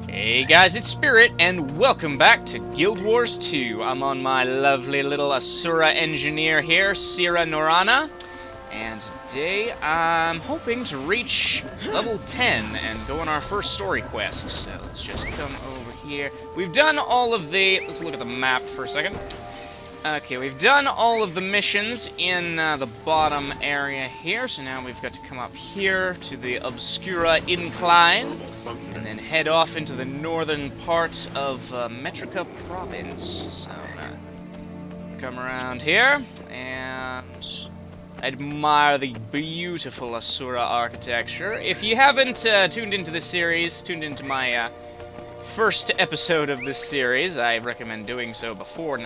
Hey guys, it's Spirit, and welcome back to Guild Wars 2. I'm on my lovely little Asura engineer here, Sira Norana, and today I'm hoping to reach level 10 and go on our first story quest. So let's just come over here. We've done all of the... Let's look at the map for a second. Okay, we've done all of the missions in the bottom area here, so now we've got to come up here to the Obscura Incline, and then head off into the northern part of Metrica Province. So, come around here, and admire the beautiful Asura architecture. If you haven't tuned into this series, tuned into my first episode of this series, I recommend doing so before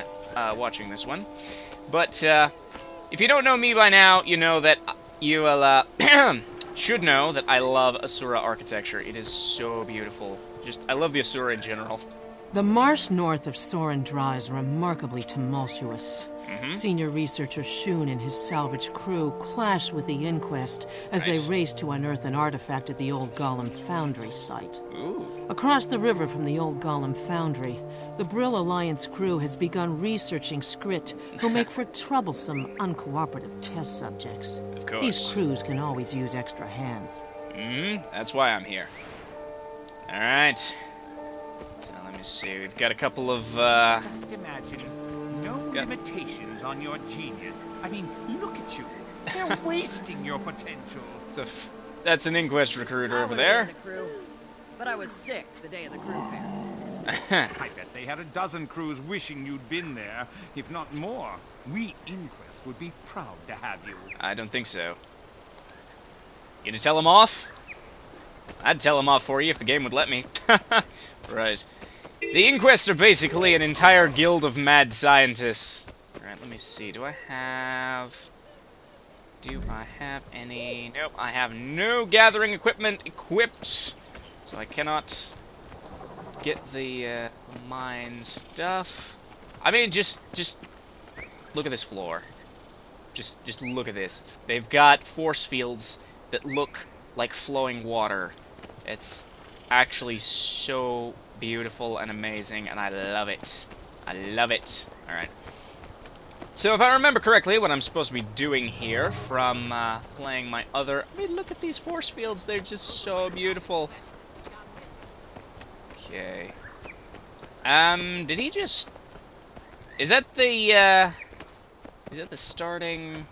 watching this one. But if you don't know me by now, you know that you will should know that I love Asura architecture. It is so beautiful. I love the Asura in general. The marsh north of Sorendra is remarkably tumultuous. Senior researcher Shun and his salvage crew clash with the Inquest as they race to unearth an artifact at the old Golem Foundry site. Ooh. Across the river from the old Golem Foundry, the Brill Alliance crew has begun researching Skrit, who make for troublesome, uncooperative test subjects. Of course. These crews can always use extra hands. That's why I'm here. Alright. So let me see, we've got a couple of, Just imagine, no limitations on your genius. I mean, look at you. They're wasting your potential. that's an Inquest recruiter over there. The crew, but I was sick the day of the crew fair. I bet they had a dozen crews wishing you'd been there, if not more. We Inquest would be proud to have you. I don't think so. You gonna tell him off? I'd tell him off for you if the game would let me. Right. The Inquest are basically an entire guild of mad scientists. Alright, let me see. Do I have any? Nope, I have no gathering equipment equipped. So I cannot get the mine stuff. I mean, just look at this floor. Just look at this. They've got force fields that look like flowing water. It's actually so beautiful and amazing, and I love it. I love it. Alright. So if I remember correctly, what I'm supposed to be doing here from playing my other... I mean, look at these force fields. They're just so beautiful. Okay. Did he just... Is that the starting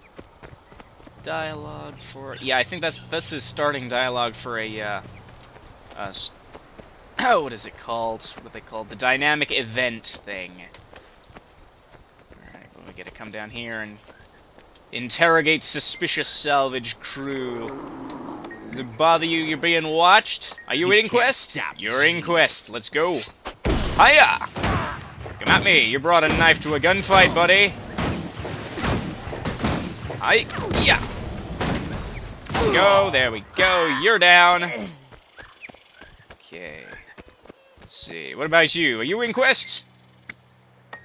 dialogue for... Yeah, I think that's his starting dialogue for a, oh, what is it called? What are they called? The dynamic event thing. Alright, well, we get to come down here and interrogate suspicious salvage crew. Does it bother you you're being watched? Are you in Inquest? You're in Inquest. Let's go. Hiya! Come at me. You brought a knife to a gunfight, buddy. Hi-ya! Go. There we go. You're down. Okay. Let's see. What about you? Are you Inquest?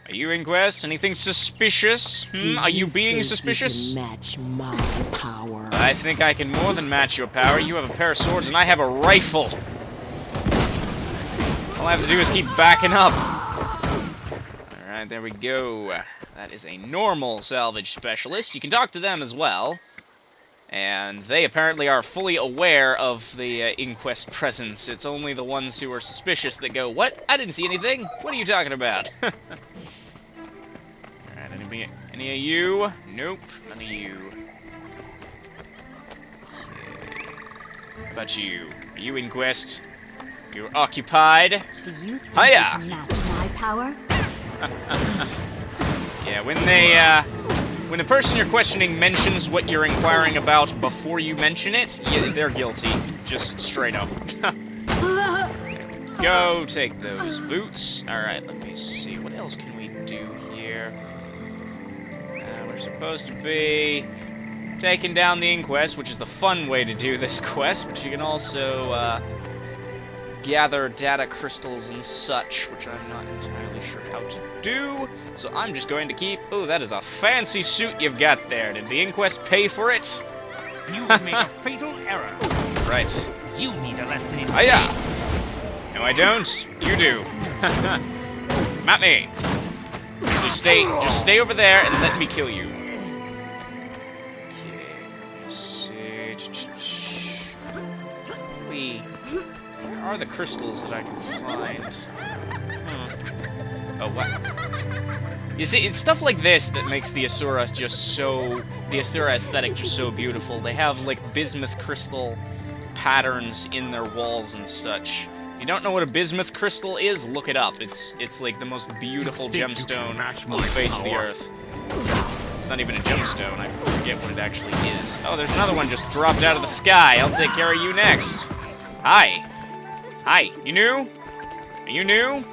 Are you Inquest? Anything suspicious? Are you being suspicious? Match my power. I think I can more than match your power. You have a pair of swords and I have a rifle. All I have to do is keep backing up. Alright, there we go. That is a normal salvage specialist. You can talk to them as well. And they apparently are fully aware of the Inquest presence. It's only the ones who are suspicious that go, "What? I didn't see anything. What are you talking about?" Alright, any of you? Nope, none of you. Okay. How about you? Are you Inquest? You're occupied? Do you think Hiya! you can match my power? Yeah, when the person you're questioning mentions what you're inquiring about before you mention it, yeah, they're guilty. Just straight up. Go, take those boots. Alright, let me see. What else can we do here? We're supposed to be taking down the Inquest, which is the fun way to do this quest, but you can also gather data crystals and such, which I'm not entirely sure how to do. So I'm just going to keep... Oh, that is a fancy suit you've got there. Did the Inquest pay for it? You made a fatal error. Right. You need a lesson in... Hiya! No, I don't. You do. Not me. So just stay over there and let me kill you. Okay, let's see. Where are the crystals that I can find? Oh, what? You see, it's stuff like this that makes the Asura aesthetic just so beautiful. They have, like, bismuth crystal patterns in their walls and such. If you don't know what a bismuth crystal is, look it up. It's like the most beautiful gemstone on the face of the earth. It's not even a gemstone, I forget what it actually is. Oh, there's another one just dropped out of the sky. I'll take care of you next. Hi. Hi, you new? Are you new?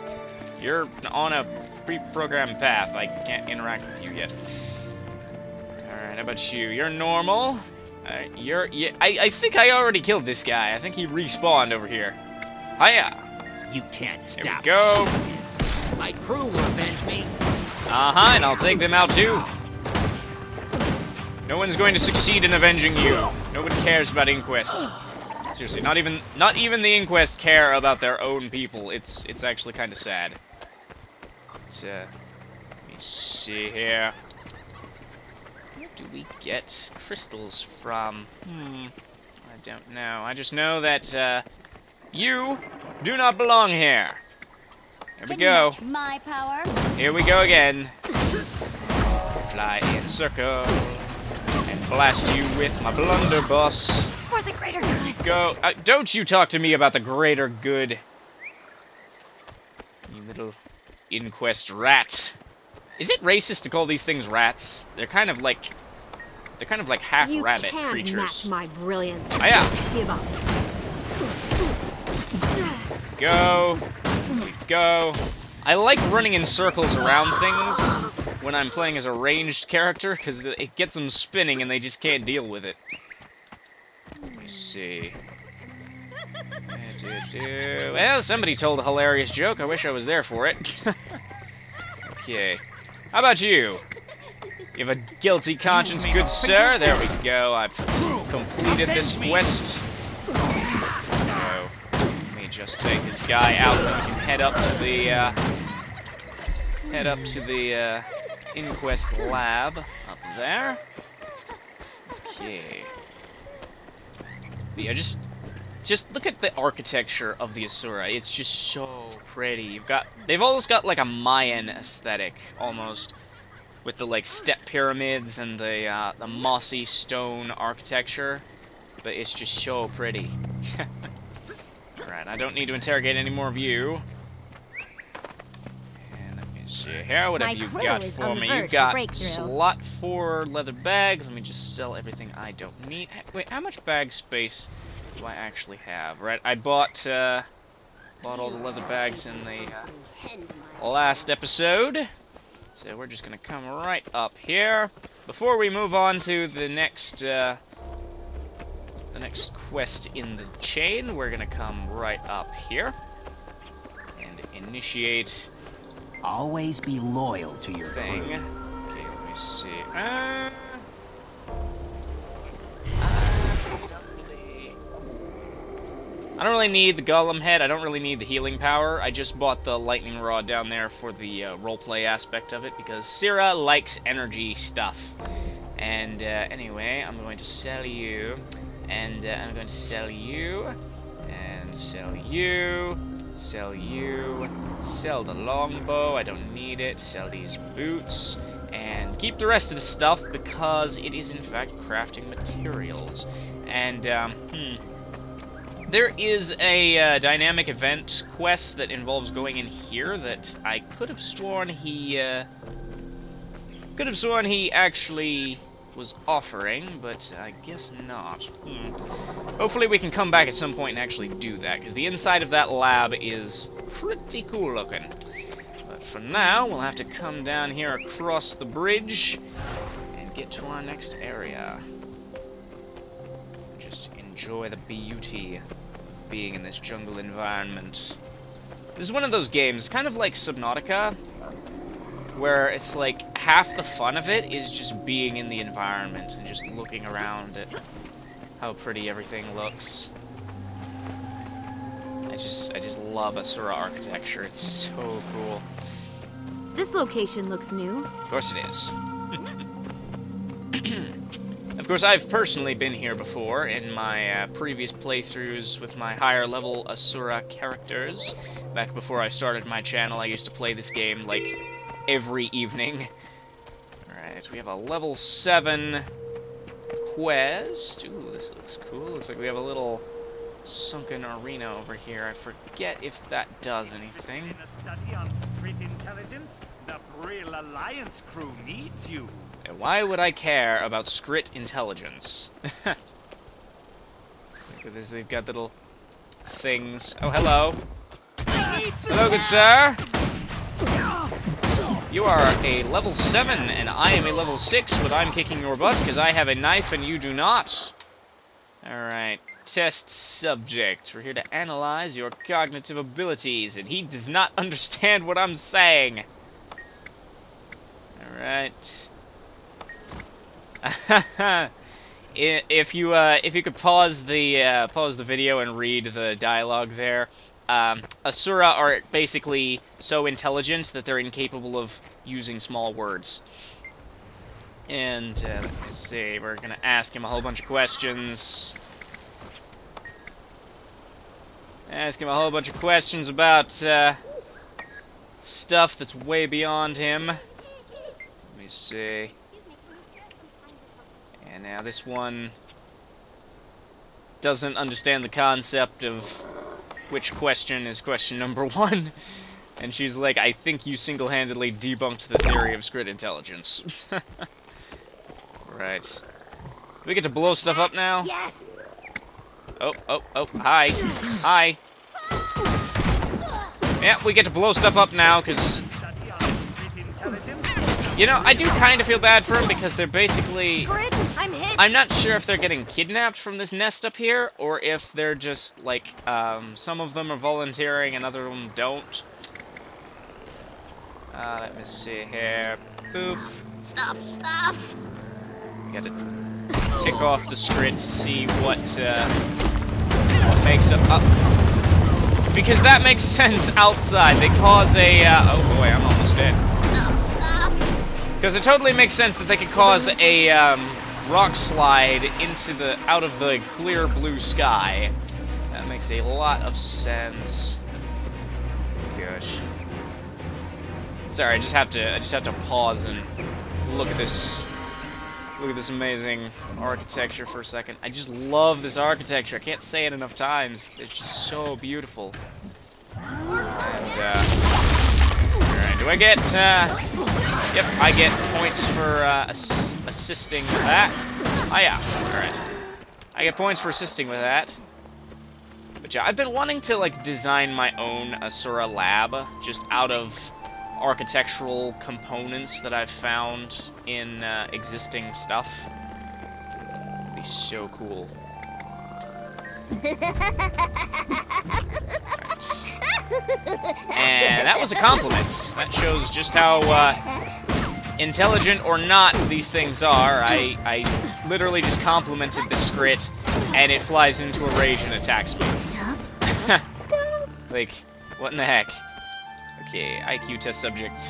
You're on a pre-programmed path. I can't interact with you yet. Alright, how about you? You're normal. I think I already killed this guy. I think he respawned over here. Hiya! You can't stop There we go. this. My crew will avenge me. Uh-huh, and I'll take them out too. No one's going to succeed in avenging you. Nobody cares about Inquest. Seriously, not even the Inquest care about their own people. It's actually kind of sad. But, let me see here. Where do we get crystals from? I don't know. I just know that you do not belong here. Here we go. My power. Here we go again. Fly in circle and blast you with my blunderbuss. For the greater good. Go. Don't you talk to me about the greater good. You little Inquest rat. Is it racist to call these things rats? They're kind of like half rabbit creatures. You can't match my brilliance. Oh, yeah. Just give up. Go. Go. I like running in circles around things when I'm playing as a ranged character, because it gets them spinning and they just can't deal with it. Let me see. Well, somebody told a hilarious joke. I wish I was there for it. Okay. How about you? You have a guilty conscience, good sir? There we go. I've completed this quest. So, let me just take this guy out, and we can head up to the Inquest lab up there. Okay. Yeah, just look at the architecture of the Asura. It's just so pretty. They've almost got like a Mayan aesthetic, almost, with the like step pyramids and the mossy stone architecture. But it's just so pretty. Alright, I don't need to interrogate any more of you. And let me see here. What have you got for me? You got slot 4 leather bags. Let me just sell everything I don't need. Wait, how much bag space do I actually have? Right, I bought all the leather bags in the last episode. So we're just gonna come right up here. Before we move on to the next quest in the chain, we're gonna come right up here and initiate. Always be loyal to your thing. crew. Okay, let me see. I don't really need the golem head. I don't really need the healing power. I just bought the lightning rod down there for the roleplay aspect of it, because Sira likes energy stuff. And anyway, I'm going to sell you, and I'm going to sell you, and sell you, sell you, sell the longbow. I don't need it. Sell these boots, and keep the rest of the stuff because it is in fact crafting materials. And there is a dynamic event quest that involves going in here that I could have sworn he actually was offering, but I guess not. Hopefully we can come back at some point and actually do that, because the inside of that lab is pretty cool looking. But for now, we'll have to come down here across the bridge and get to our next area. Just enjoy the beauty of being in this jungle environment. This is one of those games, kind of like Subnautica, where it's like half the fun of it is just being in the environment and just looking around at how pretty everything looks. I I just love Asura architecture. It's so cool. This location looks new. Of course it is. Of course, I've personally been here before in my previous playthroughs with my higher level Asura characters. Back before I started my channel, I used to play this game, like, every evening. Alright, we have a level 7 quest. Ooh, this looks cool. Looks like we have a little sunken arena over here. I forget if that does anything. In a study on street intelligence, the Brill Alliance crew needs you. And why would I care about Skrit intelligence? Look at this, they've got little things. Oh, hello. Hello, good sir. You are a level 7, and I am a level 6, but I'm kicking your butt because I have a knife and you do not. Alright, test subject. We're here to analyze your cognitive abilities, and he does not understand what I'm saying. Alright. if you could pause the video and read the dialogue there. Asura are basically so intelligent that they're incapable of using small words. And let me see, we're gonna ask him a whole bunch of questions. Ask him a whole bunch of questions about stuff that's way beyond him. Let me see. And now this one doesn't understand the concept of which question is question number 1. And she's like, I think you single-handedly debunked the theory of Skrit intelligence. Right. We get to blow stuff up now? Yes. Oh, hi. Hi. Yeah, we get to blow stuff up now, because... You know, I do kind of feel bad for them, because they're basically... Brit, I'm hit. I'm not sure if they're getting kidnapped from this nest up here, or if they're just, like, some of them are volunteering and other of them don't. Let me see here. Boop. Stop. You got to tick off the Skrit to see what makes up... because that makes sense outside. They cause a... oh boy, I'm almost dead. Stop. Because it totally makes sense that they could cause a rock slide out of the clear blue sky. That makes a lot of sense. Gosh. Sorry, I just have to pause and look at this amazing architecture for a second. I just love this architecture. I can't say it enough times. It's just so beautiful. And alright, do I get yep, I get points for assisting with that. Oh yeah, alright. I get points for assisting with that. But yeah, I've been wanting to like design my own Asura lab just out of architectural components that I've found in existing stuff. It'd be so cool. Right. And that was a compliment. That shows just how intelligent or not these things are. I literally just complimented the Skrit, and it flies into a rage and attacks me. Like, what in the heck? Okay, IQ test subject.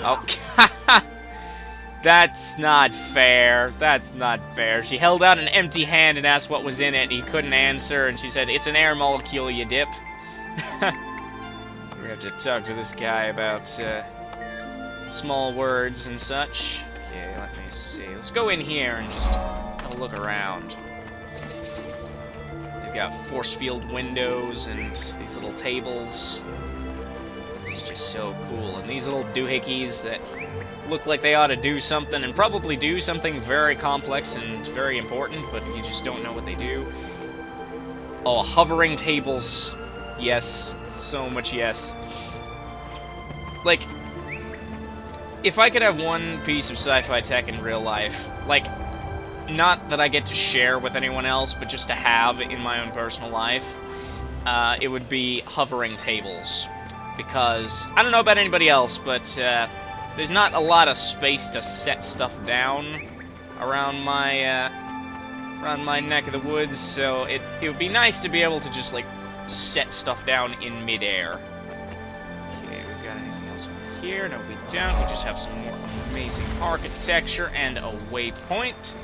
Oh, that's not fair. That's not fair. She held out an empty hand and asked what was in it. He couldn't answer, and she said, "It's an air molecule, you dip." We have to talk to this guy about small words and such. Okay, let me see. Let's go in here and just have a look around. They've got force field windows and these little tables. It's just so cool. And these little doohickeys that look like they ought to do something and probably do something very complex and very important, but you just don't know what they do. Oh, hovering tables. Yes. So much yes. Like, if I could have one piece of sci-fi tech in real life, like, not that I get to share with anyone else, but just to have in my own personal life, it would be hovering tables. Because, I don't know about anybody else, but there's not a lot of space to set stuff down around my around my neck of the woods, so it would be nice to be able to just, like, set stuff down in midair. Okay, we've got anything else over here? No, we don't. We just have some more amazing architecture and a waypoint.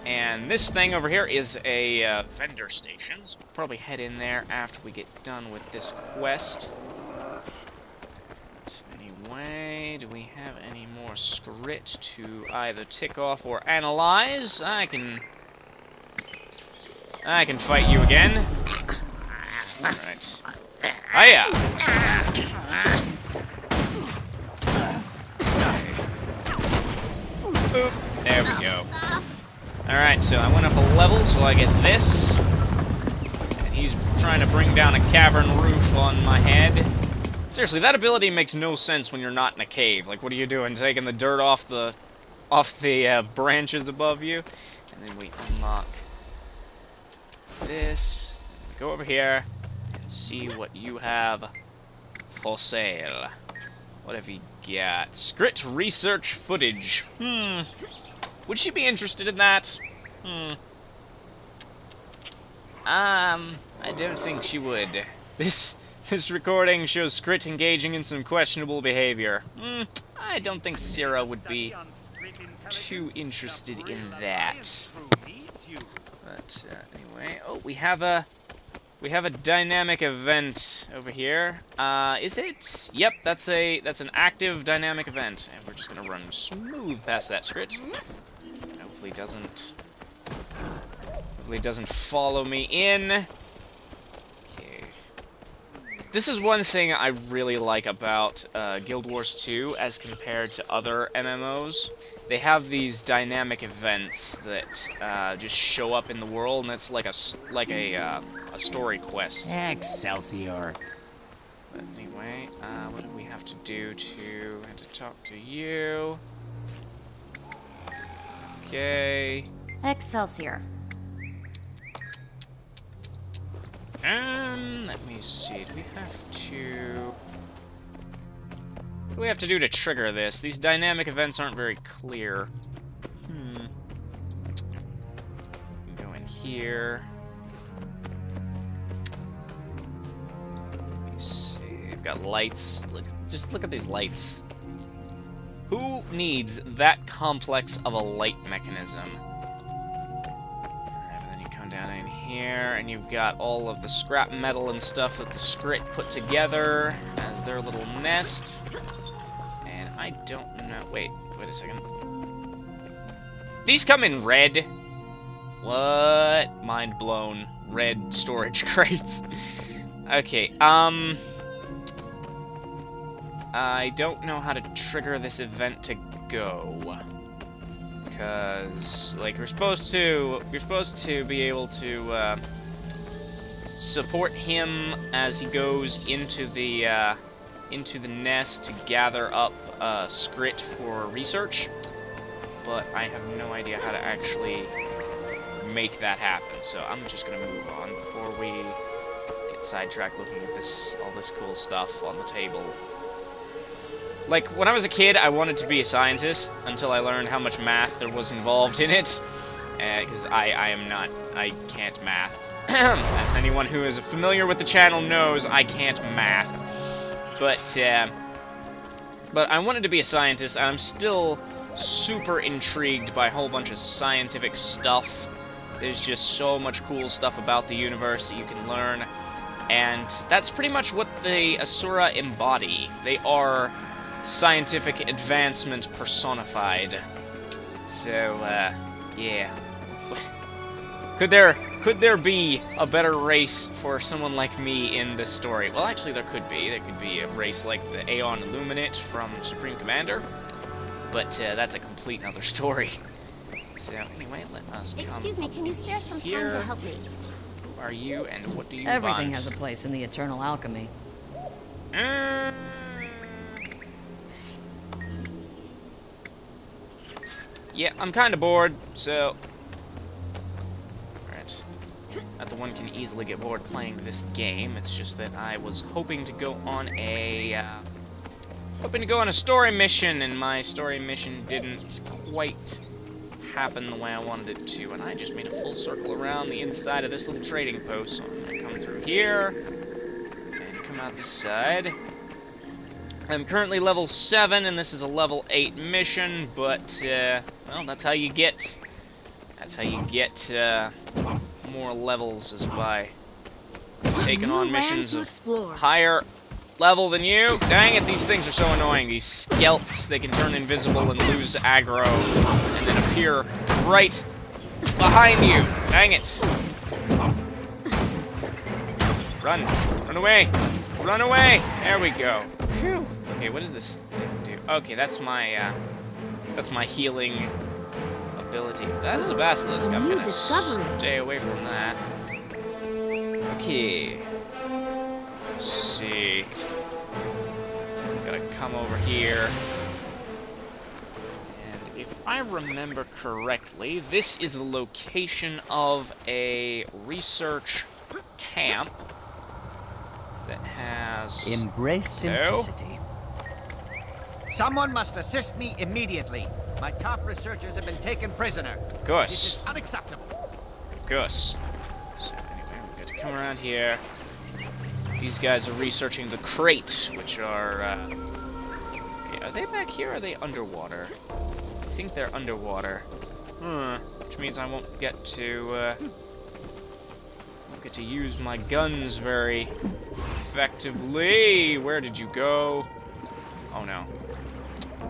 And this thing over here is a vendor station, so we'll probably head in there after we get done with this quest. But anyway, do we have any more script to either tick off or analyze? I can fight you again. Alright. Hiya! Boop. There we go. Alright, so I went up a level, so I get this. And he's trying to bring down a cavern roof on my head. Seriously, that ability makes no sense when you're not in a cave. Like, what are you doing? Taking the dirt off the branches above you? And then we unlock this. We go over here and see what you have for sale. What have you got? Script research footage. Would she be interested in that? I don't think she would. This recording shows Skrit engaging in some questionable behavior. I don't think Sira would be too interested in that. But anyway, oh, we have a dynamic event over here. Is it? Yep, that's an active dynamic event, and we're just gonna run smooth past that Skrit. Hopefully doesn't follow me in. Okay. This is one thing I really like about Guild Wars 2 as compared to other MMOs. They have these dynamic events that just show up in the world, and it's like a story quest. Excelsior. But anyway, what do we have to do to talk to you? Okay. Excelsior. Let me see. Do we have to do to trigger this? These dynamic events aren't very clear. Go in here. Let me see. They've got lights. Just look at these lights. Who needs that complex of a light mechanism? Alright, and then you come down in here, and you've got all of the scrap metal and stuff that the Skrit put together as their little nest. And I don't know... Wait a second. These come in red. What? Mind blown. Red storage crates. Okay, I don't know how to trigger this event to go. Because, like, you're supposed to be able to, support him as he goes into the nest to gather up, Skrit for research. But I have no idea how to actually make that happen, so I'm just gonna move on before we get sidetracked looking at all this cool stuff on the table. Like, when I was a kid, I wanted to be a scientist until I learned how much math there was involved in it. Because I can't math. As anyone who is familiar with the channel knows, I can't math. But I wanted to be a scientist, and I'm still super intrigued by a whole bunch of scientific stuff. There's just so much cool stuff about the universe that you can learn. And that's pretty much what the Asura embody. They are scientific advancement personified. So, yeah. Could there be a better race for someone like me in this story? Well, actually, there could be. There could be a race like the Aeon Illuminate from Supreme Commander. But, that's a complete other story. So, anyway, let us come Excuse me, can you spare some time here. to help me? Who are you, and what do you Everything want? has a place in the eternal alchemy. Yeah, I'm kind of bored, so... Alright. Not that one can easily get bored playing this game, it's just that I was hoping to go on a... story mission, and my story mission didn't quite happen the way I wanted it to, and I just made a full circle around the inside of this little trading post. So I'm going to come through here, and come out this side. I'm currently level 7, and this is a level 8 mission, but, well, that's how you get more levels, is by taking on missions of higher level than you. Dang it, these things are so annoying. These skelps, they can turn invisible and lose aggro, and then appear right behind you. Dang it. Run. Run away. Run away. There we go. Phew. Okay, what does this thing do? Okay, that's my healing ability. That is a basilisk. I'm gonna stay away from that. Okay. Let's see. Gotta come over here. And if I remember correctly, this is the location of a research camp that has... Embrace simplicity. Someone must assist me immediately. My top researchers have been taken prisoner. Gus. This is unacceptable. Gus. So anyway, we got to come around here. These guys are researching the crate, which are, okay, are they back here or are they underwater? I think they're underwater. Which means I won't get to use my guns very effectively. Where did you go? Oh no.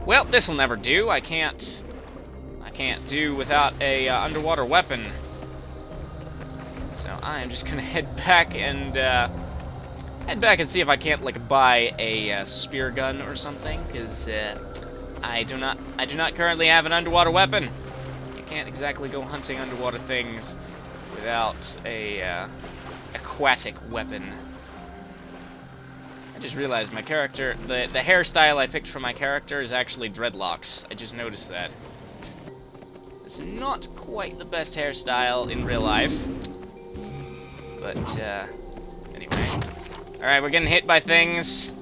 Well, this'll never do. I can't do without a underwater weapon. So I am just gonna head back and see if I can't like buy a spear gun or something, because I do not currently have an underwater weapon. You can't exactly go hunting underwater things without a aquatic weapon. I just realized my character, the hairstyle I picked for my character is actually dreadlocks. I just noticed that. It's not quite the best hairstyle in real life. But, anyway. Alright, we're getting hit by things.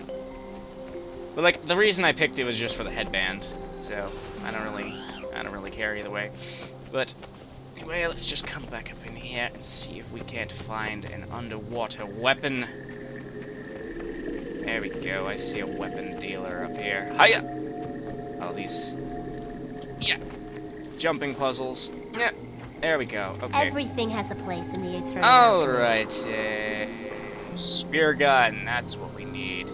But, like, the reason I picked it was just for the headband. So, I don't really care either way. But, anyway, let's just come back up in here and see if we can't find an underwater weapon. There we go, I see a weapon dealer up here. Hiya! Oh, these... Yeah. Jumping puzzles. Yeah. There we go, okay. Everything has a place in the eternal. Alright, spear gun, that's what we need.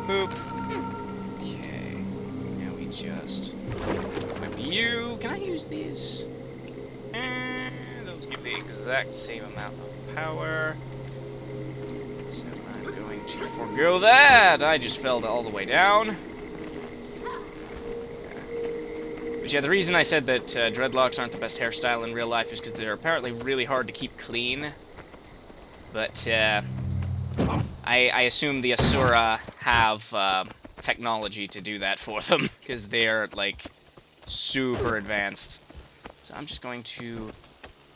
Boop. Okay. Now we just equip you. Can I use these? Those give the exact same amount of power. So I'm going to forgo that. I just fell all the way down. But yeah, the reason I said that dreadlocks aren't the best hairstyle in real life is because they're apparently really hard to keep clean. But I assume the Asura have technology to do that for them, because they're like super advanced. So I'm just going to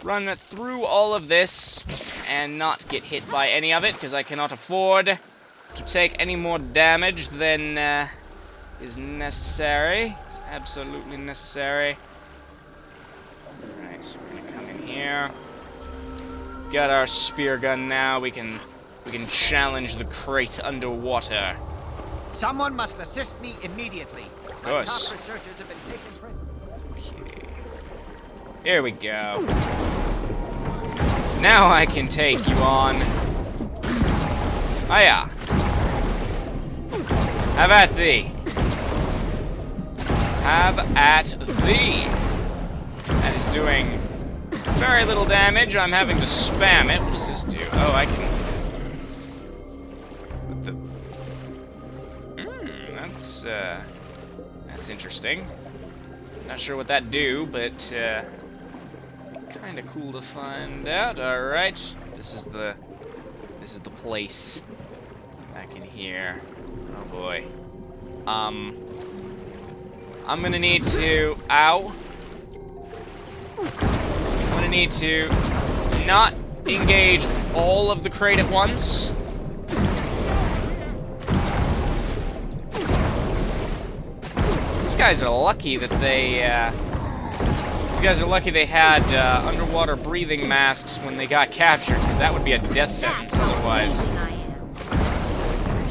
run through all of this and not get hit by any of it, because I cannot afford to take any more damage than is necessary. It's absolutely necessary. Alright, so we're gonna come in here. Got our spear gun now. We can challenge the crate underwater. Someone must assist me immediately. Of My course. top researchers have been taken prisoner. Okay. Here we go. Now I can take you on. Hiya. Have at thee. Have at thee. That is doing very little damage. I'm having to spam it. What does this do? Oh, I can... What the... that's interesting. Not sure what that do, but kind of cool to find out. All right, this is the place. Back in here. Oh boy. I'm gonna need to. Ow. I'm gonna need to not engage all of the crate at once. These guys are lucky that they guys are lucky they had underwater breathing masks when they got captured, because that would be a death sentence otherwise.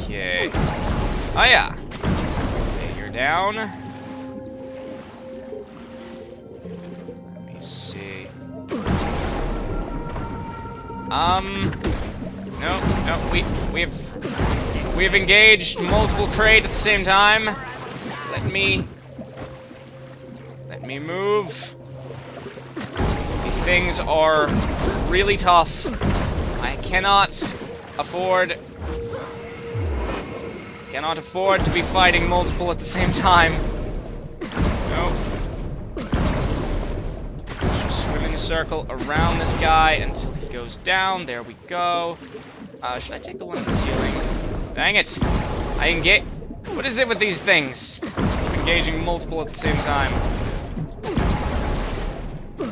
Okay. Oh yeah. Okay, you're down. Let me see. No, we've engaged multiple crate at the same time. Let me move. These things are really tough. I cannot afford to be fighting multiple at the same time. No. Just swim in a circle around this guy until he goes down. There we go. Should I take the one in the ceiling? Dang it! I engage. What is it with these things? I'm engaging multiple at the same time. There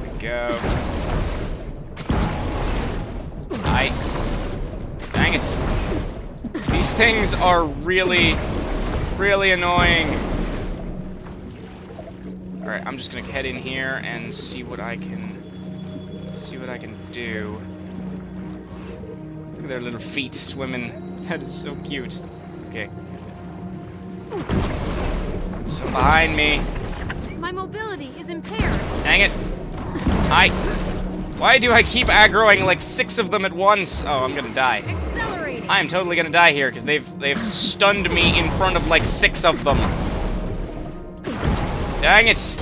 we go. Dang it. These things are really, really annoying. Alright, I'm just gonna head in here and see what I can do. Look at their little feet swimming. That is so cute. Okay. So behind me. My mobility is impaired. Dang it. Why do I keep aggroing like 6 of them at once? Oh, I'm gonna die. Accelerating. I am totally gonna die here because they've stunned me in front of like 6 of them. Dang it!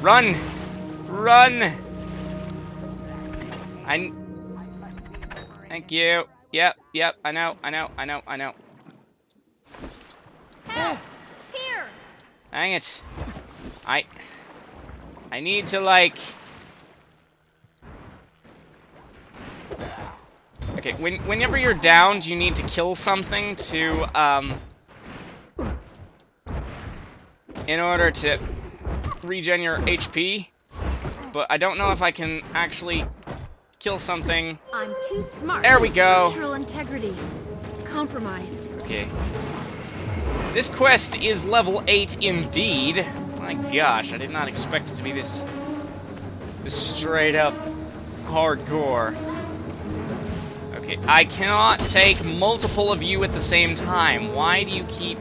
Run! Run! Thank you. Yep, I know. Help! Here! Dang it. I need to like... Okay, whenever you're downed, you need to kill something to, in order to regen your HP. But I don't know if I can actually kill something. I'm too smart. There we go. Structural integrity compromised. Okay. This quest is level 8 indeed. My gosh, I did not expect it to be this straight up hardcore. Okay, I cannot take multiple of you at the same time. Why do you keep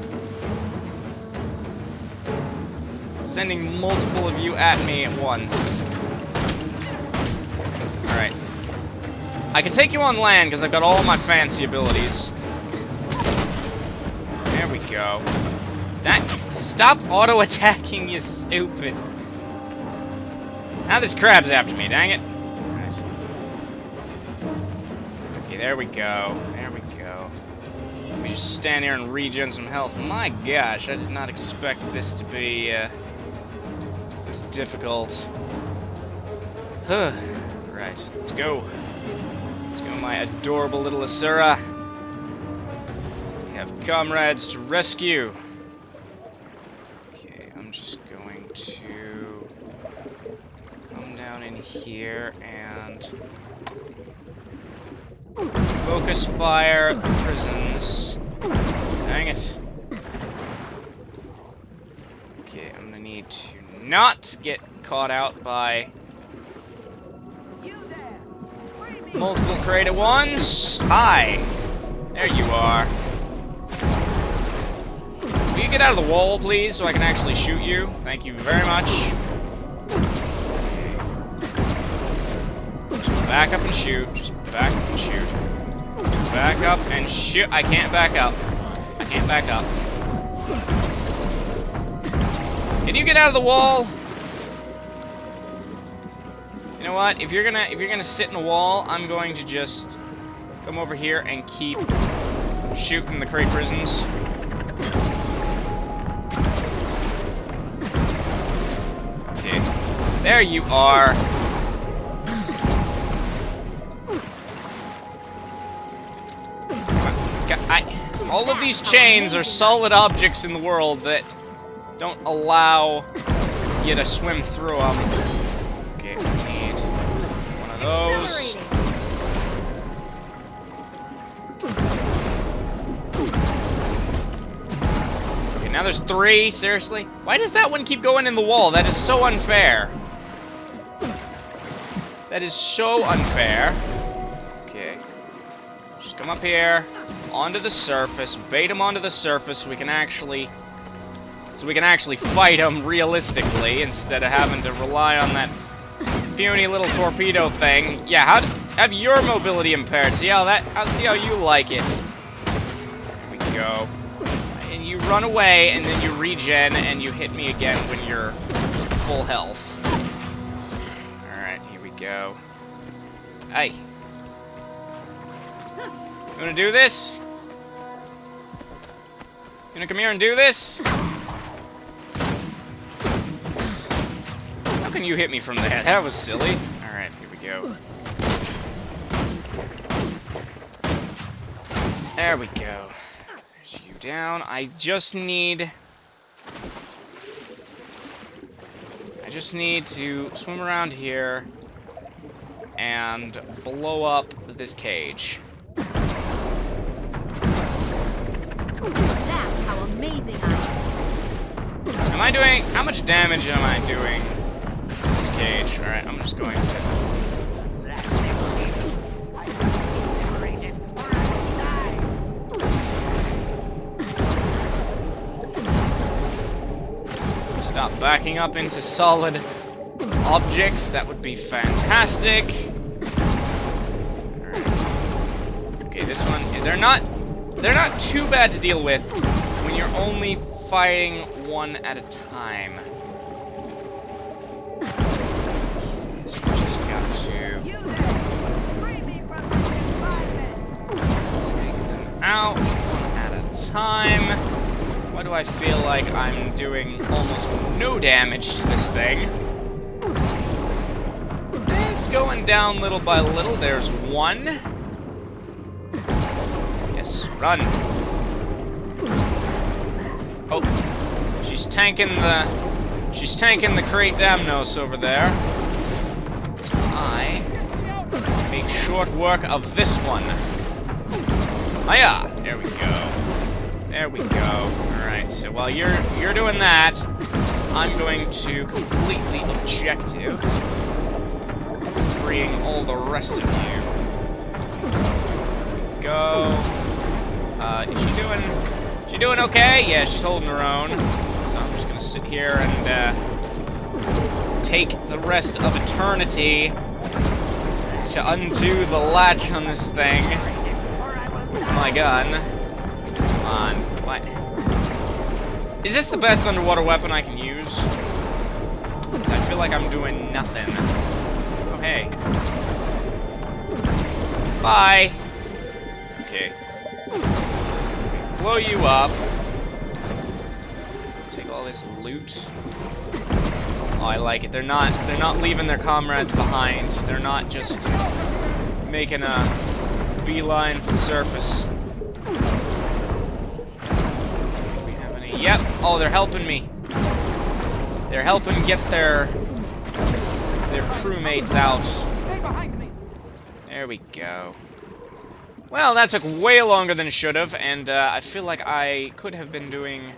sending multiple of you at me at once? Alright. I can take you on land because I've got all my fancy abilities. There we go. Stop auto-attacking, you stupid. Now this crab's after me, dang it. Nice. Okay, there we go. There we go. Let me just stand here and regen some health. My gosh, I did not expect this to be, this difficult. Right, let's go. Let's go, my adorable little Asura. We have comrades to rescue. Okay, I'm just going to come down in here and focus fire at the prisons. Dang it. Okay, I'm gonna need to not get caught out by multiple crate at once. Hi. There you are. Will you get out of the wall, please, so I can actually shoot you? Thank you very much. Okay. Just back up and shoot. Just back up and shoot. Just back up and shoot. I can't back up. I can't back up. Can you get out of the wall? You know what? If you're gonna sit in a wall, I'm going to just come over here and keep shooting the crate prisons. Okay, there you are. All of these chains are solid objects in the world that don't allow you to swim through them. Okay, we need one of those. now there's 3, seriously? Why does that one keep going in the wall? That is so unfair. That is so unfair. Okay. Just come up here, onto the surface, bait him onto the surface so we can actually fight him realistically instead of having to rely on that puny little torpedo thing. Yeah, have your mobility impaired. See how you like it. There we go. And you run away, and then you regen, and you hit me again when you're full health. Alright, here we go. Hey. You wanna do this? You wanna come here and do this? How can you hit me from there? That was silly. Alright, here we go. There we go. There's you down. I just need to swim around here and blow up this cage. That's how amazing I am. Am I doing... How much damage am I doing to this cage? Alright, I'm just going to... Stop backing up into solid objects. That would be fantastic. Alright. Okay, this one... They're not too bad to deal with when you're only fighting one at a time. So we just got to take them out one at a time. Why do I feel like I'm doing almost no damage to this thing? It's going down little by little. There's one. Yes, run. Oh, she's tanking the Crate Damnos over there. So I make short work of this one. Hiya! There we go. There we go. Alright, so while you're doing that, I'm going to completely objective, freeing all the rest of you. Go. Is she doing okay? Yeah, she's holding her own. So I'm just gonna sit here and take the rest of eternity to undo the latch on this thing with my gun. Come on. What? Is this the best underwater weapon I can use? 'Cause I feel like I'm doing nothing. Oh, hey. Bye. Okay. Blow you up. Take all this loot. Oh, I like it. They're not leaving their comrades behind. They're not just making a beeline for the surface. Yep. Oh, they're helping me. They're helping get their crewmates out. There we go. Well, that took way longer than it should have, and I feel like I could have been doing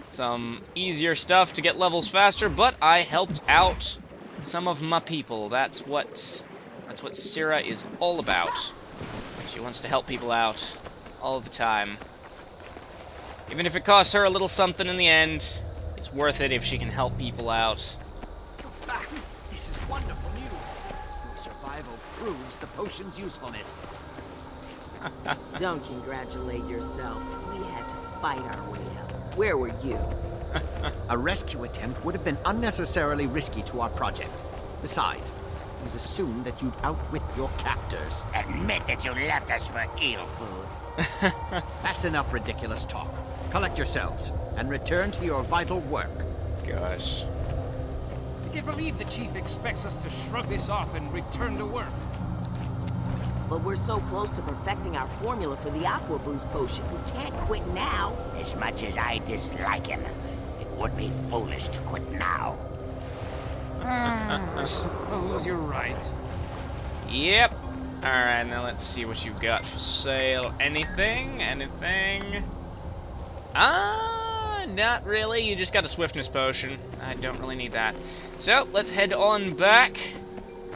some easier stuff to get levels faster, but I helped out some of my people. That's what Sira is all about. She wants to help people out all the time. Even if it costs her a little something in the end, it's worth it if she can help people out. You're back. This is wonderful news. Your survival proves the potion's usefulness. Don't congratulate yourself. We had to fight our way out. Where were you? A rescue attempt would have been unnecessarily risky to our project. Besides, it was assumed that you'd outwit your captors. Admit that you left us for eel food. That's enough ridiculous talk. Collect yourselves and return to your vital work. Gosh. I can't believe the chief expects us to shrug this off and return to work. But we're so close to perfecting our formula for the Aqua Boost potion. We can't quit now. As much as I dislike him, it would be foolish to quit now. I suppose you're right. Yep. Alright, now let's see what you've got for sale. Anything? Anything? Not really. You just got a swiftness potion. I don't really need that. So, let's head on back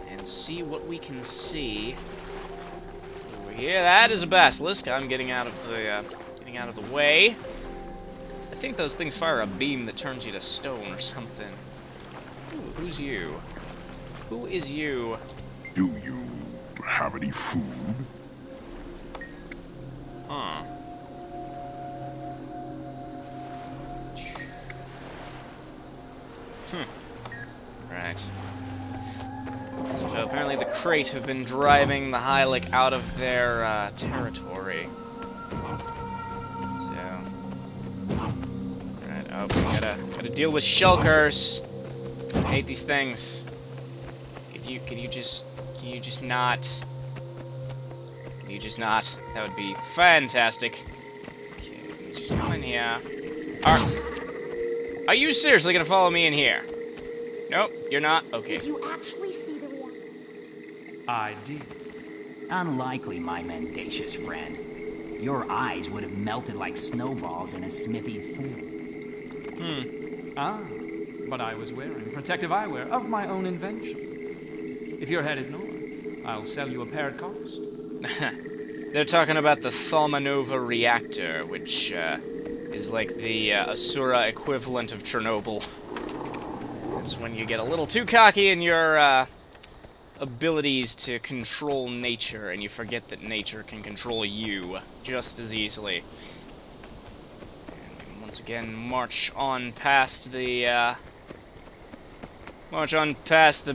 and see what we can see. Over here, that is a basilisk. I'm getting out of the way. I think those things fire a beam that turns you to stone or something. Ooh, who's you? Who is you? Do you have any food? Huh. Right. So apparently the Crate have been driving the Hylic out of their territory. So, right. Oh, we gotta deal with shulkers. I hate these things. Can you just not? Can you just not? That would be fantastic. Okay, you just come in here. Are you seriously gonna follow me in here? Nope, you're not. Okay. Did you actually see the reaction? I did. Unlikely, my mendacious friend. Your eyes would have melted like snowballs in a smithy's pool. Ah, but I was wearing protective eyewear of my own invention. If you're headed north, I'll sell you a pair at cost. They're talking about the Thaumanova reactor, which is like the Asura equivalent of Chernobyl. It's when you get a little too cocky in your abilities to control nature, and you forget that nature can control you just as easily. And once again, march on past the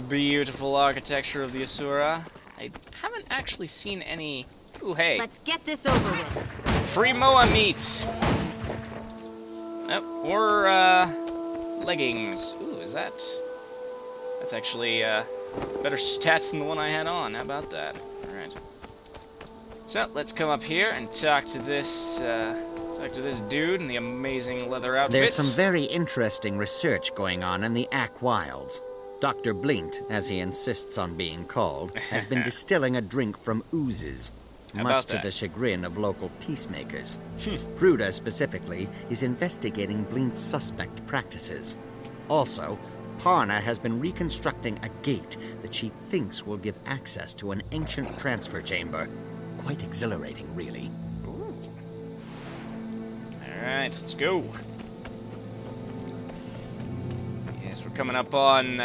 beautiful architecture of the Asura. I haven't actually seen any. Ooh, hey. Let's get this over with. Free Moa meats. Oh, or leggings. Ooh, is that? That's actually better stats than the one I had on. How about that? All right. So let's come up here and talk to this dude in the amazing leather outfits. There's some very interesting research going on in the Ack Wilds. Dr. Blint, as he insists on being called, has been distilling a drink from oozes, much to the chagrin of local peacemakers. Pruda, specifically, is investigating Blint's suspect practices. Also, Parna has been reconstructing a gate that she thinks will give access to an ancient transfer chamber. Quite exhilarating, really. Alright, let's go. Yes, we're coming up on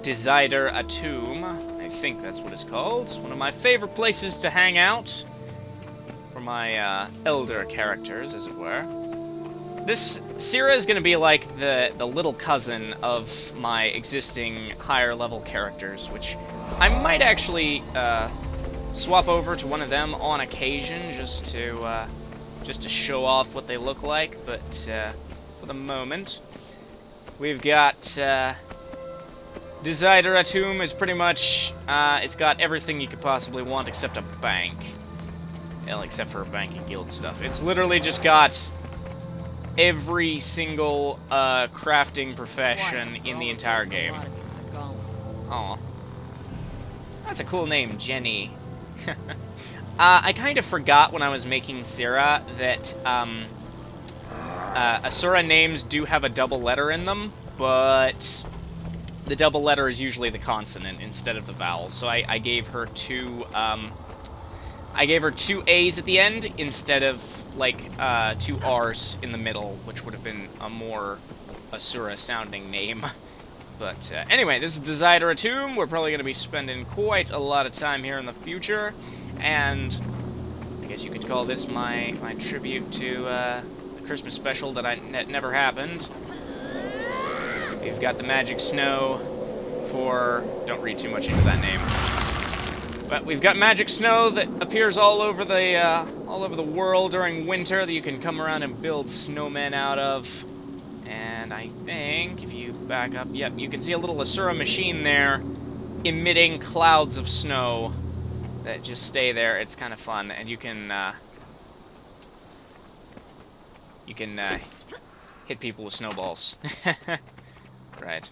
Desider Atum. I think that's what it's called. It's one of my favorite places to hang out. For my elder characters, as it were. This Sira is going to be like the little cousin of my existing higher level characters, which I might actually swap over to one of them on occasion just to show off what they look like. But for the moment, we've got Desider Atum is pretty much it's got everything you could possibly want except a bank. Well, except for banking guild stuff. It's literally just got every single crafting profession in the entire game. Aw. That's a cool name, Jenny. I kind of forgot when I was making Sira that Asura names do have a double letter in them, but the double letter is usually the consonant instead of the vowel. So I gave her two A's at the end instead of like two R's in the middle, which would have been a more Asura-sounding name. But anyway, this is Desider Atum. We're probably going to be spending quite a lot of time here in the future, and I guess you could call this my tribute to the Christmas special that never happened. We've got the magic snow for... Don't read too much into that name. But we've got magic snow that appears all over the world during winter that you can come around and build snowmen out of. And I think if you back up, yep, you can see a little Asura machine there emitting clouds of snow that just stay there. It's kind of fun, and you can hit people with snowballs. Right.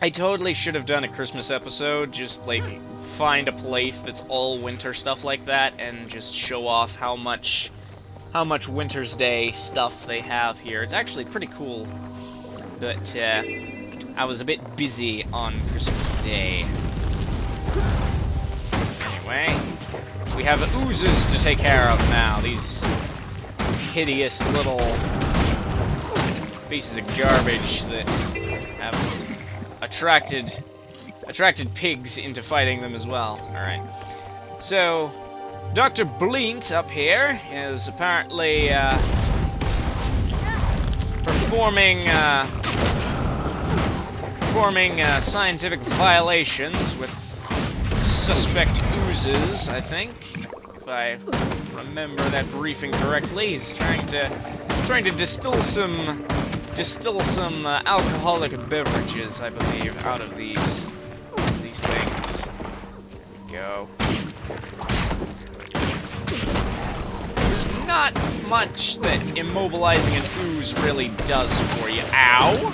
I totally should have done a Christmas episode, just like find a place that's all winter stuff like that and just show off how much Winter's Day stuff they have here. It's actually pretty cool, but I was a bit busy on Christmas Day. Anyway, we have oozes to take care of now. These hideous little pieces of garbage that have attracted pigs into fighting them as well. Alright. So, Dr. Bleent up here is apparently performing scientific violations with suspect oozes, I think. If I remember that briefing correctly, he's trying to distill some alcoholic beverages, I believe, out of these things. There we go. There's not much that immobilizing an ooze really does for you. Ow!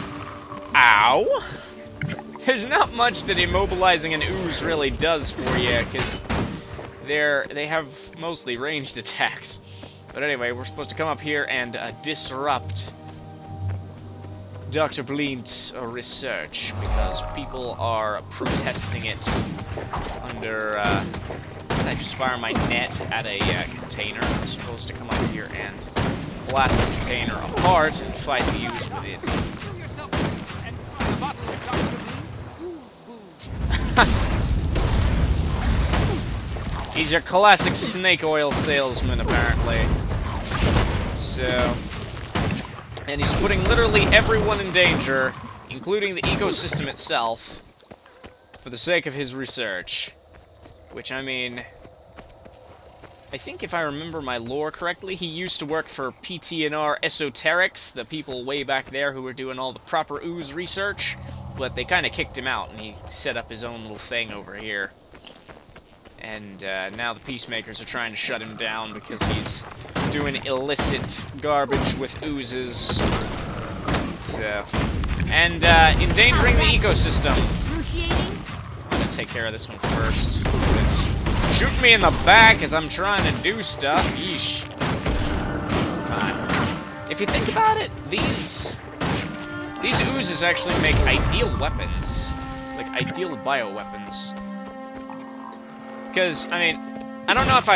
Ow! There's not much that immobilizing an ooze really does for you, because they have mostly ranged attacks. But anyway, we're supposed to come up here and disrupt Dr. Bleent's research, because people are protesting it under, I just fire my net at a container. I'm supposed to come up here and blast the container apart and fight the ooze with it. He's your classic snake oil salesman, apparently. So... and he's putting literally everyone in danger, including the ecosystem itself, for the sake of his research. Which, I mean... I think if I remember my lore correctly, he used to work for PT&R Esoterics, the people way back there who were doing all the proper ooze research, but they kind of kicked him out, and he set up his own little thing over here. And now the Peacemakers are trying to shut him down because he's doing illicit garbage with oozes. So, and endangering the ecosystem. I'm gonna take care of this one first. It's shoot me in the back as I'm trying to do stuff. Yeesh. If you think about it, these oozes actually make ideal weapons, like ideal bioweapons. Because, I mean, I don't know if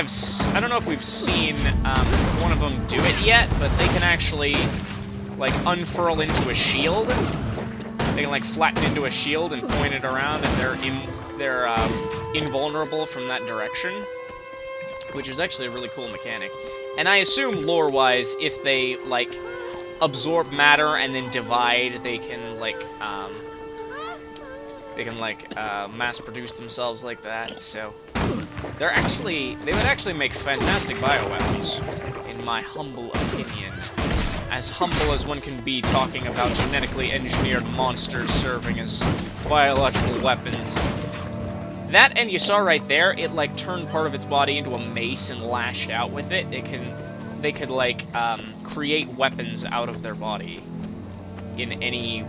we've seen one of them do it yet, but they can actually, like, unfurl into a shield. They can, like, flatten into a shield and point it around, and they're invulnerable from that direction, which is actually a really cool mechanic. And I assume, lore-wise, if they, like, absorb matter and then divide, they can, like, mass-produce themselves like that, so... they would actually make fantastic bioweapons, in my humble opinion. As humble as one can be talking about genetically engineered monsters serving as biological weapons. That, and you saw right there, it, like, turned part of its body into a mace and lashed out with it. They could, like, create weapons out of their body in any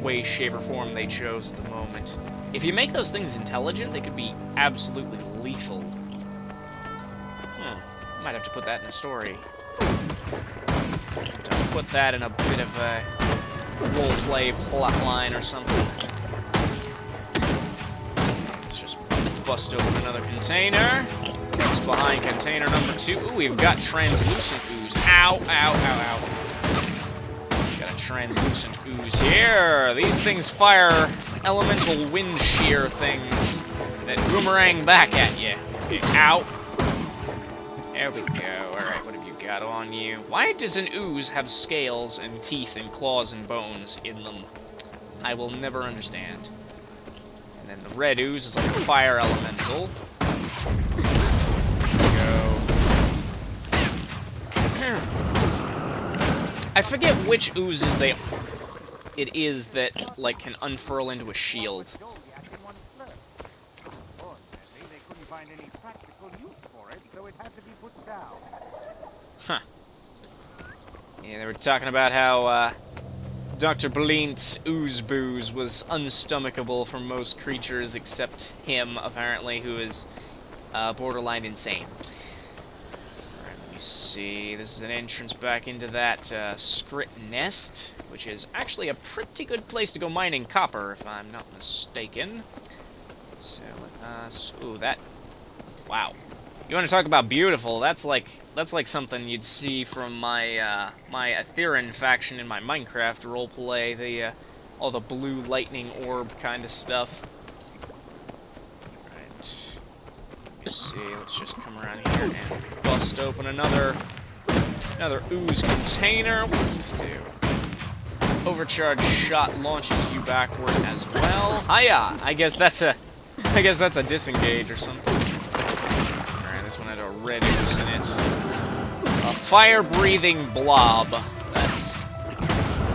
way, shape, or form they chose at the moment. If you make those things intelligent, they could be absolutely lethal. Might have to put that in a story. Put that in a bit of a roleplay plotline or something. Let's bust open another container. What's behind container number 2? Ooh, we've got translucent ooze. Ow, ow, ow, ow. Got a translucent ooze here. These things fire elemental wind shear things that boomerang back at you. Ow. There we go. Alright, what have you got on you? Why does an ooze have scales and teeth and claws and bones in them? I will never understand. And then the red ooze is like a fire elemental. There we go. I forget which oozes it is that, like, can unfurl into a shield. Huh. Yeah, they were talking about how, Dr. Bleent's ooze booze was unstomachable for most creatures except him, apparently, who is, borderline insane. Alright, let me see. This is an entrance back into that Skrit nest, which is actually a pretty good place to go mining copper, if I'm not mistaken. So let us... Ooh, that... Wow. You want to talk about beautiful? That's like something you'd see from my my Aetheran faction in my Minecraft roleplay. The all the blue lightning orb kind of stuff. Right. Let's see. Let's just come around here and bust open another ooze container. What does this do? Overcharged shot launches you backward as well. Hiya! I guess that's a disengage or something. Alright, this one had a red ooze in it. A fire-breathing blob. That's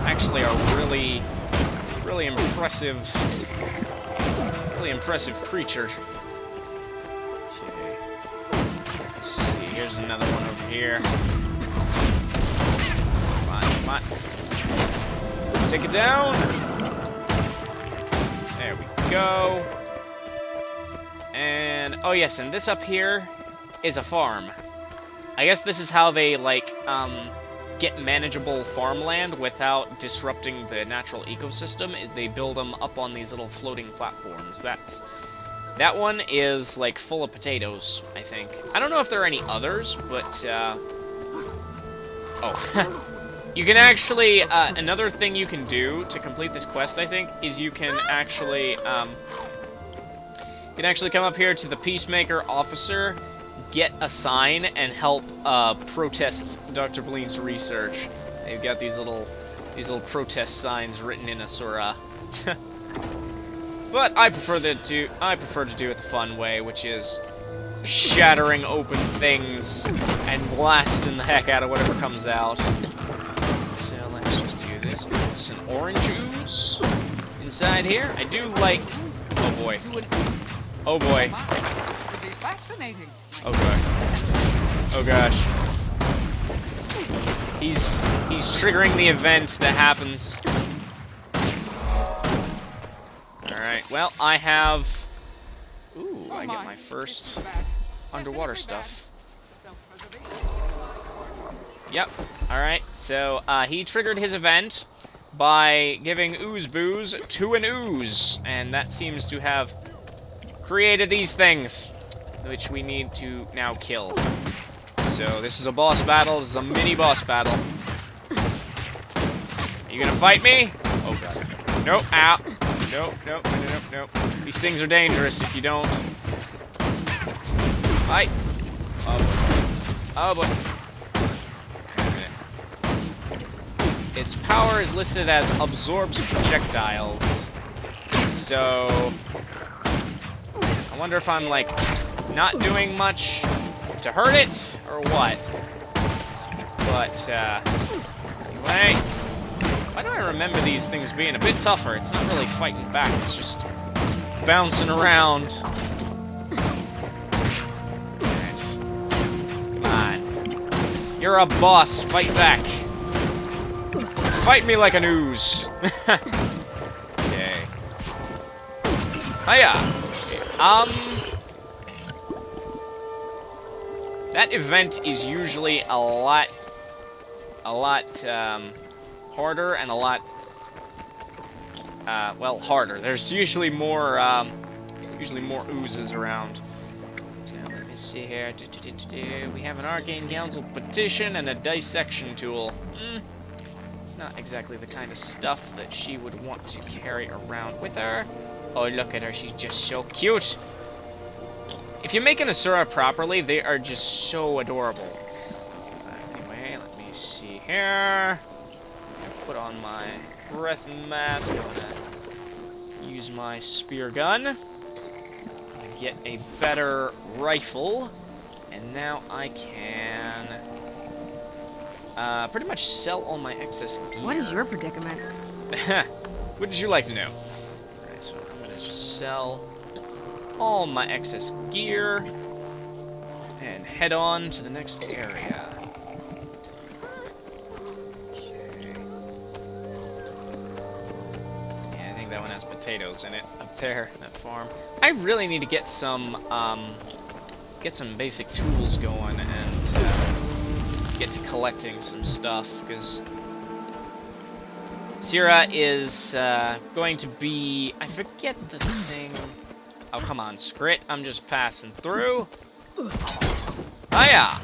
actually a really impressive creature. Okay. Let's see, here's another one over here. Come on. Take it down. There we go. And, oh yes, and this up here is a farm. I guess this is how they, like, get manageable farmland without disrupting the natural ecosystem, is they build them up on these little floating platforms. That one is, like, full of potatoes, I think. I don't know if there are any others, but, oh. You can actually, another thing you can do to complete this quest, I think, is you can actually come up here to the Peacemaker officer, get a sign, and help protest Dr. Blean's research. They've got these little protest signs written in Asura. But I prefer to do it the fun way, which is shattering open things and blasting the heck out of whatever comes out. So let's just do this. Is this an orange ooze inside here? I do like... Oh boy. Oh boy. Fascinating. Oh god. Oh gosh. He's triggering the event that happens. Alright, well, I have... Ooh, I get my first underwater stuff. Yep, alright, so he triggered his event by giving ooze booze to an ooze, and that seems to have created these things, which we need to now kill. So this is a boss battle. This is a mini boss battle. Are you gonna fight me? Oh god. Nope. Ow. Nope. These things are dangerous if you don't. Fight. Oh boy. Its power is listed as absorbs projectiles. So I wonder if I'm, like, not doing much to hurt it, or what. But, anyway. Why do I remember these things being a bit tougher? It's not really fighting back, it's just bouncing around. Alright. Come on. You're a boss, fight back. Fight me like an ooze. Okay. Hiya! That event is usually a lot harder and a lot, well, harder. There's usually more oozes around. So let me see here. We have an Arcane Council petition and a dissection tool. Not exactly the kind of stuff that she would want to carry around with her. Oh, look at her. She's just so cute. If you make an Asura properly, they are just so adorable. Anyway, let me see here. Put on my breath mask. I'm gonna use my spear gun. I'm gonna get a better rifle. And now I can pretty much sell all my excess gear. What is your predicament? Wouldn't you like to know? Alright, so I'm gonna just sell all my excess gear and head on to the next area. Okay. Yeah, I think that one has potatoes in it up there, that farm. I really need to get some basic tools going and get to collecting some stuff, because Sira is going to be... I forget the thing... Oh, come on, Scrit. I'm just passing through. Hiya!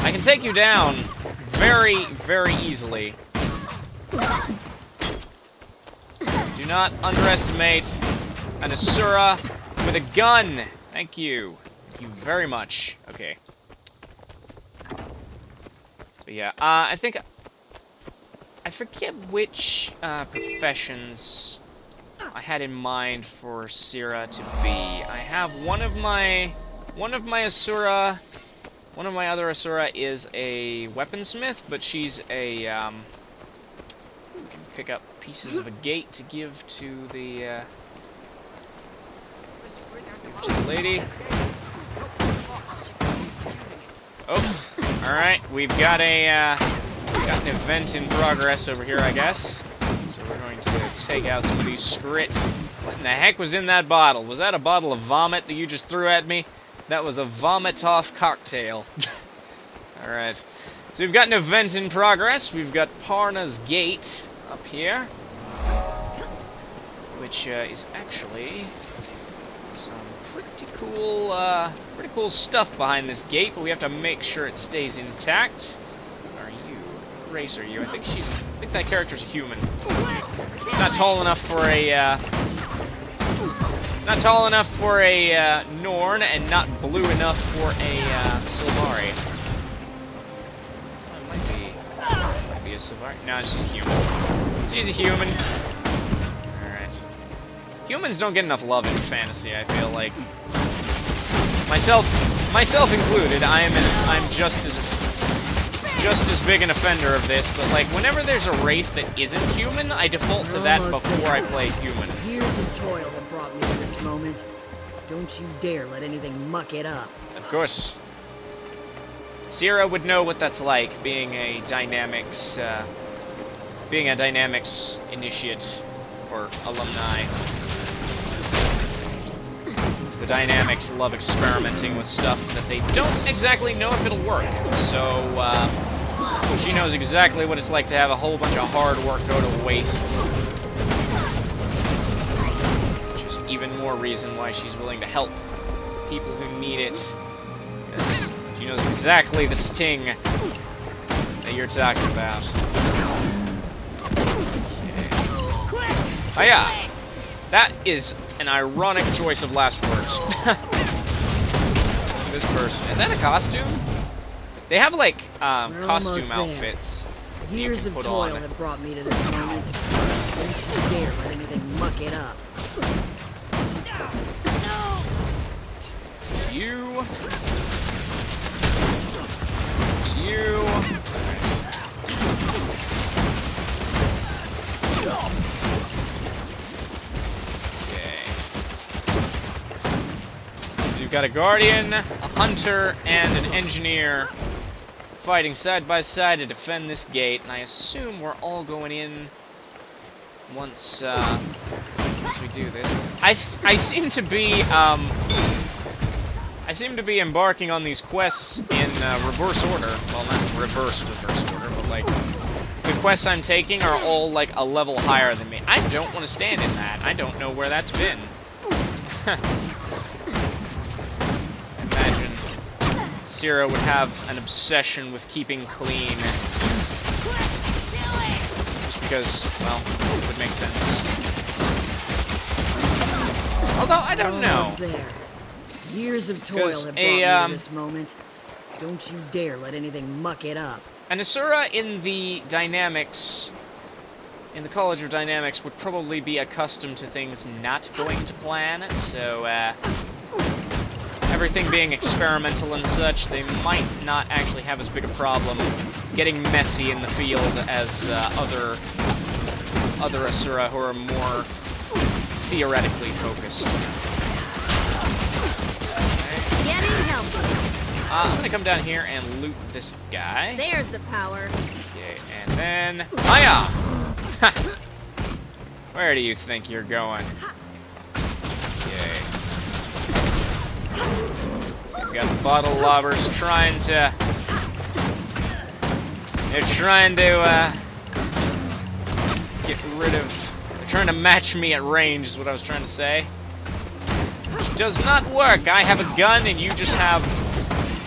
I can take you down very, very easily. Do not underestimate an Asura with a gun. Thank you. Thank you very much. Okay. But yeah, I think... I forget which professions I had in mind for Sira to be. I have one of my Asura... One of my other Asura is a weaponsmith, but she's a, can pick up pieces of a gate to give to the lady. Oh, alright, we've got an event in progress over here, I guess. So we're going to take out some of these Scrits. What in the heck was in that bottle? Was that a bottle of vomit that you just threw at me? That was a vomit-off cocktail. Alright. So we've got an event in progress. We've got Parna's Gate up here. Which is actually some pretty cool stuff behind this gate, but we have to make sure it stays intact. What are you? What race are you? I think that character's a human. Not tall enough for a Norn, and not blue enough for a Sylvari. Oh, it might be a Sylvari. No, it's just human. She's a human. Alright. Humans don't get enough love in fantasy, I feel like. Myself included, I'm just as big an offender of this, but like, whenever there's a race that isn't human, I default to that before I play human. Years of toil have brought me to this moment. Don't you dare let anything muck it up. Of course. Sira would know what that's like, being a dynamics initiate or alumni. The dynamics love experimenting with stuff that they don't exactly know if it'll work. So, she knows exactly what it's like to have a whole bunch of hard work go to waste. Which is even more reason why she's willing to help people who need it. Because she knows exactly the sting that you're talking about. Okay. Oh yeah! That is an ironic choice of last words. This person. Is that a costume? They have, like, costume outfits. Years of toil have brought me to this moment. Don't you dare let anything muck it up. It's you. It's you. You've got a guardian, a hunter, and an engineer fighting side by side to defend this gate, and I assume we're all going in once we do this. I seem to be embarking on these quests in reverse order. Well, not reverse order, but like the quests I'm taking are all like a level higher than me. I don't want to stand in that. I don't know where that's been. Imagine Sira would have an obsession with keeping clean. Just because, well, it would make sense. Although, I don't know. There. Years of toil have brought me to this moment. Don't you dare let anything muck it up. An Asura in the Dynamics, in the College of Dynamics, would probably be accustomed to things not going to plan, so, everything being experimental and such, they might not actually have as big a problem getting messy in the field as other Asura who are more theoretically focused. Okay. Getting helpful. I'm gonna come down here and loot this guy. There's the power. Okay, and then... Hiya! Where do you think you're going? We've got the bottle lobbers trying to They're trying to get rid of... They're trying to match me at range is what I was trying to say. Which does not work. I have a gun and you just have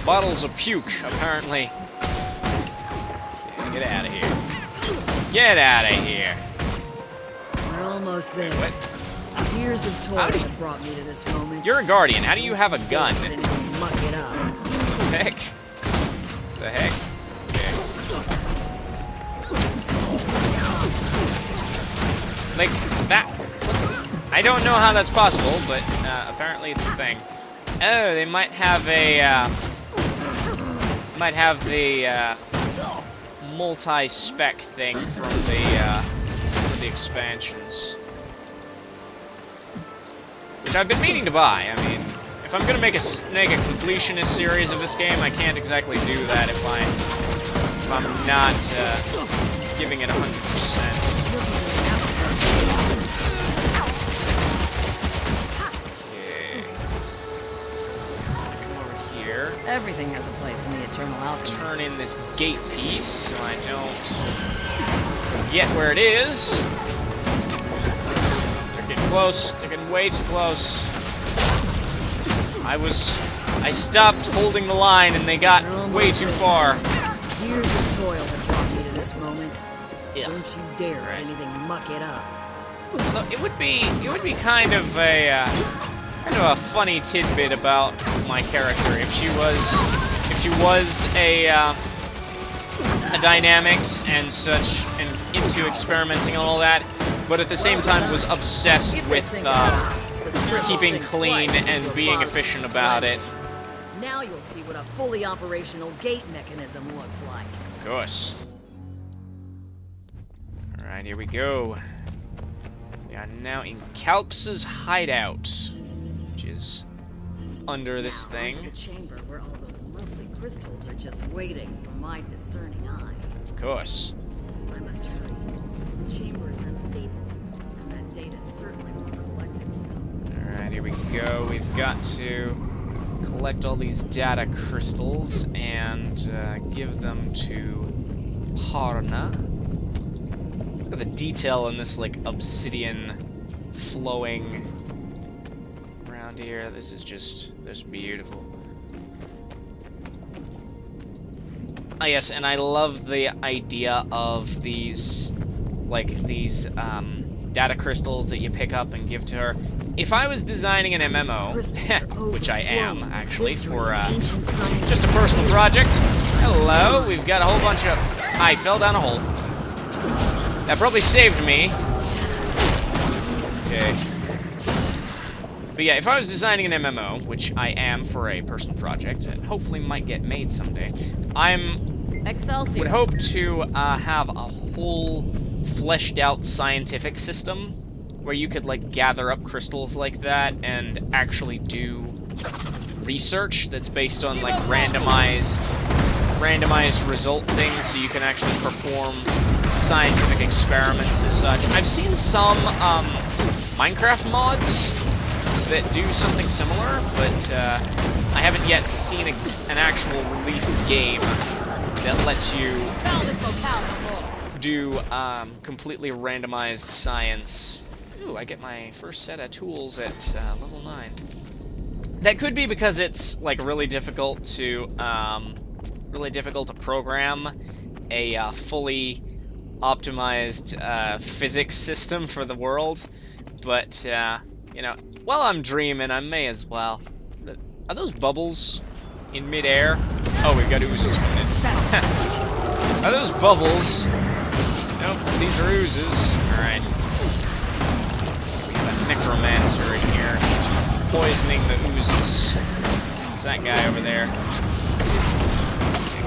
bottles of puke, apparently. Okay, get out of here. Get out of here. We're almost there. What? Years of toil have brought me to this moment. You're a guardian. How do you have a gun? Muck it up. The heck? The heck? Okay. Like, that... I don't know how that's possible, but apparently it's a thing. Oh, they might have a... might have the multi-spec thing from the expansions. Which I've been meaning to buy. I mean, if I'm gonna make a completionist series of this game, I can't exactly do that if I'm not giving it 100%. Okay. Come over here. Everything has a place in the Eternal Alchemy. Turn in this gate piece so I don't forget where it is. They're getting close. They're getting way too close. I stopped holding the line and they got way too far. Years of toil have brought me to this moment. Yeah. Don't you dare let anything muck it up. Although it would be kind of a funny tidbit about my character if she was a dynamics and such and into experimenting and all that, but at the same time was obsessed with keeping clean and being efficient about it. Now you'll see what a fully operational gate mechanism looks like. Of course. Alright, here we go. We are now in Calx's hideout, which is under this thing. Onto the chamber where all those lovely crystals are just waiting for my discerning eye. Of course. I must hurry. The chamber is unstable, and that data certainly won't collect itself. Alright, here we go. We've got to collect all these data crystals and give them to Parna. Look at the detail in this, like, obsidian flowing around here. This is just beautiful. Oh, yes, and I love the idea of these, like, these data crystals that you pick up and give to her. If I was designing an MMO, which I am, actually, for just a personal project. Hello, we've got a whole bunch of... I fell down a hole. That probably saved me. Okay. But yeah, if I was designing an MMO, which I am for a personal project, and hopefully might get made someday, would hope to have a whole fleshed out scientific system where you could, like, gather up crystals like that and actually do research that's based on, like, randomized result things, so you can actually perform scientific experiments as such. I've seen some Minecraft mods that do something similar, but I haven't yet seen an actual released game that lets you do completely randomized science. Ooh, I get my first set of tools at level 9. That could be because it's, like, really difficult to program a fully optimized physics system for the world. But you know, while I'm dreaming, I may as well. Are those bubbles in midair? Oh, we've got oozes coming in. Are those bubbles? Nope, these are oozes. Alright. We have a necromancer in here poisoning the oozes. It's that guy over there.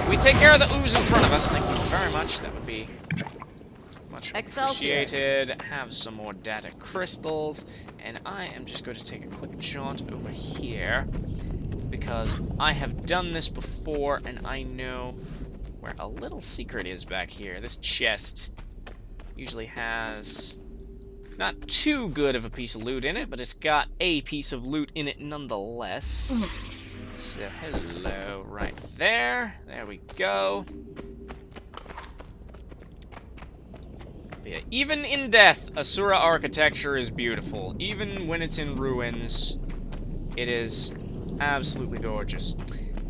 Can we take care of the ooze in front of us? Thank you very much. That would be much appreciated. Have some more data crystals. And I am just going to take a quick jaunt over here, because I have done this before and I know where a little secret is back here. This chest usually has not too good of a piece of loot in it, but it's got a piece of loot in it nonetheless. So, hello, right there. There we go. Yeah, even in death, Asura architecture is beautiful. Even when it's in ruins, it is absolutely gorgeous.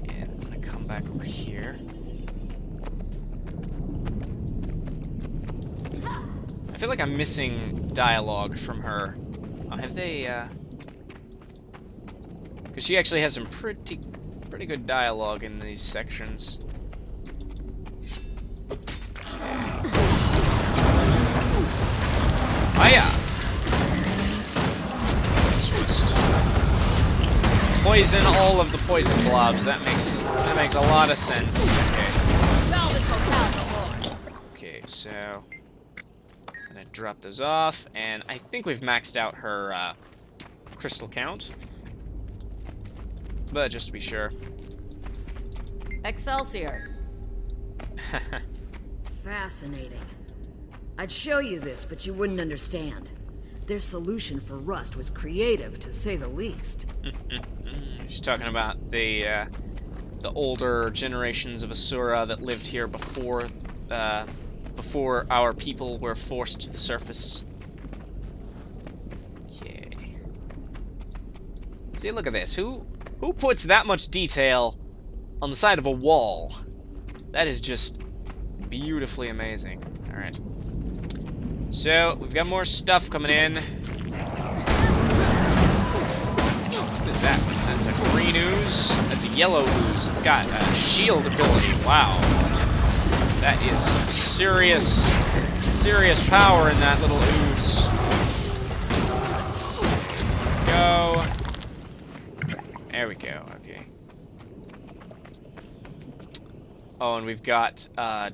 And I'm gonna come back over here. I feel like I'm missing dialogue from her. Have they, because she actually has some pretty good dialogue in these sections. Hiya! Let's just poison all of the poison blobs. That makes a lot of sense. Okay, so I'm gonna drop those off, and I think we've maxed out her crystal count. But just to be sure. Excelsior. Fascinating. I'd show you this, but you wouldn't understand. Their solution for rust was creative, to say the least. She's talking about the older generations of Asura that lived here before our people were forced to the surface. Okay. See, look at this. Who puts that much detail on the side of a wall? That is just beautifully amazing. All right. So, we've got more stuff coming in. What is that? That's a green ooze. That's a yellow ooze. It's got a shield ability. Wow. That is some serious power in that little ooze. Go. There we go. Okay. Oh, and we've got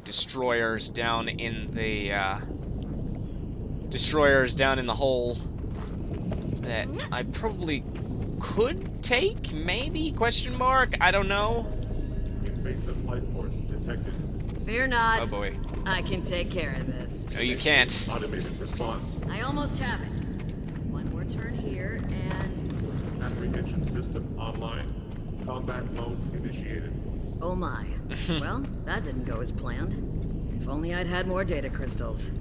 destroyers down in the hole that I probably could take, maybe? Question mark? I don't know. Invasive life force detected. Fear not. Oh boy. I can take care of this. No, you can't. Automated response. I almost have it. One more turn here, and... Apprehension system online. Combat mode initiated. Oh my. Well, that didn't go as planned. If only I'd had more data crystals.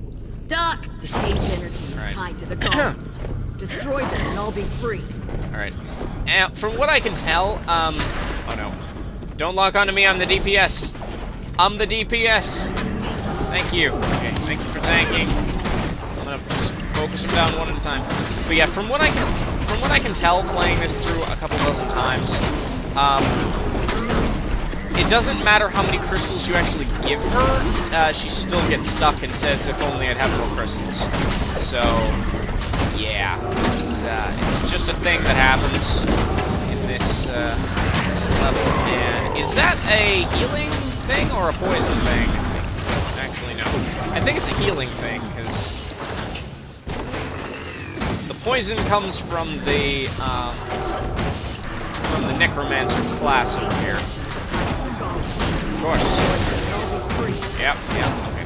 Doc! The cage energy is tied to the columns. Destroy them and I'll be free. Alright. From what I can tell, oh no. Don't lock onto me, I'm the DPS. I'm the DPS. Thank you. Okay, thank you for tanking. I'm gonna just focus them down one at a time. But yeah, from what I can tell, playing this through a couple dozen times, it doesn't matter how many crystals you actually give her, she still gets stuck and says, if only I'd have more crystals. So, yeah, it's just a thing that happens in this level. And is that a healing thing or a poison thing? Actually, no. I think it's a healing thing, because the poison comes from the necromancer class over here. Of course. Yep, okay.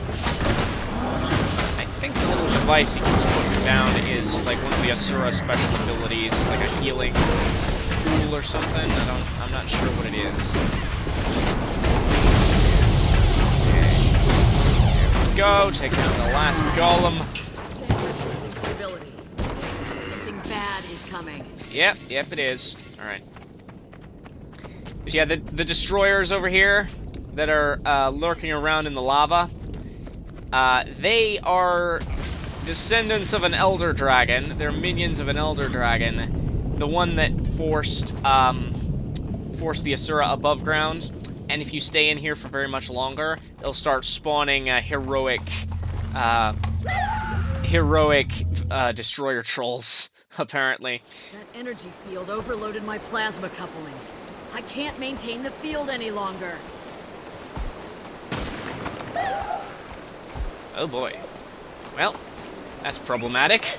I think the little device he keeps putting down is like one of the Asura special abilities, like a healing tool or something. I'm not sure what it is. Okay. Here we go, take down the last golem. Something bad is coming. Yep, it is. Alright. But yeah, the destroyers over here that are lurking around in the lava, they are descendants of an elder dragon. They're minions of an elder dragon, the one that forced the Asura above ground. And if you stay in here for very much longer, they'll start spawning heroic destroyer trolls. Apparently. That energy field overloaded my plasma coupling. I can't maintain the field any longer. Oh boy. Well, that's problematic.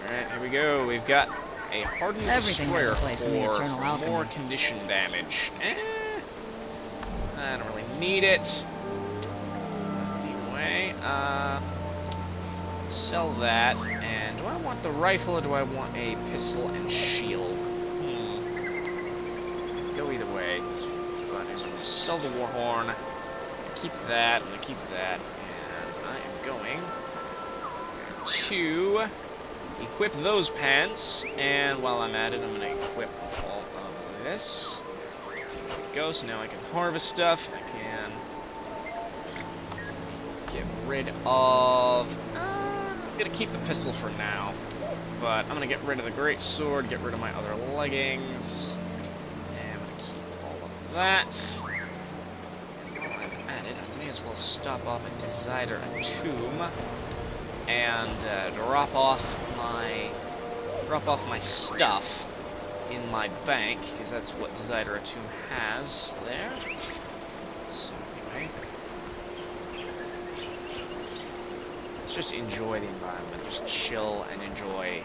Alright, here we go. We've got a hardened destroyer for more condition damage. I don't really need it. Anyway, sell that. And do I want the rifle or do I want a pistol and shield? Go either way. But I'm going to sell the Warhorn. Keep that, I'm going to keep that. And I am going to equip those pants, and while I'm at it, I'm going to equip all of this. There we go, so now I can harvest stuff. I can get rid of... I'm going to keep the pistol for now, but I'm going to get rid of the great sword, get rid of my other leggings, and I'm going to keep all of that. While I'm at it, I may as well stop off at Decider and Tomb and drop off my stuff in my bank, because that's what Decider Tomb has there. So anyway, let's just enjoy the environment, just chill and enjoy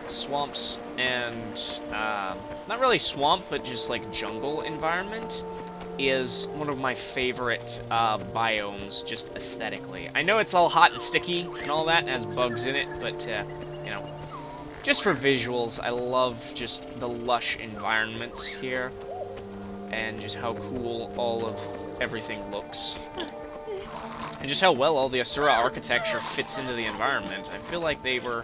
swamps and not really swamp, but just like jungle environment is one of my favorite biomes, just aesthetically. I know it's all hot and sticky and all that, and has bugs in it, but, you know, just for visuals, I love just the lush environments here, and just how cool all of everything looks. And just how well all the Asura architecture fits into the environment. I feel like they were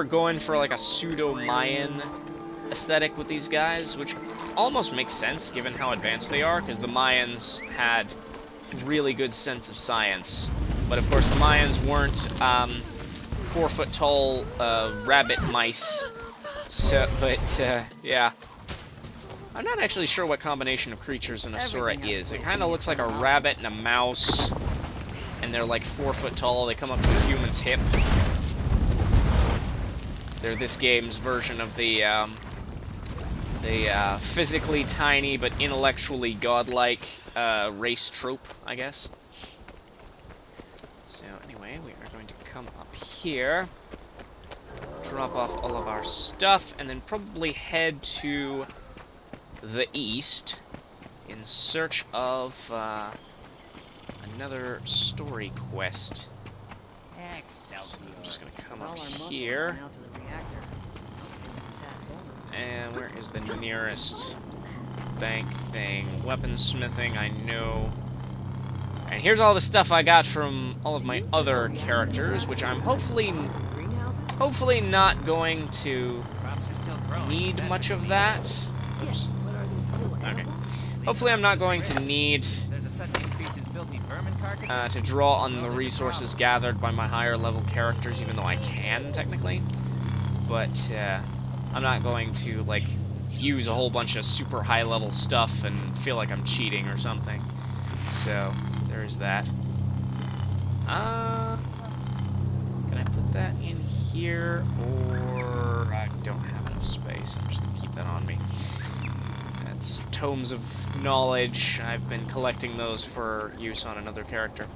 going for like a pseudo-Mayan aesthetic with these guys, which almost makes sense given how advanced they are, because the Mayans had really good sense of science. But of course the Mayans weren't 4-foot-tall rabbit mice. So, but yeah. I'm not actually sure what combination of creatures an Asura is. It kind of looks like a rabbit and a mouse, and they're like 4 foot tall. They come up to a human's hip. They're this game's version of the physically tiny but intellectually godlike race trope, I guess. So anyway, we are going to come up here, drop off all of our stuff, and then probably head to the east in search of another story quest. Excelsior. So I'm just going to come up here. And where is the nearest bank thing? Weaponsmithing, I know. And here's all the stuff I got from all of my other characters, which I'm hopefully not going to need much of that. Oops. Okay. Hopefully I'm not going to need to draw on the resources gathered by my higher level characters, even though I can, technically. But, I'm not going to, like, use a whole bunch of super high-level stuff and feel like I'm cheating or something. So, there's that. Can I put that in here, or I don't have enough space? I'm just going to keep that on me. That's Tomes of Knowledge. I've been collecting those for use on another character.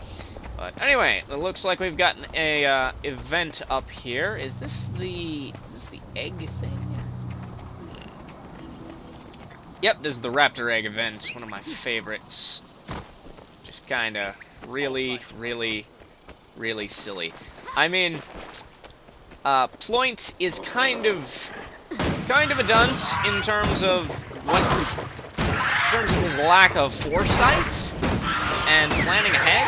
But anyway, it looks like we've gotten a event up here. Is this the egg thing? Yep, this is the raptor egg event. One of my favorites. Just kind of really, really, really silly. I mean, Ploint is kind of a dunce in terms of his lack of foresight and planning ahead.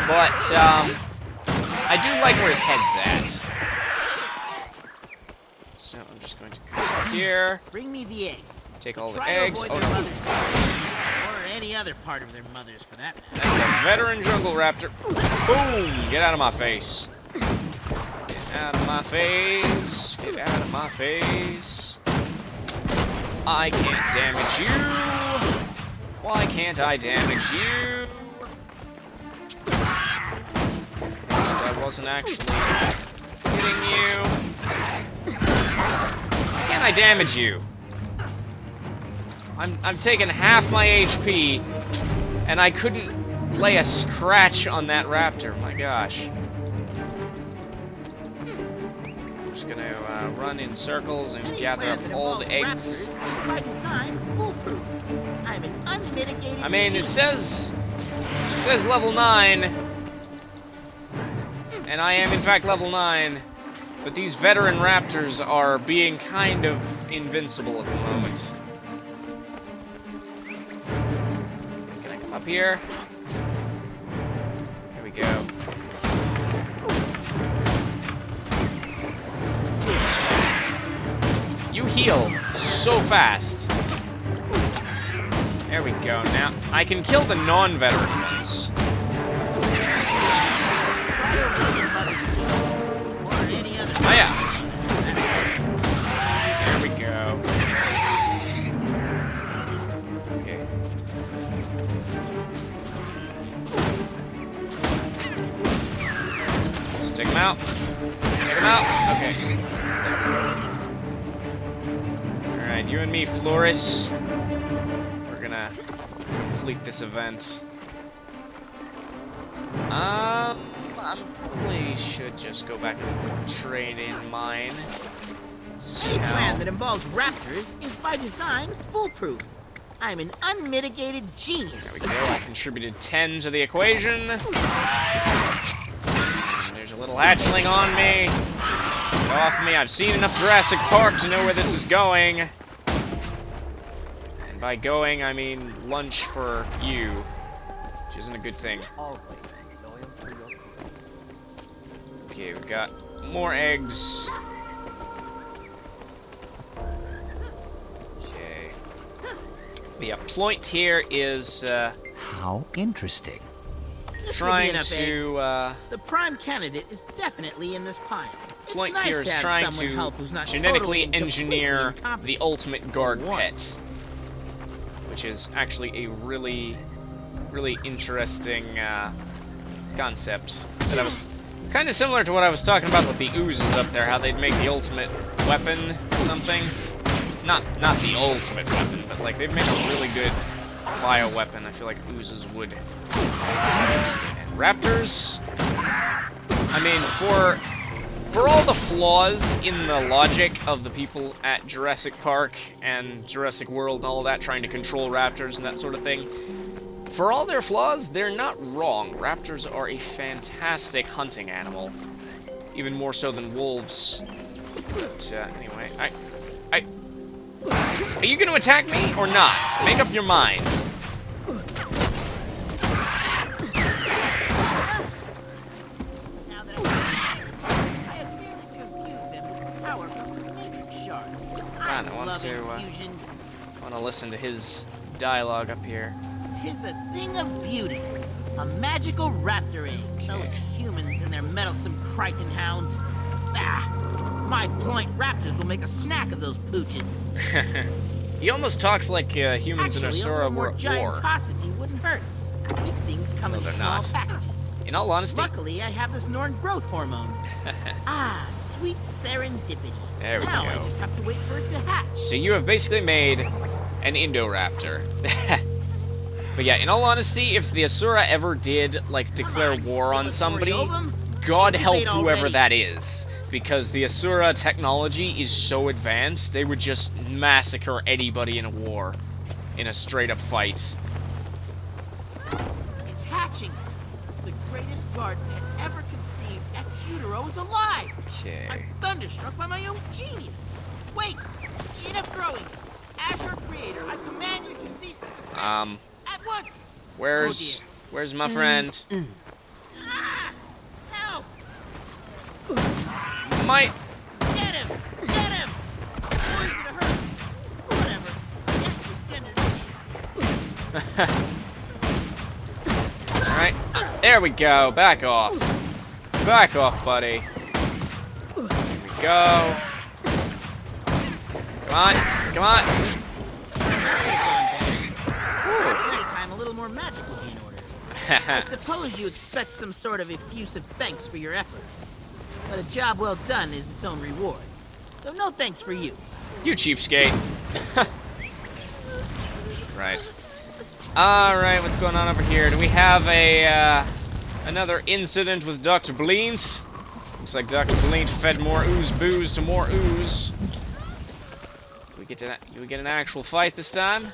But, I do like where his head's at. So I'm just going to come up here. Bring me the eggs. Take all the eggs. Oh, no. Or any other part of their mothers, for that matter. That's a veteran jungle raptor. Boom! Get out of my face. Get out of my face. Get out of my face. I can't damage you. Why can't I damage you? I wasn't actually hitting you. Why can't I damage you? I'm taking half my HP, and I couldn't lay a scratch on that raptor. My gosh. I'm just gonna run in circles and gather up all the eggs. By design, foolproof. I'm an unmitigated I mean, it says level 9, and I am in fact level 9, but these veteran raptors are being kind of invincible at the moment. Can I come up here? we go. You heal so fast. There we go. Now, I can kill the non-veteran ones. Oh, yeah. There we go. Okay. Stick him out. Take him out. Okay. Alright, you and me, Floris. We're gonna complete this event. I probably should just go back and trade in mine. Any plan that involves raptors is by design foolproof. I'm an unmitigated genius. There we go. I contributed 10 to the equation. There's a little hatchling on me. Get off me. I've seen enough Jurassic Park to know where this is going. And by going, I mean lunch for you, which isn't a good thing. Okay, we've got more eggs. Okay. The point here is how interesting. Trying to the prime candidate is definitely in this pile. Point nice here is to trying someone to help who's not genetically totally engineer incompetent. the ultimate guard pet, which is actually a really interesting concept. That was kind of similar to what I was talking about with the oozes up there, how they'd make the ultimate weapon or something. Not the ultimate weapon, but like they'd make a really good bioweapon. I feel like oozes would. And raptors, I mean, for all the flaws in the logic of the people at Jurassic Park and Jurassic World and all of that, trying to control raptors and that sort of thing, for all their flaws, they're not wrong. Raptors are a fantastic hunting animal, even more so than wolves. But anyway, are you going to attack me or not? Make up your mind. I want to listen to his dialogue up here. 'Tis a thing of beauty, a magical raptor egg. Okay. Those humans and their meddlesome Crichton hounds. Ah, my point, raptors will make a snack of those pooches. He almost talks like humans in Actually, Asura a little were more at war. giantosity wouldn't hurt. Big things come No, in they're small not. packages. In all honesty, Luckily, I have this Norn growth hormone. Ah, sweet serendipity. There we now go. I just have to wait for it to hatch. so you have basically made an Indoraptor. But yeah, in all honesty, if the Asura ever did, like, declare war on somebody, God help whoever that is. Because the Asura technology is so advanced, they would just massacre anybody in a war. In a straight-up fight. It's hatching. The greatest guard pet ever conceived ex utero is alive. Okay. I'm thunderstruck by my own genius. Wait, enough growing. Azure Creator, I command you to cease this expansion. At once. Where's my friend? Ah, help! My... Get him! Get him! Or is it a her? Whatever. Get his gender. Alright, there we go. Back off. Back off, buddy. Here we go. Come on, come on. Next time, a little more magic will be in order. I suppose you expect some sort of effusive thanks for your efforts. But a job well done is its own reward. So no thanks for you. You cheapskate. Right. Alright, what's going on over here? Do we have a, another incident with Dr. Bleent? Looks like Dr. Bleent fed more ooze booze to more ooze. Do we get an actual fight this time?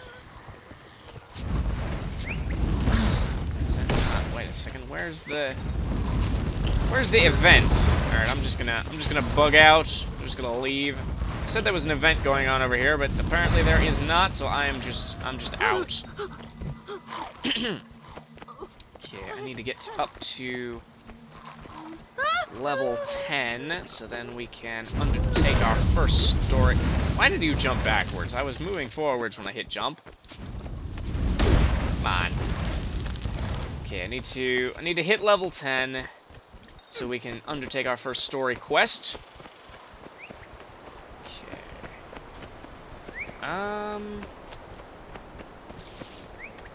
Wait a second, where's the event? Alright, I'm just gonna bug out. I'm just gonna leave. Said there was an event going on over here, but apparently there is not, so I'm just out. Okay. Okay, I need to get up to level 10, so then we can undertake our first story. Why did you jump backwards? I was moving forwards when I hit jump. Come on. Okay, I need to hit level 10 so we can undertake our first story quest. Okay.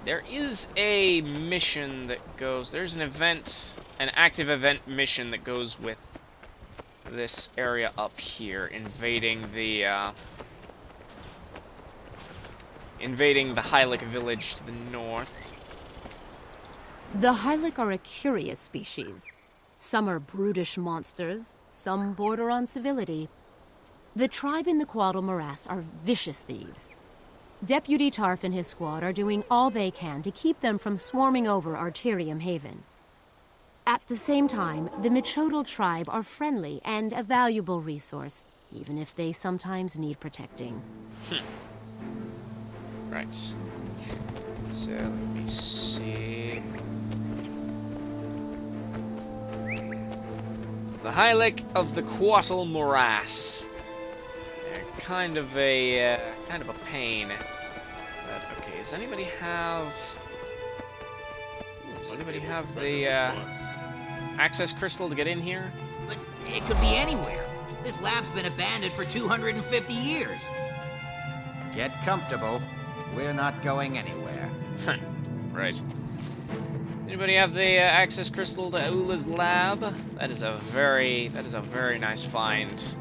There is a mission that goes... There's an event, an active event mission that goes with this area up here, invading the Hylic village to the north. The Hylic are a curious species. Some are brutish monsters, some border on civility. The tribe in the Quaddle Morass are vicious thieves. Deputy Tarf and his squad are doing all they can to keep them from swarming over Arterium Haven. At the same time, the Michodal tribe are friendly and a valuable resource, even if they sometimes need protecting. Right. So, let me see... The Hylic of the Quaddle Morass. They're kind of a pain. But, okay, does anybody have... Does anybody have the, access crystal to get in here? But it could be anywhere. This lab's been abandoned for 250 years. Get comfortable. We're not going anywhere. Right. Anybody have the access crystal to Ula's lab? That is a very nice find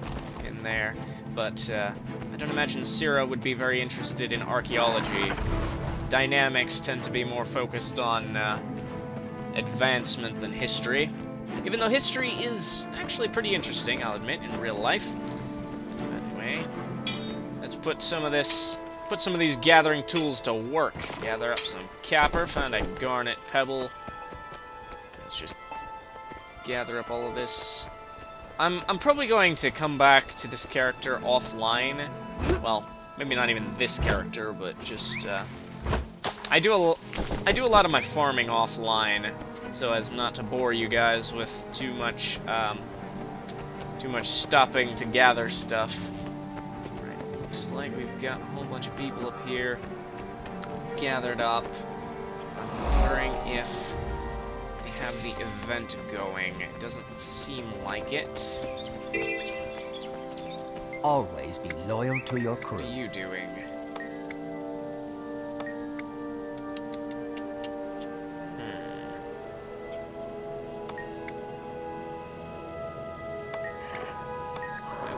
in there. But I don't imagine Sira would be very interested in archaeology. Dynamics tend to be more focused on advancement than history. Even though history is actually pretty interesting, I'll admit, in real life. Anyway, let's put some of these gathering tools to work. Gather up some copper, find a garnet pebble. Let's just gather up all of this. I'm probably going to come back to this character offline. Well, maybe not even this character, but just I do a lot of my farming offline, so as not to bore you guys with too much stopping to gather stuff. Right, looks like we've got a whole bunch of people up here gathered up. I'm wondering if they have the event going. It doesn't seem like it. Always be loyal to your crew. What are you doing?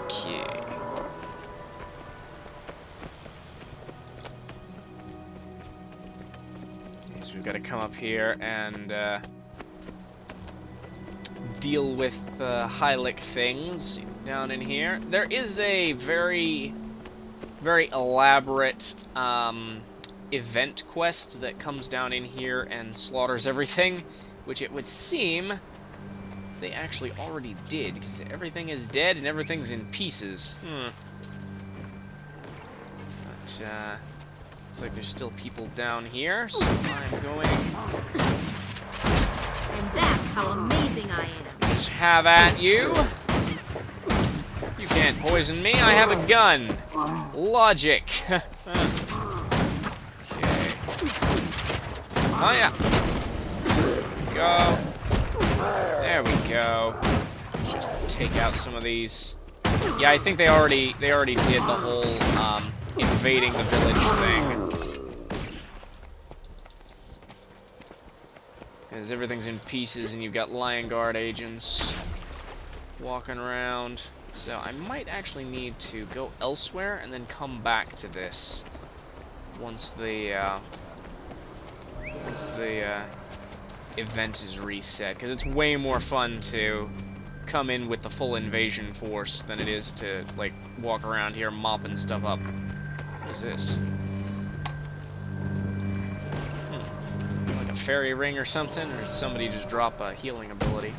Okay. So we've got to come up here and deal with Hylic things down in here. There is a very elaborate event quest that comes down in here and slaughters everything, which it would seem they actually already did, because everything is dead and everything's in pieces. But, looks like there's still people down here, so I'm going... And that's how amazing I am. Just have at you. You can't poison me, I have a gun. Logic. Okay. Oh yeah. Go. There we go. Let's just take out some of these. Yeah, I think they already did the whole invading the village thing. Because everything's in pieces and you've got Lion Guard agents walking around. So I might actually need to go elsewhere and then come back to this once the event is reset, because it's way more fun to come in with the full invasion force than it is to like walk around here mopping stuff up. What is this? Like a fairy ring or something, or did somebody just drop a healing ability?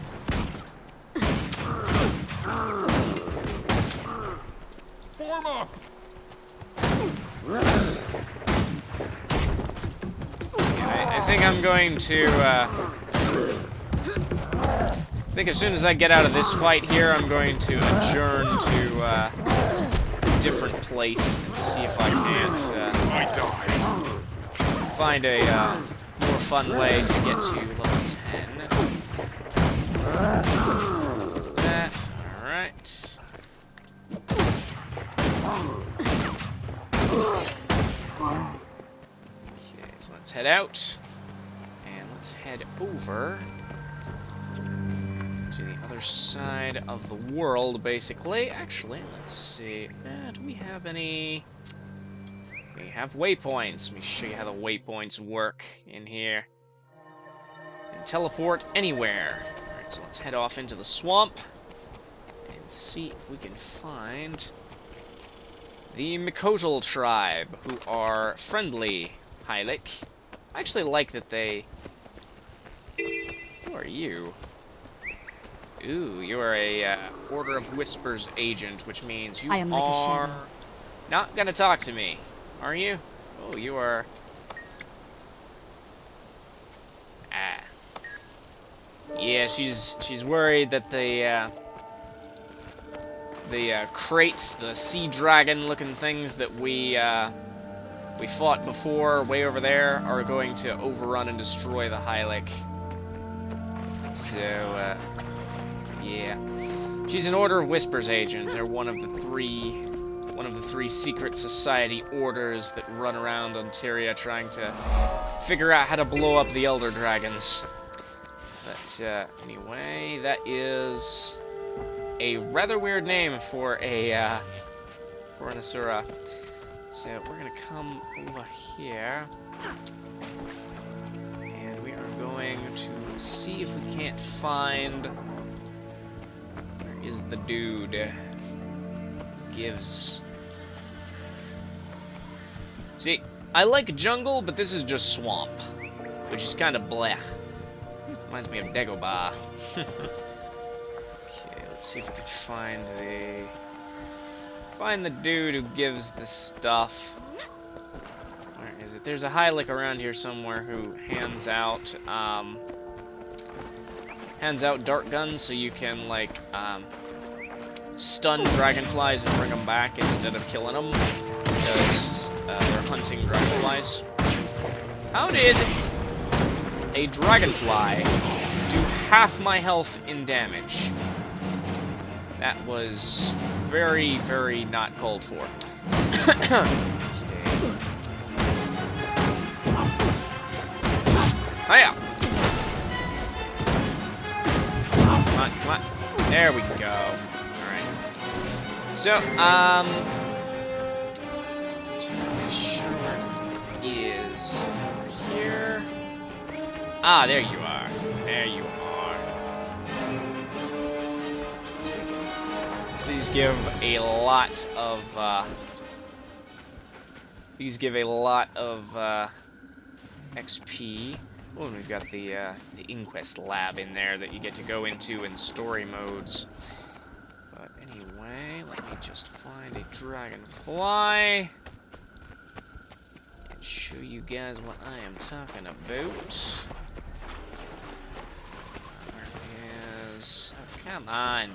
Form up! Yeah, I think I'm going to I think as soon as I get out of this fight here, I'm going to adjourn to a different place and see if I can't find a more fun way to get to level 10. That's that. Alright. Okay, so let's head out. And let's head over to the other side of the world, basically. Actually, let's see. Do we have any... We have waypoints. Let me show you how the waypoints work in here. You can teleport anywhere. Alright, so let's head off into the swamp and see if we can find the Mikotal tribe, who are friendly, Hylic. I actually like that they... Who are you? Ooh, you are a Order of Whispers agent, which means you I am like a shadow. Not gonna talk to me, are you? Oh, you are... Ah. Yeah, she's worried that the crates, the sea dragon-looking things that we fought before, way over there, are going to overrun and destroy the Hylic. So, yeah. She's an Order of Whispers agent. They're one of the three secret society orders that run around Ontaria trying to figure out how to blow up the Elder Dragons. But, anyway, that is a rather weird name for an Asura. So we're gonna come over here, and we are going to see if we can't find... Where is the dude who gives... See, I like jungle, but this is just swamp, which is kind of blech. Reminds me of Dagobah. Let's see if we can find the dude who gives the stuff. Where is it? There's a Hylic around here somewhere who hands out dart guns so you can like stun dragonflies and bring them back instead of killing them because they're hunting dragonflies. How did a dragonfly do half my health in damage? That was very, very not called for. Hiya! Come on, come on. There we go. Alright. So, sure is over here. Ah, there you are. There you are. These give a lot of XP. Oh, and we've got the Inquest lab in there that you get to go into in story modes. But anyway, let me just find a dragonfly and show you guys what I am talking about. Where is... Oh, come on.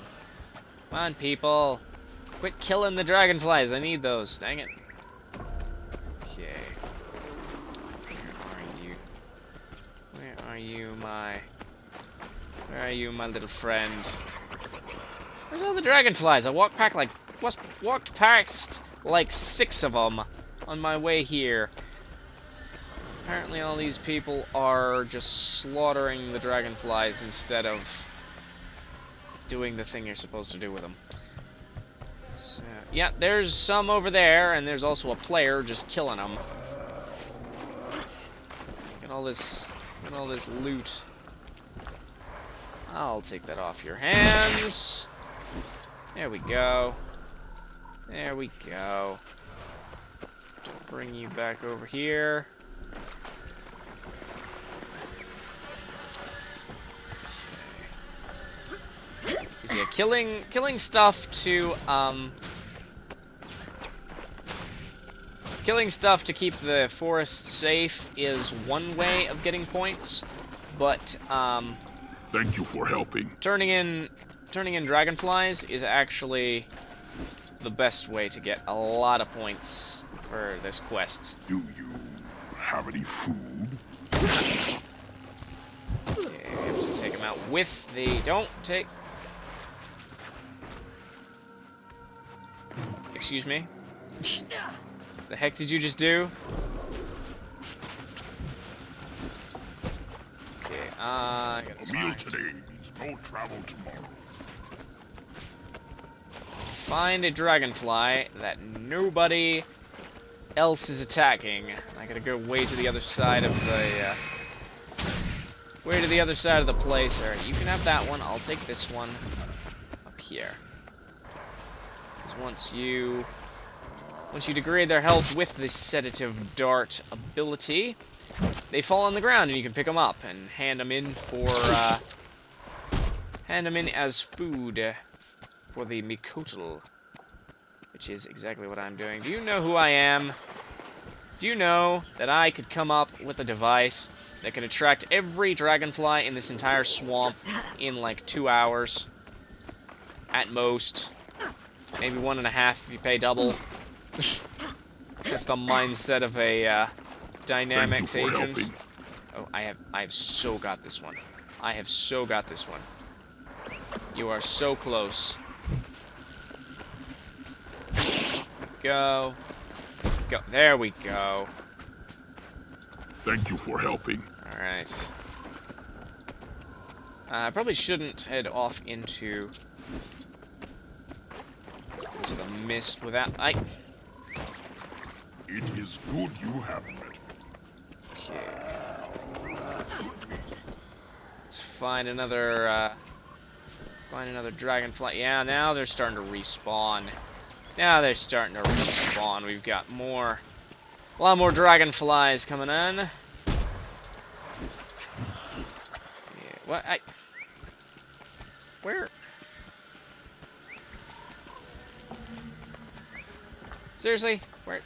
Come on, people. Quit killing the dragonflies. I need those. Dang it. Okay. Where are you, my little friend? Where's all the dragonflies? I walked past like 6 of them on my way here. Apparently all these people are just slaughtering the dragonflies instead of doing the thing you're supposed to do with them. So, yeah, there's some over there, and there's also a player just killing them. Get all this loot. I'll take that off your hands. There we go. There we go. Don't bring you back over here. So yeah, killing stuff to keep the forest safe is one way of getting points, but thank you for helping. Turning in dragonflies is actually the best way to get a lot of points for this quest. Do you have any food? Okay, I have to take them out with the... Don't take... Excuse me? The heck did you just do? Okay, I gotta a meal today means no travel tomorrow. Find a dragonfly that nobody else is attacking. I gotta go way to the other side of the place. Alright, you can have that one. I'll take this one up here. Because once you degrade their health with this sedative dart ability, they fall on the ground and you can pick them up and hand them in as food for the Mikotel, which is exactly what I'm doing. Do you know who I am? Do you know that I could come up with a device that can attract every dragonfly in this entire swamp in like 2 hours? At most. Maybe 1.5 if you pay double. That's the mindset of a Dynamics agent. Oh, I have so got this one. I have so got this one. You are so close. Go. Go. There we go. Thank you for helping. Alright. I probably shouldn't head off into the mist without... It is good you have met. Okay. Let's find another dragonfly. Yeah, now they're starting to respawn. We've got a lot more dragonflies coming in. Yeah, what? Where? Seriously? Where?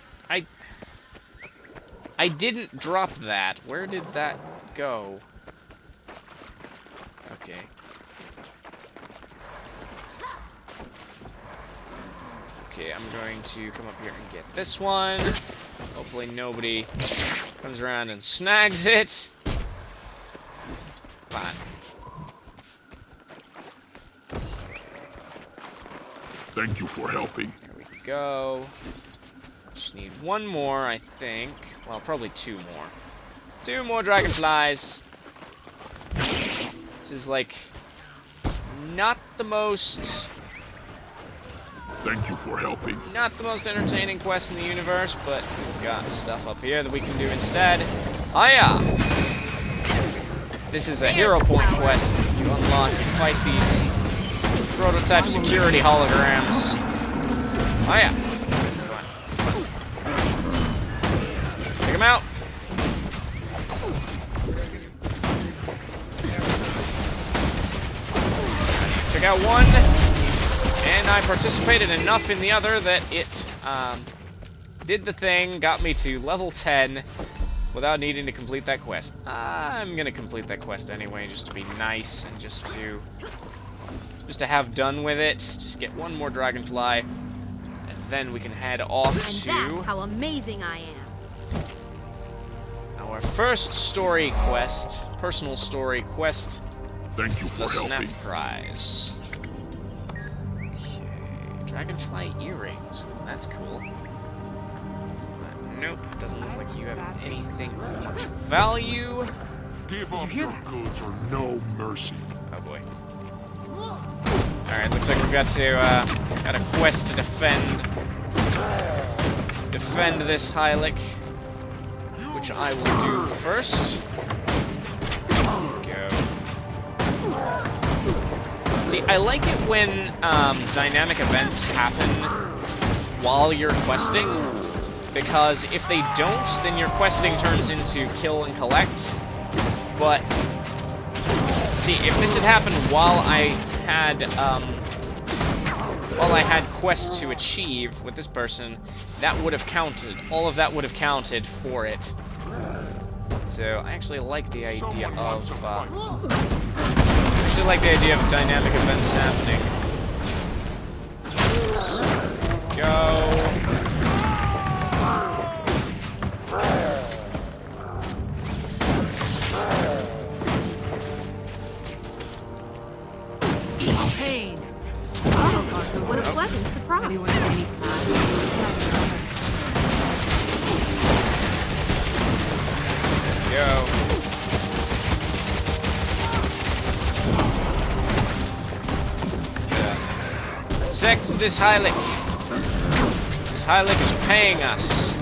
I didn't drop that. Where did that go? Okay. Okay, I'm going to come up here and get this one. Hopefully nobody comes around and snags it. Fine. Thank you for helping. There we go. Just need one more, I think. Well, probably 2 more. 2 more dragonflies. This is like not the most... Thank you for helping. Not the most entertaining quest in the universe, but we've got stuff up here that we can do instead. Hiya! This is a hero point quest. You unlock and fight these prototype security holograms. Hiya! Take him out. Took out one. And I participated enough in the other that it did the thing, got me to level 10 without needing to complete that quest. I'm gonna complete that quest anyway, just to be nice and just to have done with it. Just get one more dragonfly, and then we can head off to... And that's how amazing I am. Our first story quest, personal story quest. Thank you for the helping. Snaff Prize. Dragonfly earrings. That's cool. Nope, doesn't look like you have anything of much value. Give up your goods or no mercy. Oh boy. Alright, looks like we've got a quest to defend this Hylic, which I will do first. Go. See, I like it when dynamic events happen while you're questing, because if they don't, then your questing turns into kill and collect. But see, if this had happened while I had quests to achieve with this person, that would have counted. All of that would have counted for it. So I actually like the idea of dynamic events happening. Go. Pain. What a pleasant surprise. Go. Sex this Hylic. This Hylic is paying us.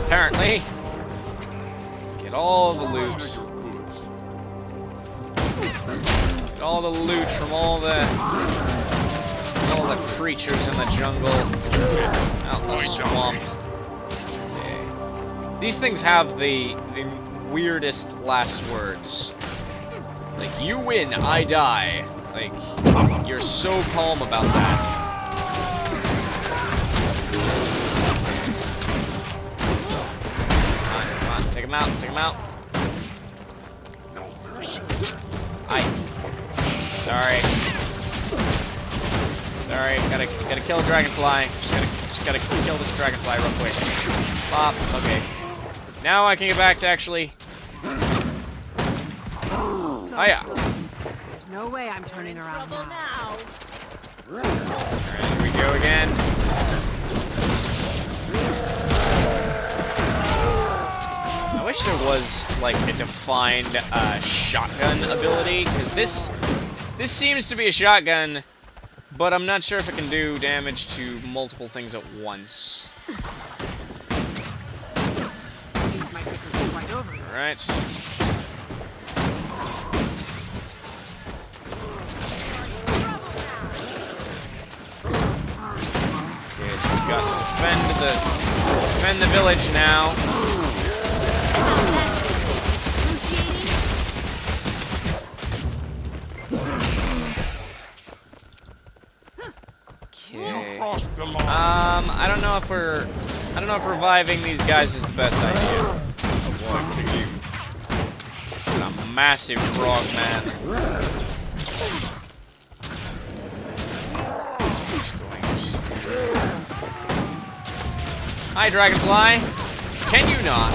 Apparently. Get all the loot. Get all the loot from all the creatures in the jungle. Out in the swamp. Okay. These things have the weirdest last words. Like, you win, I die. Like, you're so calm about that. Come on, take him out, take him out. No mercy. Sorry, gotta kill a dragonfly. Just gotta kill this dragonfly real quick. Pop, okay. Now I can get back to actually... Oh yeah. There's no way I'm turning around now. Alright, here we go again. I wish there was, like, a defined shotgun ability, because this seems to be a shotgun, but I'm not sure if it can do damage to multiple things at once. Alright. Okay, so we've got to defend the village now. Okay. I don't know if reviving these guys is the best idea. A massive frog man. Hi, dragonfly. Can you not?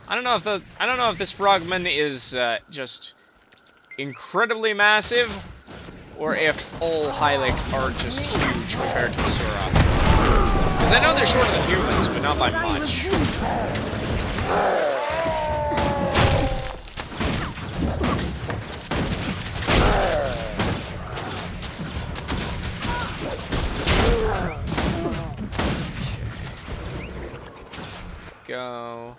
I don't know if this frogman is just incredibly massive, or if all Hylic are just huge compared to Asura. Because I know they're shorter than humans, but not by much. Go.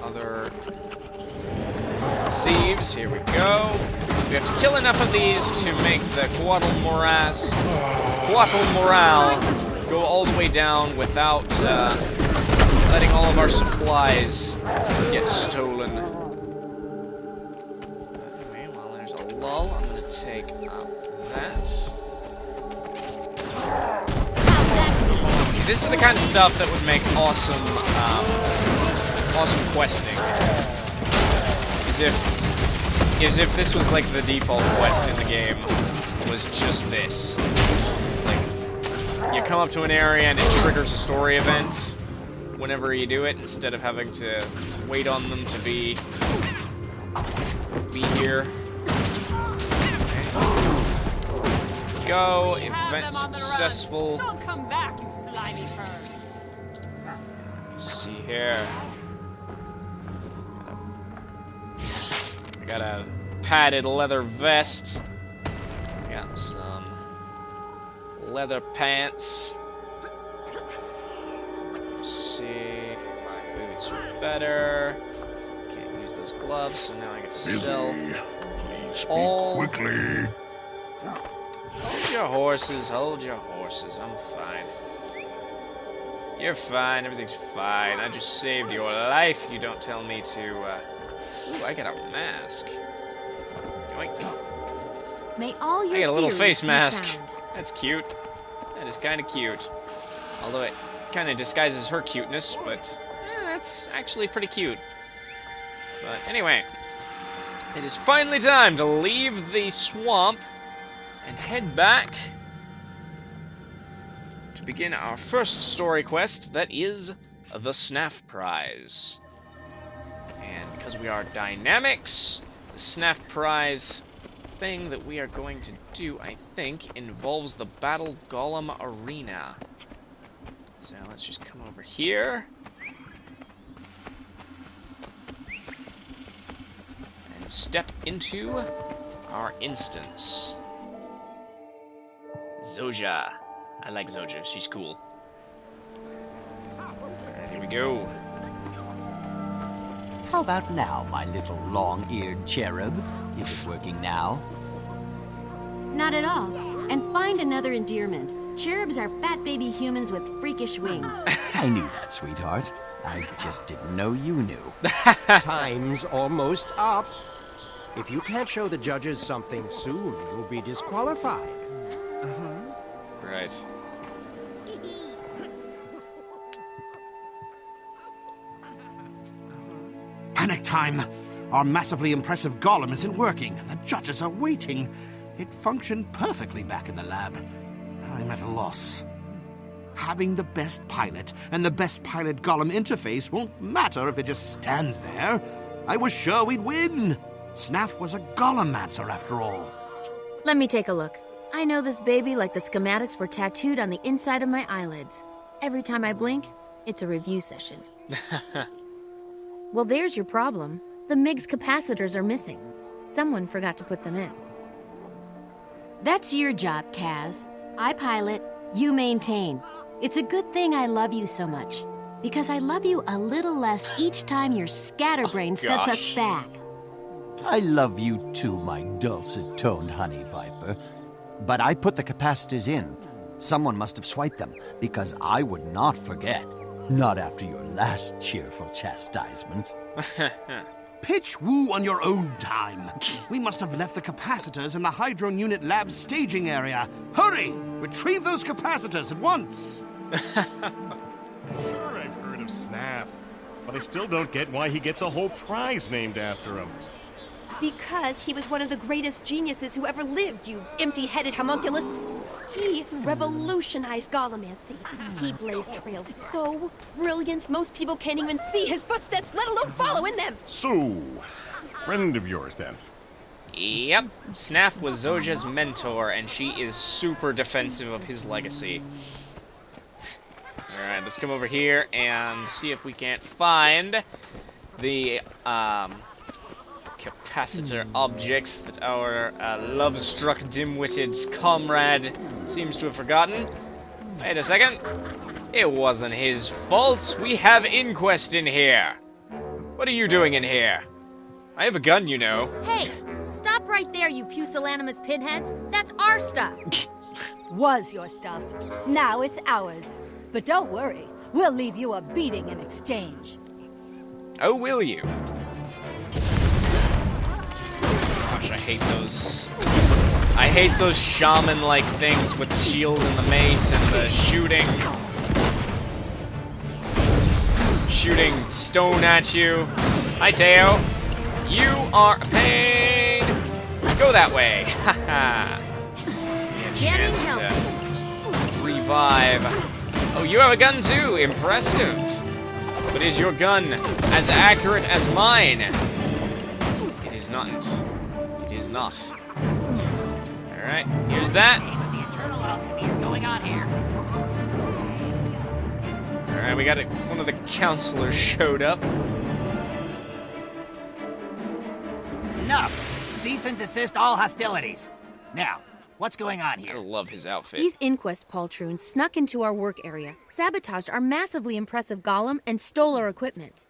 Other thieves. Here we go. We have to kill enough of these to make the Quattle Morale go all the way down without letting all of our supplies get stolen. Anyway, while there's a lull, I'm going to take up that. This is the kind of stuff that would make awesome questing. As if this was like the default quest in the game, was just this. Like, you come up to an area and it triggers a story event whenever you do it, instead of having to wait on them to be here. Go, event successful. Don't come back, you slimy turd. Let's see here. I got a padded leather vest. Got some leather pants. Let's see. My boots are better. Can't use those gloves, so now I get to sell. Please speak all. quickly. Hold your horses, hold your horses. I'm fine. You're fine. Everything's fine. I just saved your life. You don't tell me to, Ooh, I got a mask. Yoink. May all your I got a little theories face be mask. found. That's cute. That is kind of cute. Although it kind of disguises her cuteness, but that's actually pretty cute. But anyway, it is finally time to leave the swamp and head back to begin our first story quest, that is the Snaff Prize. And because we are dynamics, the Snaff Prize thing that we are going to do, I think, involves the Battle Golem Arena. So let's just come over here. And step into our instance. Zoja. I like Zoja, she's cool. Alright, here we go. How about now, my little long-eared cherub? Is it working now? Not at all. And find another endearment. Cherubs are fat baby humans with freakish wings. I knew that, sweetheart. I just didn't know you knew. Time's almost up. If you can't show the judges something soon, you'll be disqualified. Right. Panic time! Our massively impressive golem isn't working. The judges are waiting. It functioned perfectly back in the lab. I'm at a loss. Having the best pilot and the best pilot golem interface won't matter if it just stands there. I was sure we'd win. Snaff was a golemancer after all. Let me take a look. I know this baby like the schematics were tattooed on the inside of my eyelids. Every time I blink, it's a review session. Well, there's your problem. The MIG's capacitors are missing. Someone forgot to put them in. That's your job, Kaz. I pilot, you maintain. It's a good thing I love you so much. Because I love you a little less each time your scatterbrain sets us back. I love you too, my dulcet-toned honey viper. But I put the capacitors in. Someone must have swiped them, because I would not forget. Not after your last cheerful chastisement. Pitch woo on your own time. We must have left the capacitors in the Hydron Unit Lab's staging area. Hurry! Retrieve those capacitors at once! Sure, I've heard of Snaff, but I still don't get why he gets a whole prize named after him. Because he was one of the greatest geniuses who ever lived, you empty-headed homunculus. He revolutionized Golemancy. He blazed trails so brilliant, most people can't even see his footsteps, let alone follow in them. So, friend of yours, then? Yep. Snaff was Zoja's mentor, and she is super defensive of his legacy. Alright, let's come over here and see if we can't find the, capacitor objects that our love-struck, dim-witted comrade seems to have forgotten. Wait a second. It wasn't his fault. We have Inquest in here. What are you doing in here? I have a gun, you know. Hey, stop right there, you pusillanimous pinheads. That's our stuff. Was your stuff. Now it's ours. But don't worry. We'll leave you a beating in exchange. Oh, will you? Gosh, I hate those. I hate those shaman-like things with the shield and the mace and the shooting stone at you. Hi, Teo. You are a pain. Go that way. Haha. Getting help. Revive. Oh, you have a gun too. Impressive. But is your gun as accurate as mine? It is not. It is not. Alright, here's that. The eternal alchemy is going on here. Alright, we got it. One of the counselors showed up. Enough! Cease and desist all hostilities. Now, what's going on here? I love his outfit. These Inquest poltroons snuck into our work area, sabotaged our massively impressive golem, and stole our equipment.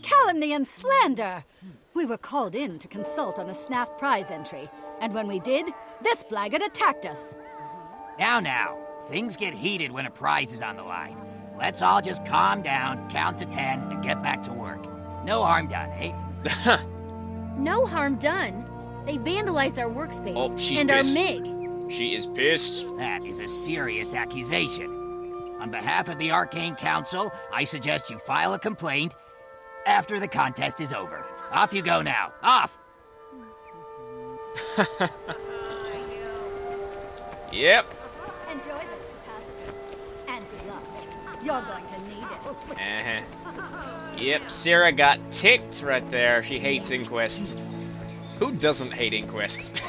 Calumny and slander! We were called in to consult on a Snaff Prize entry, and when we did, this blackguard attacked us. Now, things get heated when a prize is on the line. let's all just calm down, count to 10, and get back to work. No harm done, eh? No harm done. They vandalized our workspace Oh, she's and pissed. our MiG. She is pissed. That is a serious accusation. On behalf of the Arcane Council, I suggest you file a complaint after the contest is over. Off you go now. Off! Yep. Enjoy those capacitors. And good luck. You're going to need it. Yep, Sira got ticked right there. She hates inquests. Who doesn't hate inquests?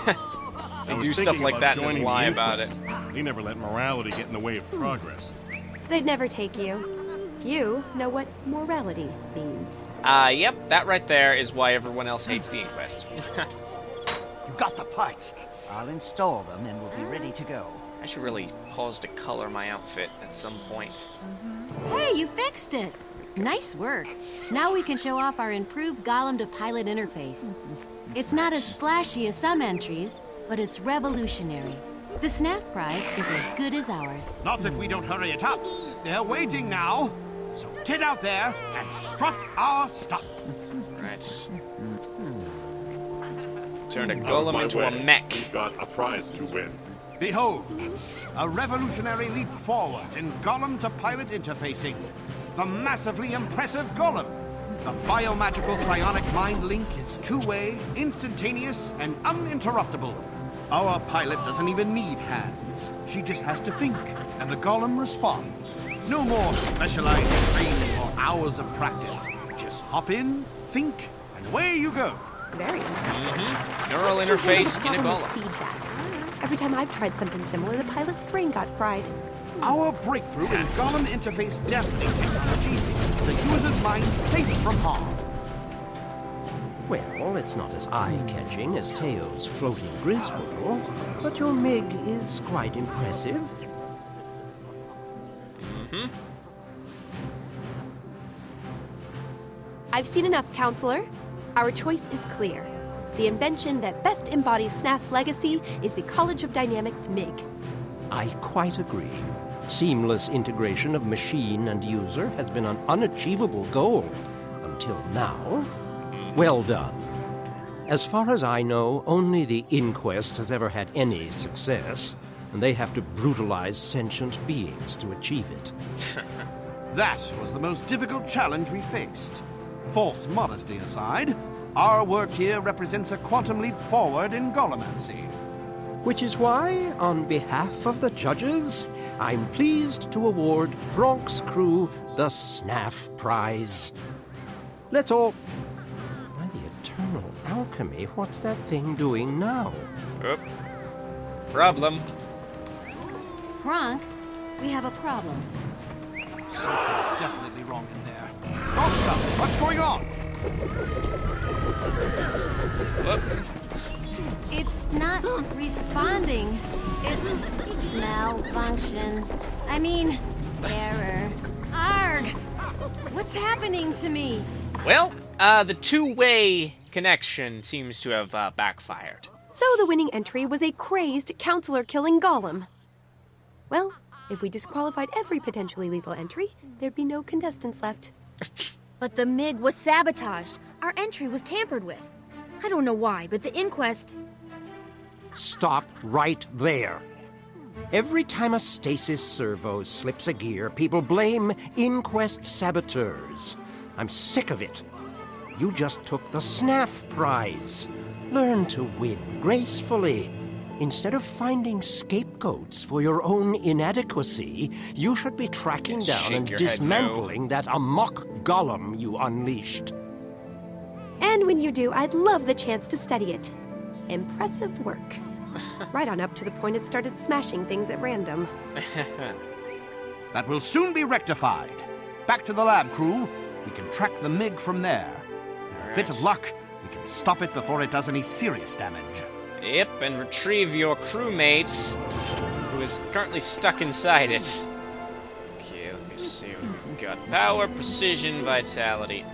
They do stuff like that and then lie about it. They never let morality get in the way of progress. They'd never take you. You know what morality means. Yep, that right there is why everyone else hates the inquest. You got the parts. I'll install them and we'll be ready to go. I should really pause to color my outfit at some point. Hey, you fixed it. Nice work. Now we can show off our improved Golem to pilot interface. It's not as flashy as some entries, but it's revolutionary. The Snaff Prize is as good as ours. Not if we don't hurry it up. They're waiting now. So get out there and strut our stuff. Right. Turn a golem into a mech. We've got a prize to win. Behold, a revolutionary leap forward in Golem to pilot interfacing. The massively impressive Golem. The biomagical psionic mind link is two-way, instantaneous, and uninterruptible. Our pilot doesn't even need hands. She just has to think, and the Golem responds. No more specialized training or hours of practice. Just hop in, think, and away you go. Very impressive. Neural interface in a golem. Feedback. Every time I've tried something similar, the pilot's brain got fried. Our breakthrough in Golem interface dampening technology keeps the user's mind safe from harm. Well, it's not as eye-catching as Teo's floating Griswold, but your MiG is quite impressive. I've seen enough, Counselor. Our choice is clear. The invention that best embodies Snaff's legacy is the College of Dynamics MiG. I quite agree. Seamless integration of machine and user has been an unachievable goal until now. Well done. As far as I know, only the Inquest has ever had any success, and they have to brutalize sentient beings to achieve it. That was the most difficult challenge we faced. False modesty aside, our work here represents a quantum leap forward in Golemancy. Which is why, on behalf of the judges, I'm pleased to award Gronk's crew the Snaff Prize. Let's all... By the eternal alchemy, what's that thing doing now? Oop. Problem. Gronk, we have a problem. Something's definitely wrong in there. Officer, what's going on? Whoop. It's not responding. It's malfunction. I mean, error. Arg! What's happening to me? Well, the two-way connection seems to have backfired. So the winning entry was a crazed counselor-killing golem. Well, if we disqualified every potentially lethal entry, there'd be no contestants left. But the MiG was sabotaged. Our entry was tampered with. I don't know why, but the inquest... Stop right there. Every time a stasis servo slips a gear, people blame Inquest saboteurs. I'm sick of it. You just took the Snaff Prize. Learn to win gracefully. Instead of finding scapegoats for your own inadequacy, you should be tracking down and dismantling that amok golem you unleashed. And when you do, I'd love the chance to study it. Impressive work. Right on up to the point it started smashing things at random. That will soon be rectified. Back to the lab, crew. We can track the MiG from there. With a bit of luck, we can stop it before it does any serious damage. Yep, and retrieve your crewmate, who is currently stuck inside it. Okay, let me see what we've got. Power, precision, vitality.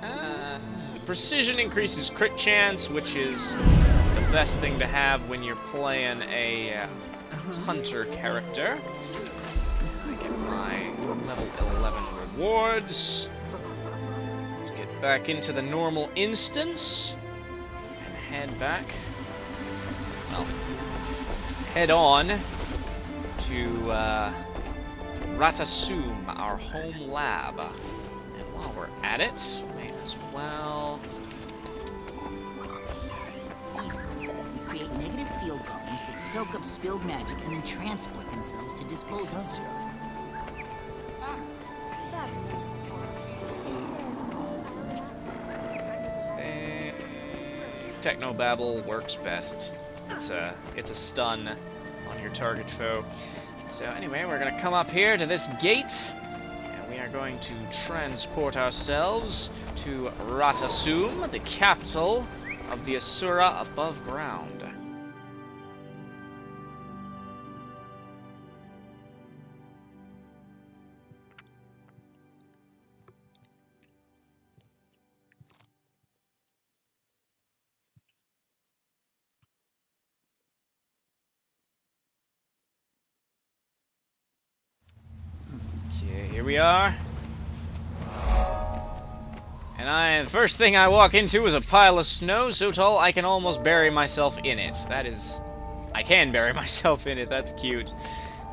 Precision increases crit chance, which is the best thing to have when you're playing a hunter character. I get my level 11 rewards. Let's get back into the normal instance and head back. Well, head on to Ratasum, our home lab. And while we're at it, we may as well. Easy. We create negative field golems that soak up spilled magic and then transport themselves to disposal suits. Technobabble works best. It's a stun on your target foe. So anyway, we're gonna come up here to this gate, and we are going to transport ourselves to Ratasum, the capital of the Asura above ground. Here we are. And the first thing I walk into is a pile of snow so tall I can almost bury myself in it. I can bury myself in it, that's cute.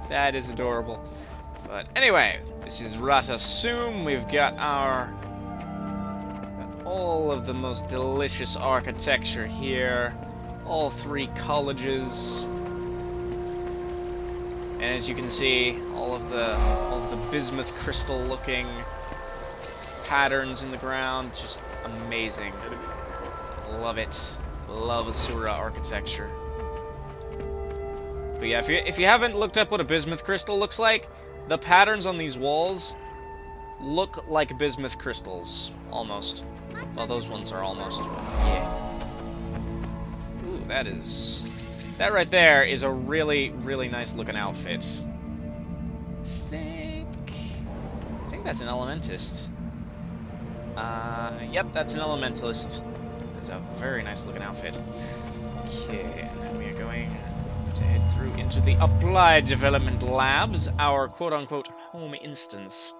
That is adorable. But anyway, this is Ratasum. We've got all of the most delicious architecture here. All 3 colleges. And as you can see, all of the bismuth crystal looking patterns in the ground, just amazing. Love it. Love Asura architecture. But yeah, if you haven't looked up what a bismuth crystal looks like, the patterns on these walls look like bismuth crystals, almost. Well, those ones are almost, but yeah. Ooh, that right there is a really, really nice looking outfit. I think that's an elementist. Yep, that's an elementalist. That's a very nice looking outfit. Okay, and then we are going to head through into the Applied Development Labs, our quote-unquote home instance.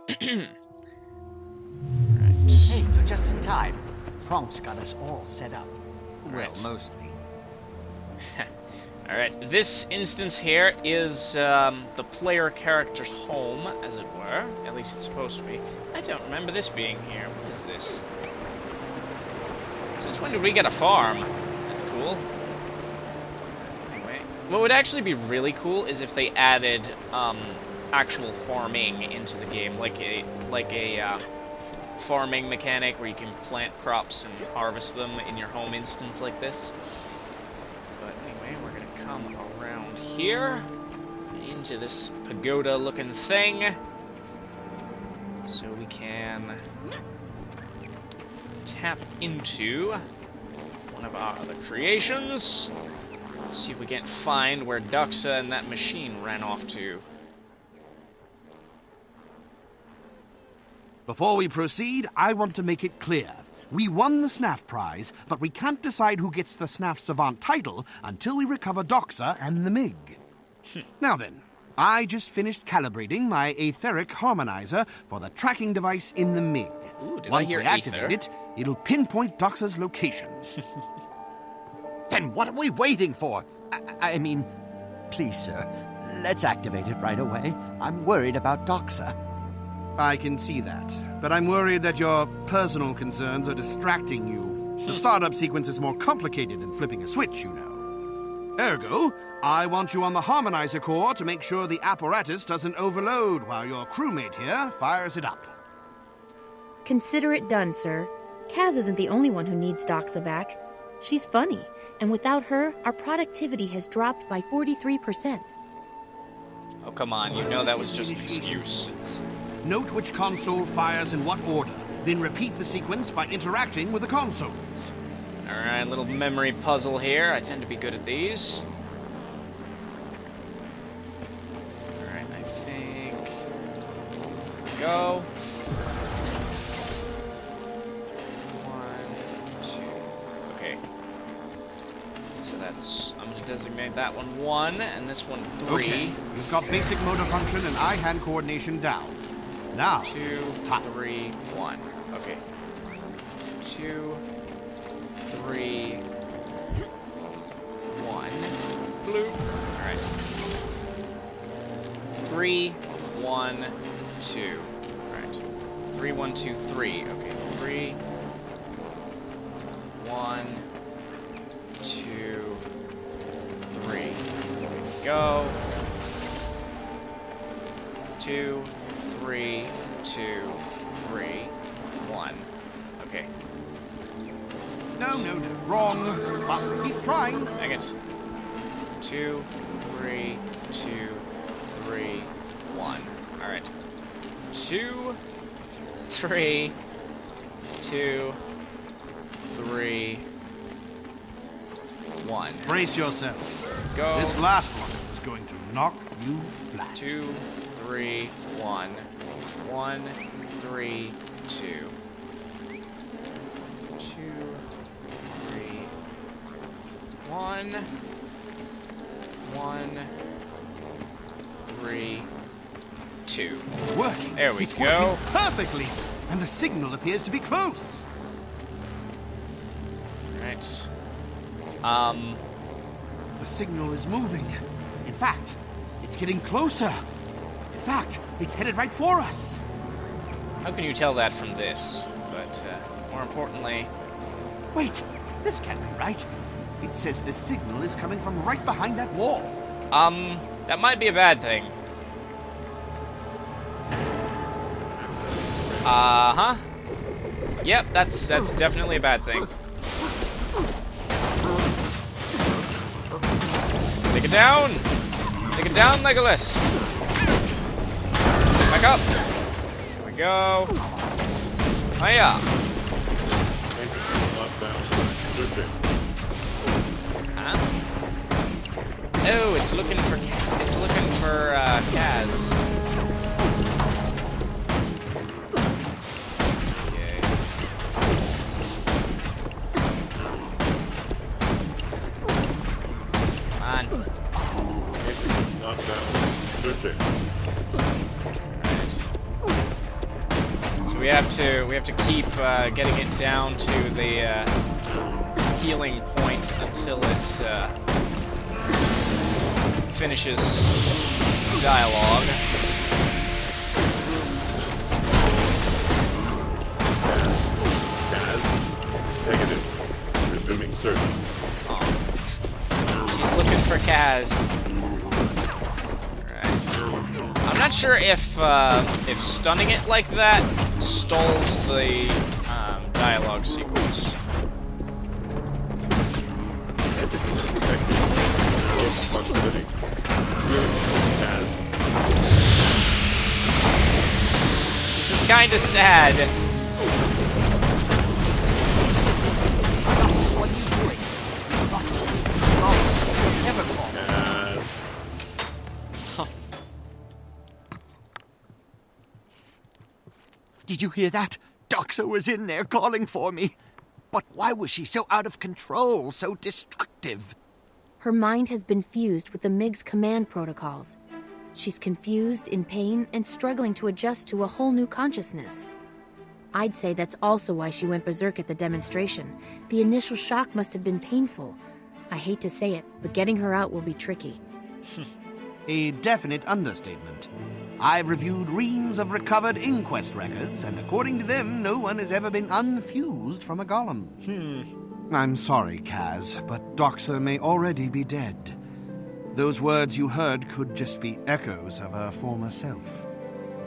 Right. Hey, you're just in time. Prompt's got us all set up. Well, mostly. Alright, this instance here is the player character's home, as it were. At least it's supposed to be. I don't remember this being here. What is this? Since when did we get a farm? That's cool. Anyway, what would actually be really cool is if they added actual farming into the game, like a farming mechanic where you can plant crops and harvest them in your home instance like this. But anyway, we're gonna come around here into this pagoda-looking thing, so we can tap into one of our other creations. Let's see if we can't find where Doxa and that machine ran off to. Before we proceed, I want to make it clear. We won the Snaff Prize, but we can't decide who gets the Snaff Savant title until we recover Doxa and the MiG. Now then, I just finished calibrating my etheric harmonizer for the tracking device in the MiG. Ooh, Once we activate it, it'll pinpoint Doxa's location. Then what are we waiting for? I mean, please, sir, let's activate it right away. I'm worried about Doxa. I can see that, but I'm worried that your personal concerns are distracting you. The startup sequence is more complicated than flipping a switch, you know. Ergo, I want you on the harmonizer core to make sure the apparatus doesn't overload while your crewmate here fires it up. Consider it done, sir. Kaz isn't the only one who needs Doxa back. She's funny, and without her, our productivity has dropped by 43%. Oh, come on, you know that was just an excuse. Note which console fires in what order, then repeat the sequence by interacting with the consoles. Alright, little memory puzzle here. I tend to be good at these. Alright, I think... Go. 1, 2... Okay. So that's... I'm going to designate that one 1, and this one 3. Okay, you've got basic motor function and eye-hand coordination down. Now, 2, 3, 1. Okay. 2, 3, 1. Bloop. Alright. 3, 1, 2. Alright. 3, 1, 2, 3. Okay. 3, 1, 2, 3. There we go. 2, 3, 2, 3, 1. Okay. No, wrong. But keep trying. Dang it. 2, 3, 2, 3, 1. Alright. 2, 3, 2, 3, 1. Brace yourself. Go. This last one is going to knock you flat. 2, 3, 1. 1, 3, 2. 2, 3, 1. 1, 3, 2. It's working. There we it's go. Working perfectly. And the signal appears to be close. Right. The signal is moving. In fact, it's getting closer. In fact, it's headed right for us. How can you tell that from this? But, more importantly... Wait, this can't be right. It says the signal is coming from right behind that wall. That might be a bad thing. Uh-huh. Yep, that's definitely a bad thing. Take it down! Take it down, Legolas! Back up! There we go. Hiya! Huh? Oh, it's looking for Kaz. Okay. Come on. Not down. Searching. So we have to keep getting it down to the healing point until it finishes dialogue. Kaz. Negative. Resuming search. Oh. She's looking for Kaz. Right. I'm not sure if stunning it like that stalls the dialogue sequence. Proximity. Kaz. This is kind of sad. What are you doing? Never call. Kaz. Did you hear that? Doxa was in there calling for me. But why was she so out of control, so destructive? Her mind has been fused with the MiG's command protocols. She's confused, in pain, and struggling to adjust to a whole new consciousness. I'd say that's also why she went berserk at the demonstration. The initial shock must have been painful. I hate to say it, but getting her out will be tricky. A definite understatement. I've reviewed reams of recovered inquest records, and according to them, no one has ever been unfused from a golem. I'm sorry, Kaz, but Doxa may already be dead. Those words you heard could just be echoes of her former self.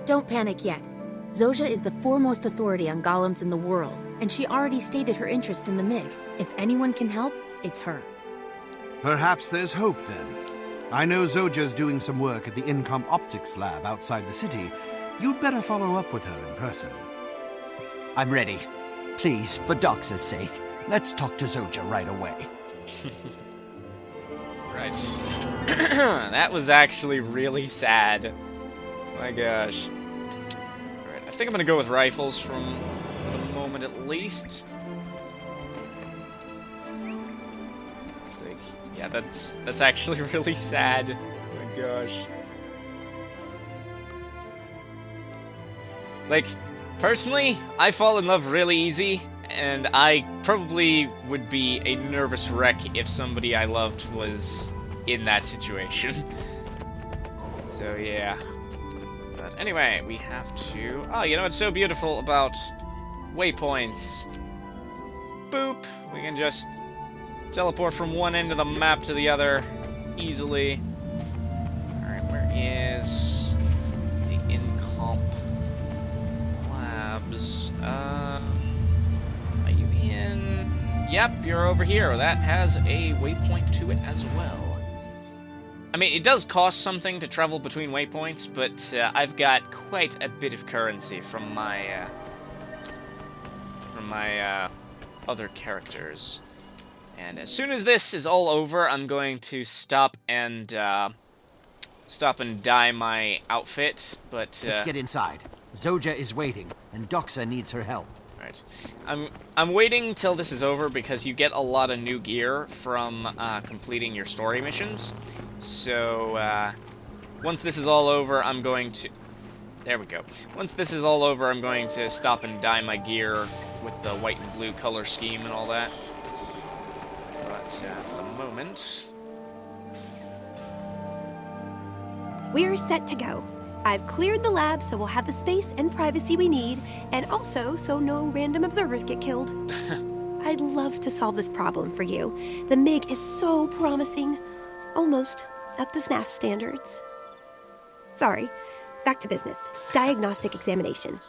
Don't panic yet. Zoja is the foremost authority on golems in the world, and she already stated her interest in the MiG. If anyone can help, it's her. Perhaps there's hope, then. I know Zoja's doing some work at the Incom Optics lab outside the city. You'd better follow up with her in person. I'm ready. Please, for Doxa's sake, let's talk to Zoja right away. Right. That was actually really sad. My gosh. Alright, I think I'm gonna go with rifles for the moment at least. Yeah, that's actually really sad. Oh my gosh. Like, personally, I fall in love really easy, and I probably would be a nervous wreck if somebody I loved was in that situation. So, yeah. But anyway, we have to... Oh, you know what's so beautiful about waypoints? Boop! We can just teleport from one end of the map to the other easily. Alright, where is the in-comp labs? Are you in? Yep, you're over here. That has a waypoint to it as well. I mean, it does cost something to travel between waypoints, but I've got quite a bit of currency from my other characters. And as soon as this is all over, I'm going to stop and dye my outfit. But let's get inside. Zoja is waiting, and Doxa needs her help. Right. I'm waiting till this is over because you get a lot of new gear from completing your story missions. So once this is all over, I'm going to... There we go. Once this is all over, I'm going to stop and dye my gear with the white and blue color scheme and all that. But for the moment... We're set to go. I've cleared the lab so we'll have the space and privacy we need, and also so no random observers get killed. I'd love to solve this problem for you. The MiG is so promising. Almost up to Snaff standards. Sorry, back to business. Diagnostic examination.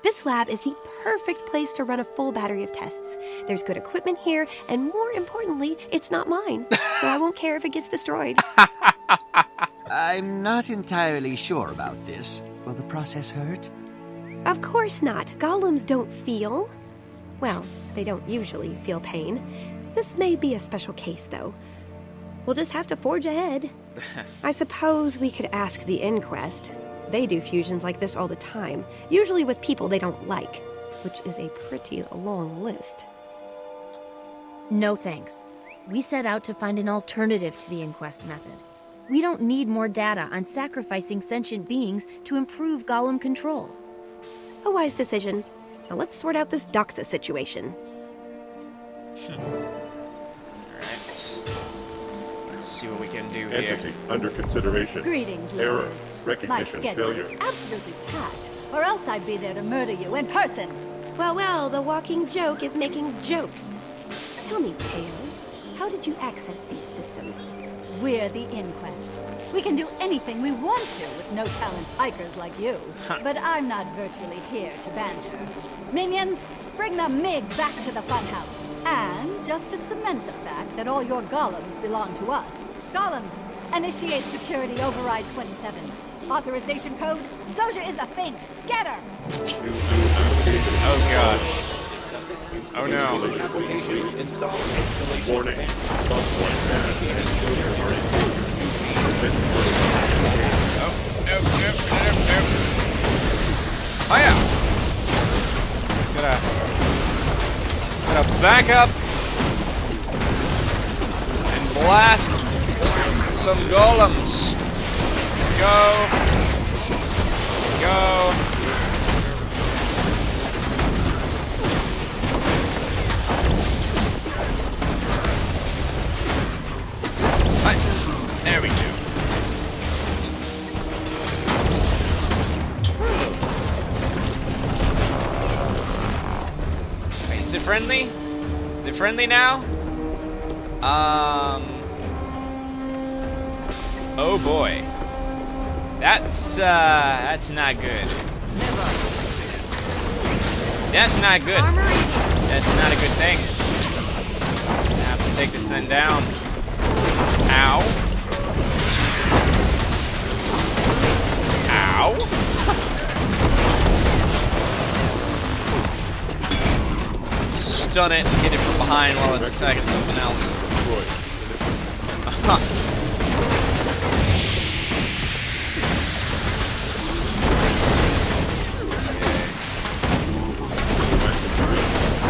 This lab is the perfect place to run a full battery of tests. There's good equipment here, and more importantly, it's not mine, so I won't care if it gets destroyed. I'm not entirely sure about this. Will the process hurt? Of course not. Golems don't feel. Well, they don't usually feel pain. This may be a special case, though. We'll just have to forge ahead. I suppose we could ask the Inquest. They do fusions like this all the time, usually with people they don't like, which is a pretty long list. No thanks. We set out to find an alternative to the Inquest method. We don't need more data on sacrificing sentient beings to improve golem control. A wise decision. Now let's sort out this Doxa situation. Let's see what we can do here. Entity under consideration. Greetings, Error. losers. Recognition My schedule failure. is absolutely packed, or else I'd be there to murder you in person. Well, the walking joke is making jokes. Tell me, Teo, how did you access these systems? We're the Inquest. We can do anything we want to with no-talent pikers like you. But I'm not virtually here to banter. Minions, bring the MiG back to the funhouse. And just to cement the fact that all your golems belong to us. Golems, initiate security override 27. Authorization code, Zoja is a thing. Get her! Oh gosh. Oh no. Warning. No. Oh yeah. Gotta back up and blast some golems. Go. There we go. Wait, is it friendly? Is it friendly now? Oh boy. That's not good. That's not good. That's not a good thing. I have to take this thing down. Ow. Ow. Stun it and hit it from behind while it's attacking something else.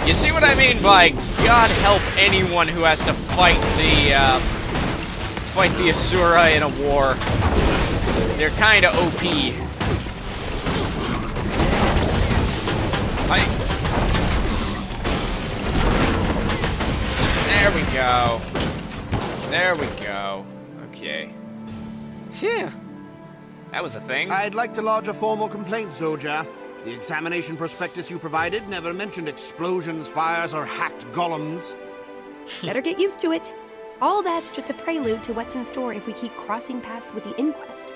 You see what I mean by God help anyone who has to fight the Asura in a war. They're kinda OP. Hi. There we go. There we go. Okay. Phew. That was a thing. I'd like to lodge a formal complaint, Zojja. The examination prospectus you provided never mentioned explosions, fires, or hacked golems. Better get used to it. All that's just a prelude to what's in store if we keep crossing paths with the inquest.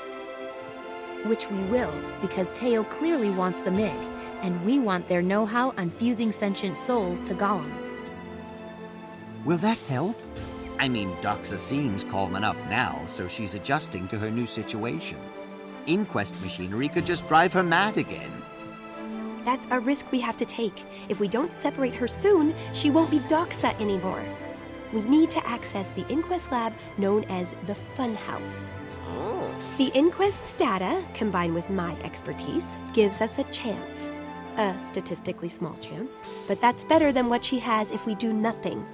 Which we will, because Teo clearly wants the MiG, and we want their know-how on fusing sentient souls to golems. Will that help? I mean, Doxa seems calm enough now, so she's adjusting to her new situation. Inquest machinery could just drive her mad again. That's a risk we have to take. If we don't separate her soon, she won't be Doxa anymore. We need to access the inquest lab known as the Funhouse. Oh. The inquest's data, combined with my expertise, gives us a chance. A statistically small chance, but that's better than what she has if we do nothing.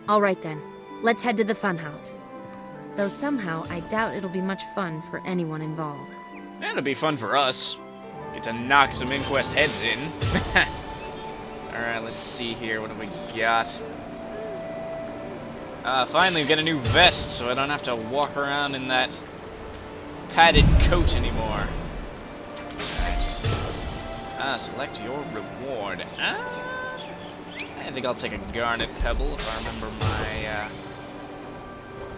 All right then, let's head to the Funhouse. Though somehow I doubt it'll be much fun for anyone involved. It'll be fun for us. Get to knock some inquest heads in. Alright, let's see here. What have we got? Finally, we get a new vest, so I don't have to walk around in that padded coat anymore. Alright. Select your reward. I think I'll take a garnet pebble if I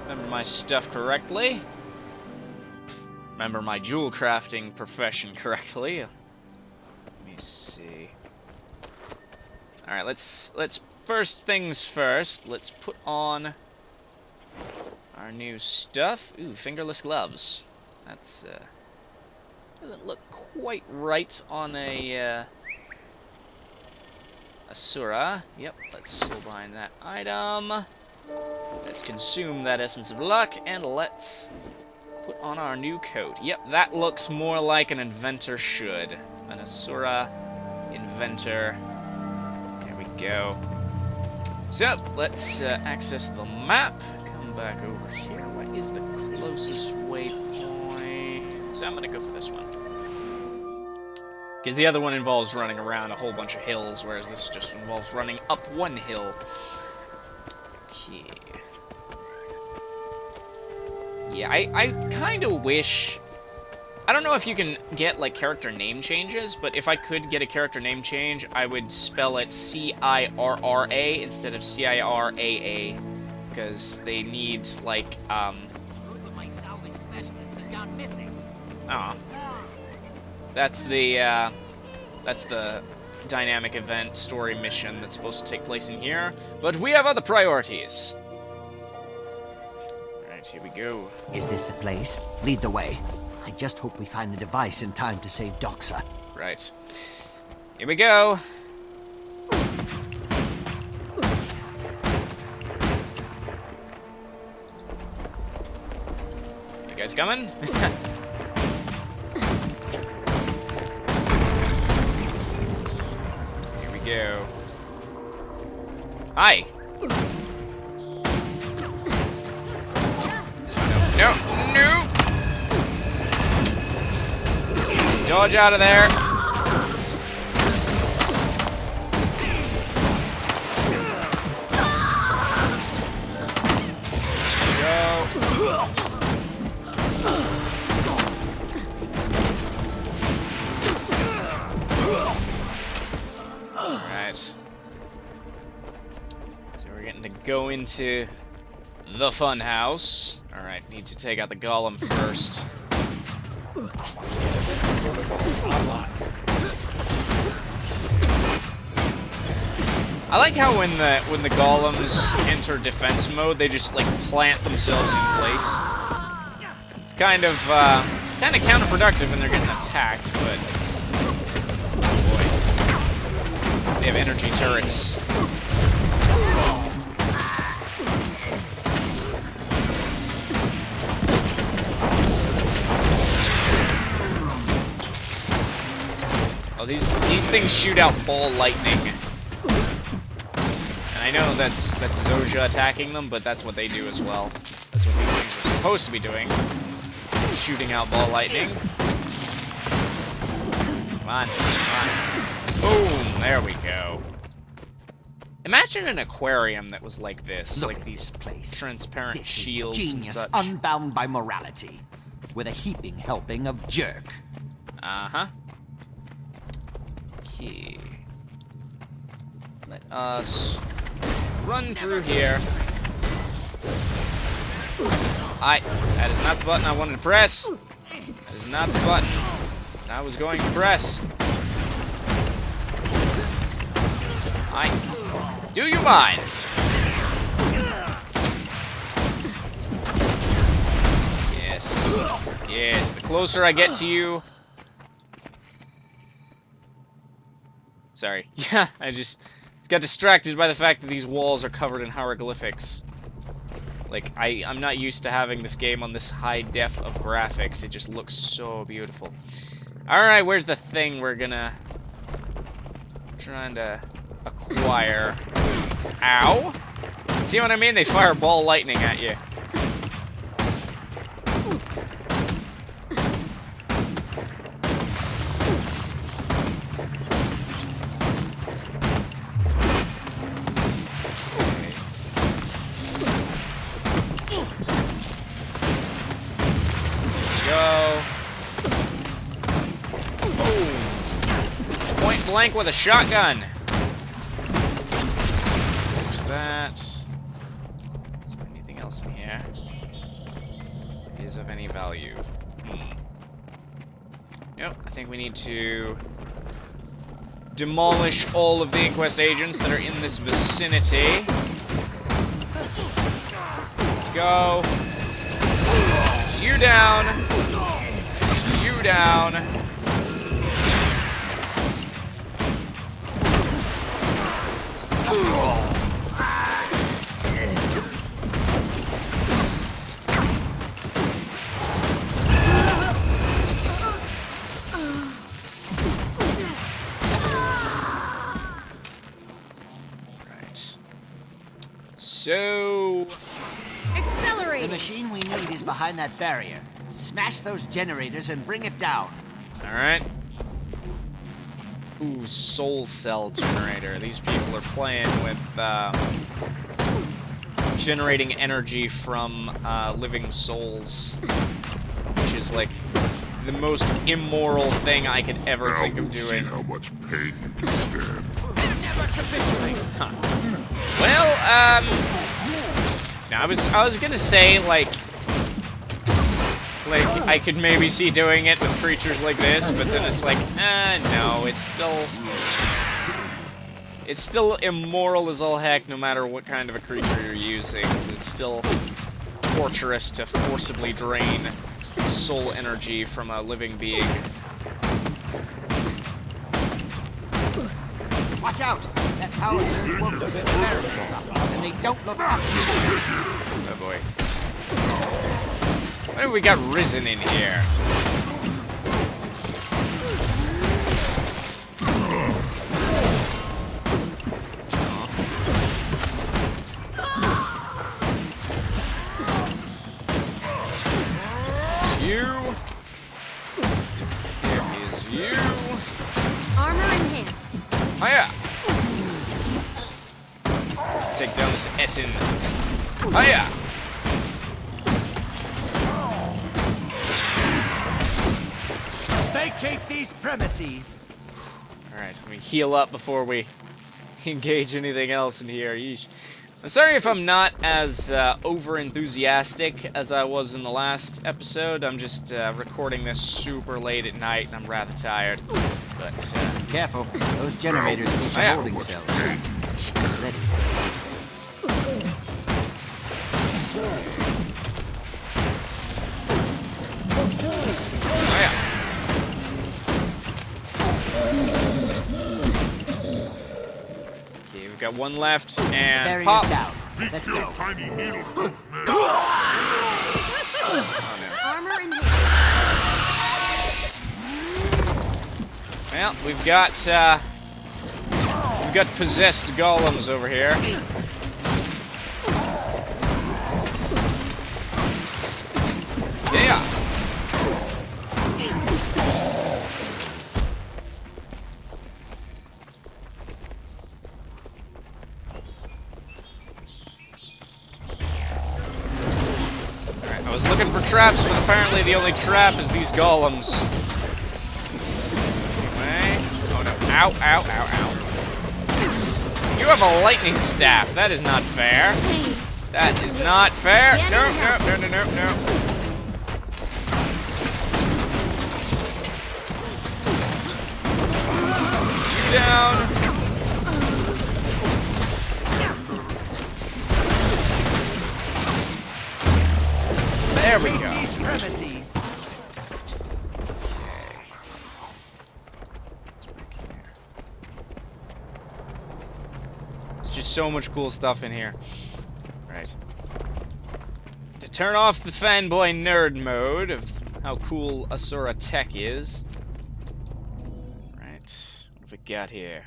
remember my stuff correctly. Remember my jewel crafting profession correctly. Let me see. All right, let's first things first. Let's put on our new stuff. Ooh, fingerless gloves. That's doesn't look quite right on a Asura. Yep, let's still behind that item. Let's consume that essence of luck, and let's put on our new coat. Yep, that looks more like an inventor should. An Asura inventor. There we go. So, let's access the map. Come back over here. What is the closest waypoint? So I'm gonna go for this one. Because the other one involves running around a whole bunch of hills, whereas this just involves running up one hill. Okay. Yeah, I kind of wish... I don't know if you can get, like, character name changes, but if I could get a character name change, I would spell it C-I-R-R-A instead of C-I-R-A-A. Because they need, like, My salvage specialist has gone missing. Aw. That's the dynamic event story mission that's supposed to take place in here. But we have other priorities. Alright, here we go. Is this the place? Lead the way. I just hope we find the device in time to save Doxa. Right. Here we go. You guys coming? Here we go. Hi. No, no. Dodge out of there. Go. Alright. So we're getting to go into the fun house. Alright, need to take out the golem first. I like how when the golems enter defense mode, they just like plant themselves in place. It's kind of counterproductive when they're getting attacked, but oh boy, they have energy turrets. Oh, these things shoot out ball lightning. And I know that's Zojja attacking them, but that's what they do as well. That's what these things are supposed to be doing. Shooting out ball lightning. Come on, come on. Boom! There we go. Imagine an aquarium that was like this, Look like at these this place. transparent This shields is genius, and such. unbound by morality, with a heaping helping of jerk. Uh-huh. Okay. Let us run through here. That is not the button I wanted to press. That is not the button I was going to press. Do you mind? Yes. Yes, the closer I get to you... Sorry. Yeah, I just got distracted by the fact that these walls are covered in hieroglyphics. Like, I'm not used to having this game on this high def of graphics. It just looks so beautiful. Alright, where's the thing we're gonna... trying to acquire? Ow! See what I mean? They fire ball lightning at you. Go. Boom. Point blank with a shotgun. There's that. Is there anything else in here? Is of any value? Nope. I think we need to demolish all of the Inquest agents that are in this vicinity. Go. You down. You down. Right. So... Accelerate! The machine we need is behind that barrier. Smash those generators and bring it down. Alright. Ooh, soul cell generator. These people are playing with generating energy from living souls, which is like the most immoral thing I could ever think of doing. See how much pain you can stand. Never capitulate. Huh. Well, no, I was gonna say like I could maybe see doing it with creatures like this, but then it's like, no, it's still immoral as all heck, no matter what kind of a creature you're using. It's still torturous to forcibly drain soul energy from a living being. Watch out! That power surge won't lift the barricades up, and they don't look oxygen. Oh boy. Why have we got Risen in here? You. There is you. Armor enhanced. Hiya! Take down this Essen. Hiya! Vacate these premises. Alright, let me heal up before we engage anything else in here. Yeesh. I'm sorry if I'm not as over-enthusiastic as I was in the last episode. I'm just recording this super late at night, and I'm rather tired. But, careful. Those generators need holding cells. Ready. Okay, we've got one left, and barrier's pop. down. Let's go. Tiny needle. Armor enhanced. Well, we've got possessed golems over here. Yeah. traps, but apparently the only trap is these golems. Anyway. Oh no. Ow, ow, ow, ow. You have a lightning staff. That is not fair. That is not fair. No, no, no, no, no, no. Down. There we go. There's just so much cool stuff in here. Right. To turn off the fanboy nerd mode of how cool Asura tech is. Right. What have we got here?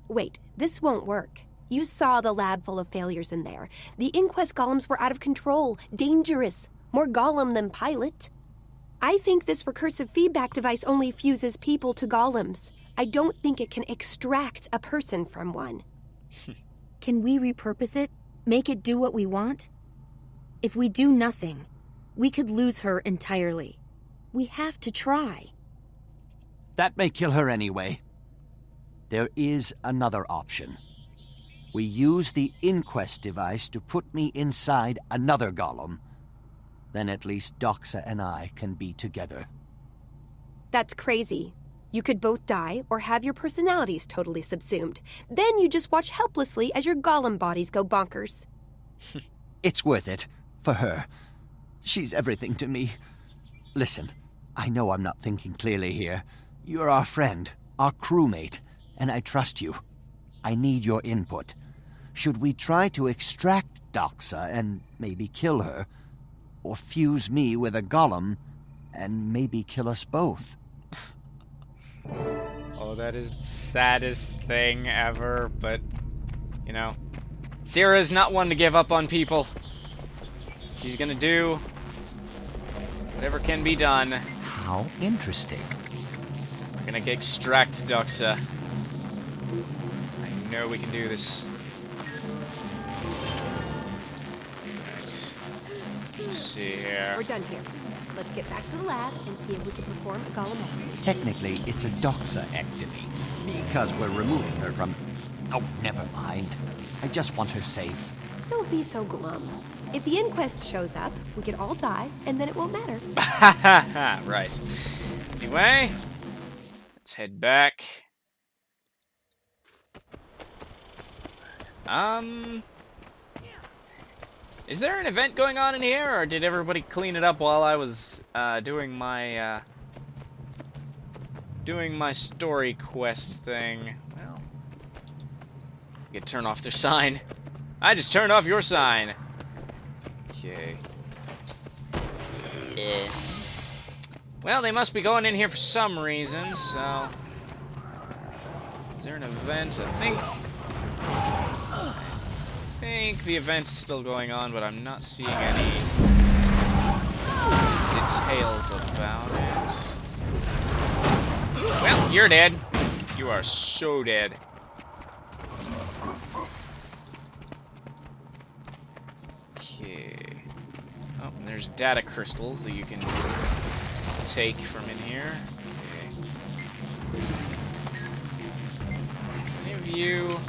Wait, this won't work. You saw the lab full of failures in there. The Inquest golems were out of control, dangerous, more golem than pilot. I think this recursive feedback device only fuses people to golems. I don't think it can extract a person from one. Can we repurpose it? Make it do what we want? If we do nothing, we could lose her entirely. We have to try. That may kill her anyway. There is another option. We use the Inquest device to put me inside another golem. Then at least Doxa and I can be together. That's crazy. You could both die or have your personalities totally subsumed. Then you just watch helplessly as your golem bodies go bonkers. It's worth it. For her. She's everything to me. Listen, I know I'm not thinking clearly here. You're our friend, our crewmate, and I trust you. I need your input. Should we try to extract Doxa and maybe kill her? Or fuse me with a golem and maybe kill us both? Oh, that is the saddest thing ever, but, you know, Sira is not one to give up on people. She's gonna do whatever can be done. How interesting. We're gonna extract Doxa. I know we can do this. Right. Let's see here. We're done here. Let's get back to the lab and see if we can perform a golemectomy. Technically, it's a Doxa-ectomy, because we're removing her from... Oh, never mind. I just want her safe. Don't be so glum. If the Inquest shows up, we could all die, and then it won't matter. Right. Anyway, let's head back. Is there an event going on in here, or did everybody clean it up while I was doing my story quest thing? Well, you can turn off their sign. I just turned off your sign. Okay. Well, they must be going in here for some reason, so... Is there an event? I think the event is still going on, but I'm not seeing any details about it. Well, you're dead. You are so dead. Okay. Oh, and there's data crystals that you can take from in here. Okay. Any of you...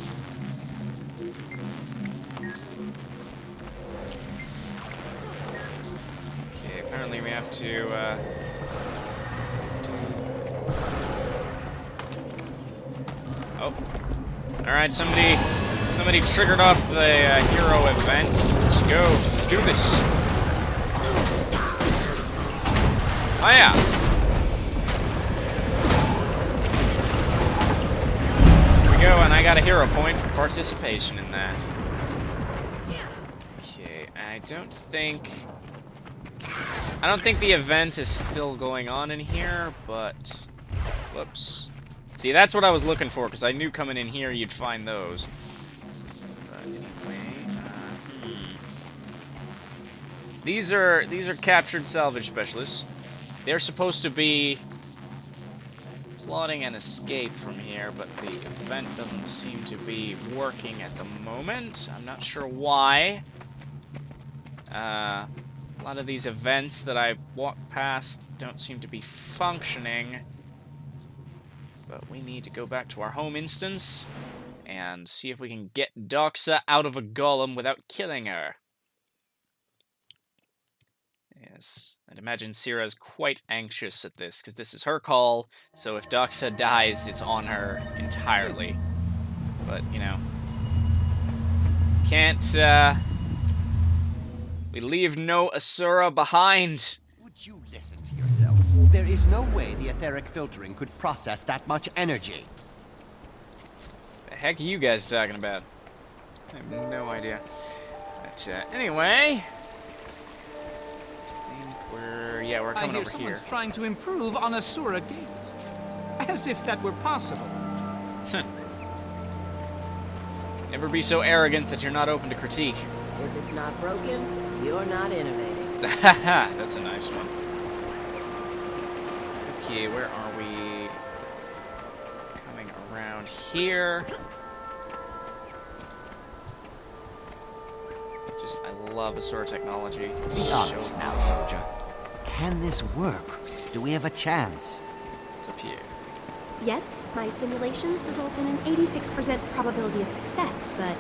Apparently we have to, Oh. Alright, somebody triggered off the hero event. Let's go. Let's do this. Oh, yeah. Here we go, and I got a hero point for participation in that. Okay, I don't think the event is still going on in here, but... Whoops. See, that's what I was looking for, because I knew coming in here you'd find those. But anyway, These are captured salvage specialists. They're supposed to be plotting an escape from here, but the event doesn't seem to be working at the moment. I'm not sure why. A lot of these events that I walked past don't seem to be functioning. But we need to go back to our home instance and see if we can get Doxa out of a golem without killing her. Yes, I'd imagine Sira's quite anxious at this, because this is her call, so if Doxa dies, it's on her entirely. But, you know, can't, we leave no Asura behind. Would you listen to yourself? There is no way the etheric filtering could process that much energy. The heck are you guys talking about? I have no idea. But, anyway... we're coming over here. Someone's trying to improve on Asura gates. As if that were possible. Never be so arrogant that you're not open to critique. If it's not broken, you're not innovating. That's a nice one. Okay, where are we? Coming around here. I love Asura technology. Be honest now, soldier. Can this work? Do we have a chance? It's up here. Yes, my simulations result in an 86% probability of success, but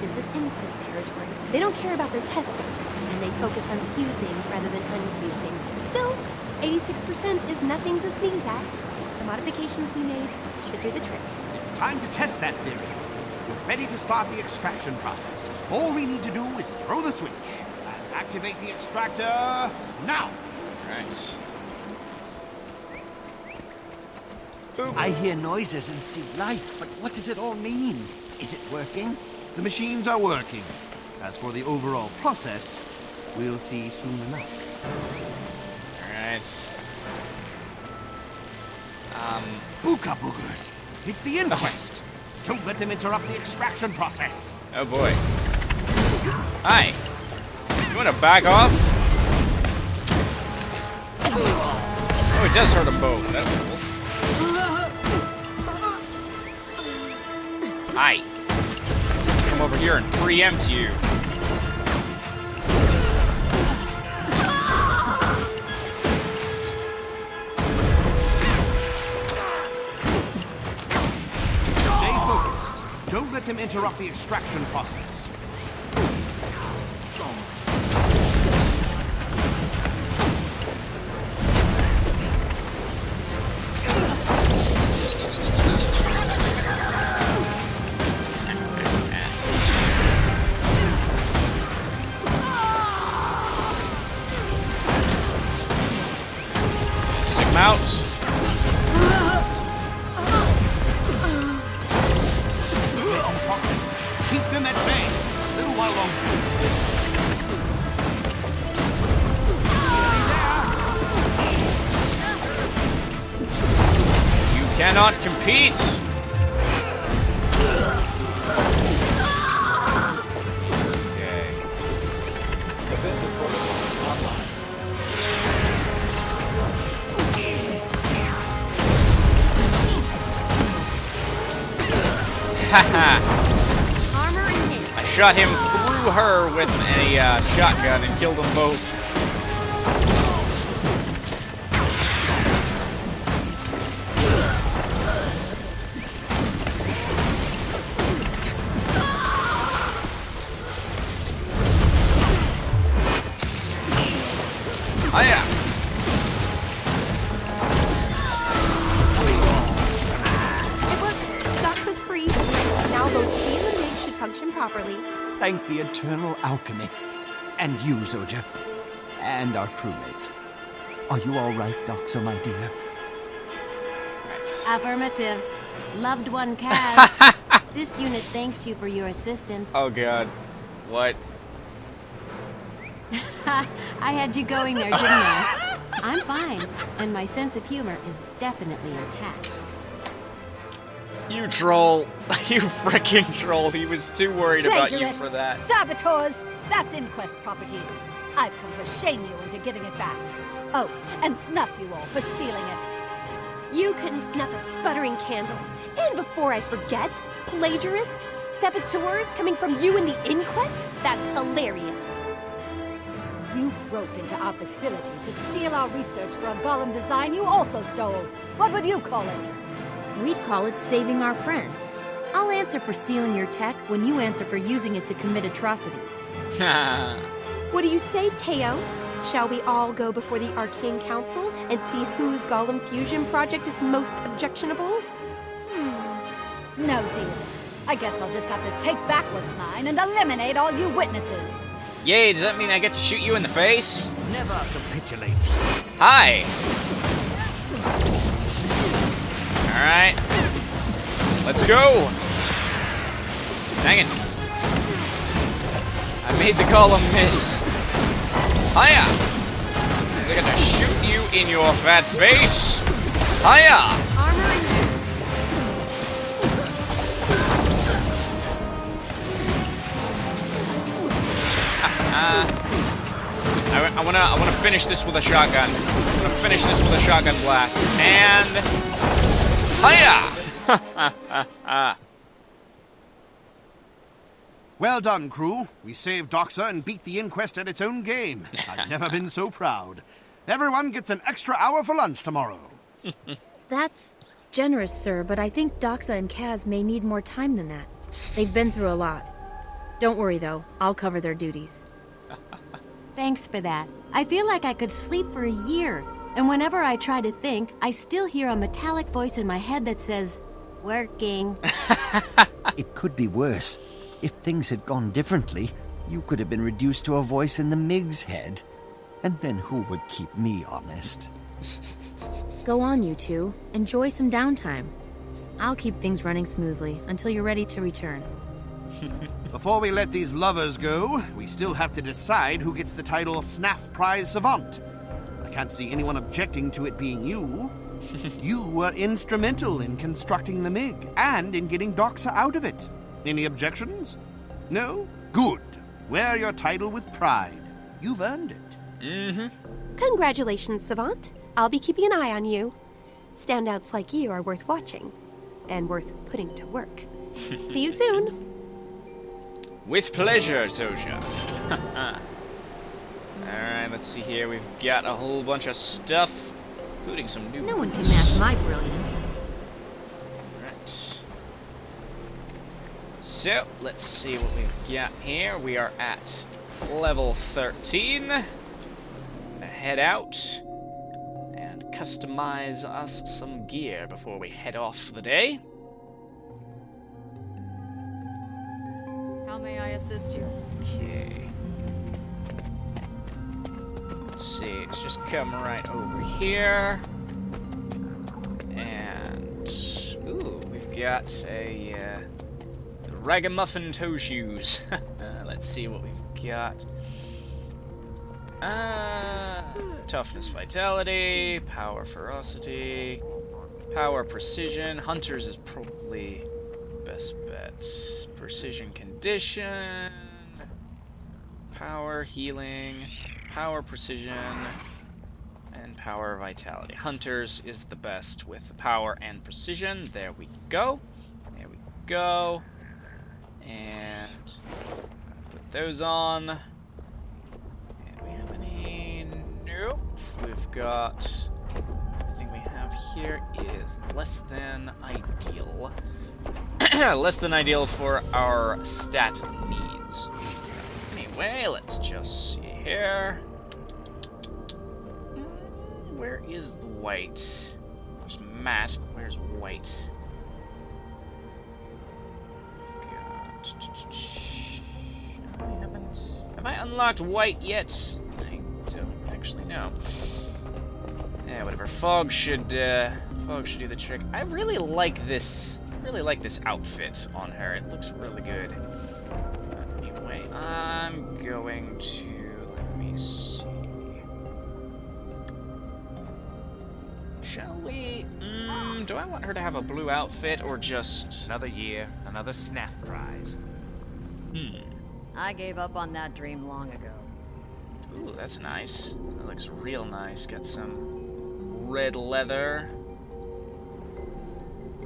this is Inquest territory. They don't care about their test subjects, and they focus on fusing rather than unfusing. Still, 86% is nothing to sneeze at. The modifications we made should do the trick. It's time to test that theory. We're ready to start the extraction process. All we need to do is throw the switch and activate the extractor now. Right. I hear noises and see light, but what does it all mean? Is it working? The machines are working. As for the overall process, we'll see soon enough. Alright. Booka boogers! It's the Inquest! Don't let them interrupt the extraction process! Oh boy. Hi! You wanna back off? Oh, it does hurt them both. That's cool. Hi! Come over here and preempt you. Don't let them interrupt the extraction process. Stick them out. Keep them at bay. A little while longer. You cannot compete. Okay. Defensive protocol online. Haha. I shot him through her with a shotgun and killed them both. Hiya! It worked. Doxa's free. Now those Feel and Mig should function properly. Thank the eternal alchemy. And you, Zoja. And our crewmates. Are you all right, Doxa, my dear? Affirmative. Loved one, Kaz. This unit thanks you for your assistance. Oh god. What? I had you going there, didn't I? I'm fine, and my sense of humor is definitely intact. You troll. You frickin' troll. He was too worried about you for that. Saboteurs! That's Inquest property. I've come to shame you into giving it back. Oh, and snuff you all for stealing it. You couldn't snuff a sputtering candle. And before I forget, plagiarists, saboteurs coming from you in the Inquest? That's hilarious. broke into our facility to steal our research for a golem design you also stole. What would you call it? We'd call it saving our friend. I'll answer for stealing your tech when you answer for using it to commit atrocities. What do you say, Teo? Shall we all go before the Arcane Council and see whose golem fusion project is most objectionable? No deal. I guess I'll just have to take back what's mine and eliminate all you witnesses. Yay, does that mean I get to shoot you in the face? Never capitulate. Hi! Alright. Let's go! Dang it. I made the column miss. Hiya! They're gonna shoot you in your fat face! Hiya! I wanna finish this with a shotgun. I'm gonna finish this with a shotgun blast. And hiya! Well done, crew. We saved Doxa and beat the inquest at its own game. I've never been so proud. Everyone gets an extra hour for lunch tomorrow. That's generous, sir, but I think Doxa and Kaz may need more time than that. They've been through a lot. Don't worry, though. I'll cover their duties. Thanks for that. I feel like I could sleep for a year. And whenever I try to think, I still hear a metallic voice in my head that says, "Working." It could be worse. If things had gone differently, you could have been reduced to a voice in the MIG's head. And then who would keep me honest? Go on, you two. Enjoy some downtime. I'll keep things running smoothly until you're ready to return. Before we let these lovers go, we still have to decide who gets the title Snaff Prize Savant. I can't see anyone objecting to it being you. You were instrumental in constructing the MIG and in getting Doxa out of it. Any objections? No? Good. Wear your title with pride. You've earned it. Mm-hmm. Congratulations, Savant. I'll be keeping an eye on you. Standouts like you are worth watching and worth putting to work. See you soon. With pleasure, Zoja. Alright, let's see here. We've got a whole bunch of stuff, including some new No one can match my brilliance. Right. So, let's see what we've got here. We are at level 13. Head out and customize us some gear before we head off for the day. How may I assist you? Okay. Let's see, let's just come right over here. And ooh, we've got a ragamuffin toe shoes. Let's see what we've got. Toughness, vitality, power, ferocity, power, precision. Hunters is probably best bet. Precision, condition, power, healing, power, precision, and power, vitality. Hunters is the best with the power and precision. There we go. There we go. And put those on. And we have any? Nope. We've got everything we have here is less than ideal. Less than ideal for our stat needs. Anyway, let's just see here. Where is the white? There's Matt, but where's white? Have I unlocked white yet? I don't actually know. Yeah, whatever. Fog should do the trick. I really like this. Really like this outfit on her. It looks really good. Anyway, I'm going to let me see. Shall we? Do I want her to have a blue outfit or just another year, another Snaff Prize? I gave up on that dream long ago. Ooh, that's nice. That looks real nice. Got some red leather.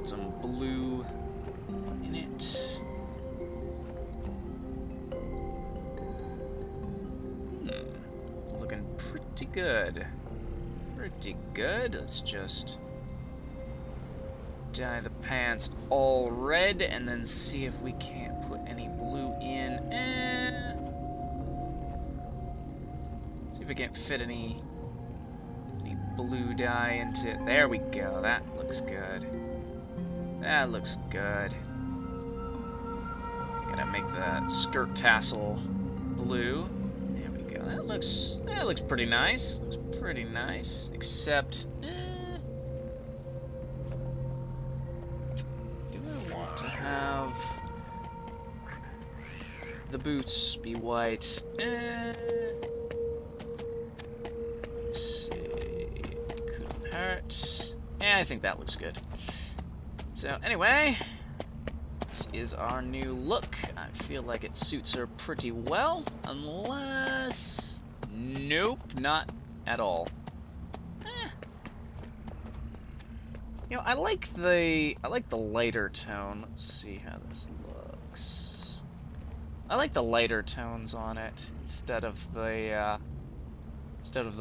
Some blue in it. Looking pretty good. Pretty good. Let's just dye the pants all red and then see if we can't put any blue in. See if we can't fit any blue dye into it. There we go. That looks good. That looks good. Gotta make the skirt tassel blue. There we go. That looks pretty nice. Looks pretty nice. Except, do I want to have the boots be white? Let's see. Couldn't hurt. Yeah, I think that looks good. So anyway, this is our new look. I feel like it suits her pretty well, unless... Nope, not at all. You know, I like the lighter tone. Let's see how this looks. I like the lighter tones on it instead of the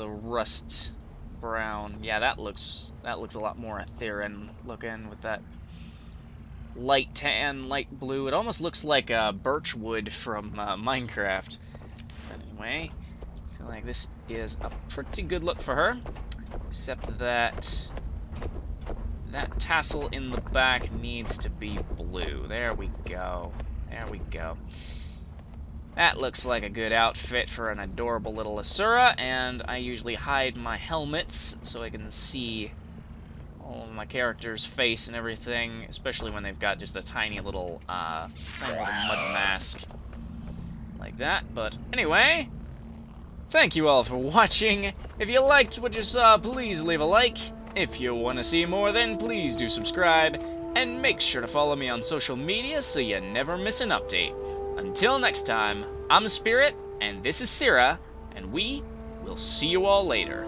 rust brown. Yeah, that looks a lot more ethereal looking with that light tan, light blue. It almost looks like birchwood from Minecraft. But anyway, I feel like this is a pretty good look for her, except that that tassel in the back needs to be blue. There we go. There we go. That looks like a good outfit for an adorable little Asura, and I usually hide my helmets so I can see all of my character's face and everything, especially when they've got just a tiny little mud mask like that. But anyway, thank you all for watching. If you liked what you saw, please leave a like. If you want to see more, then please do subscribe, and make sure to follow me on social media so you never miss an update. Until next time, I'm Spirit, and this is Sira, and we will see you all later.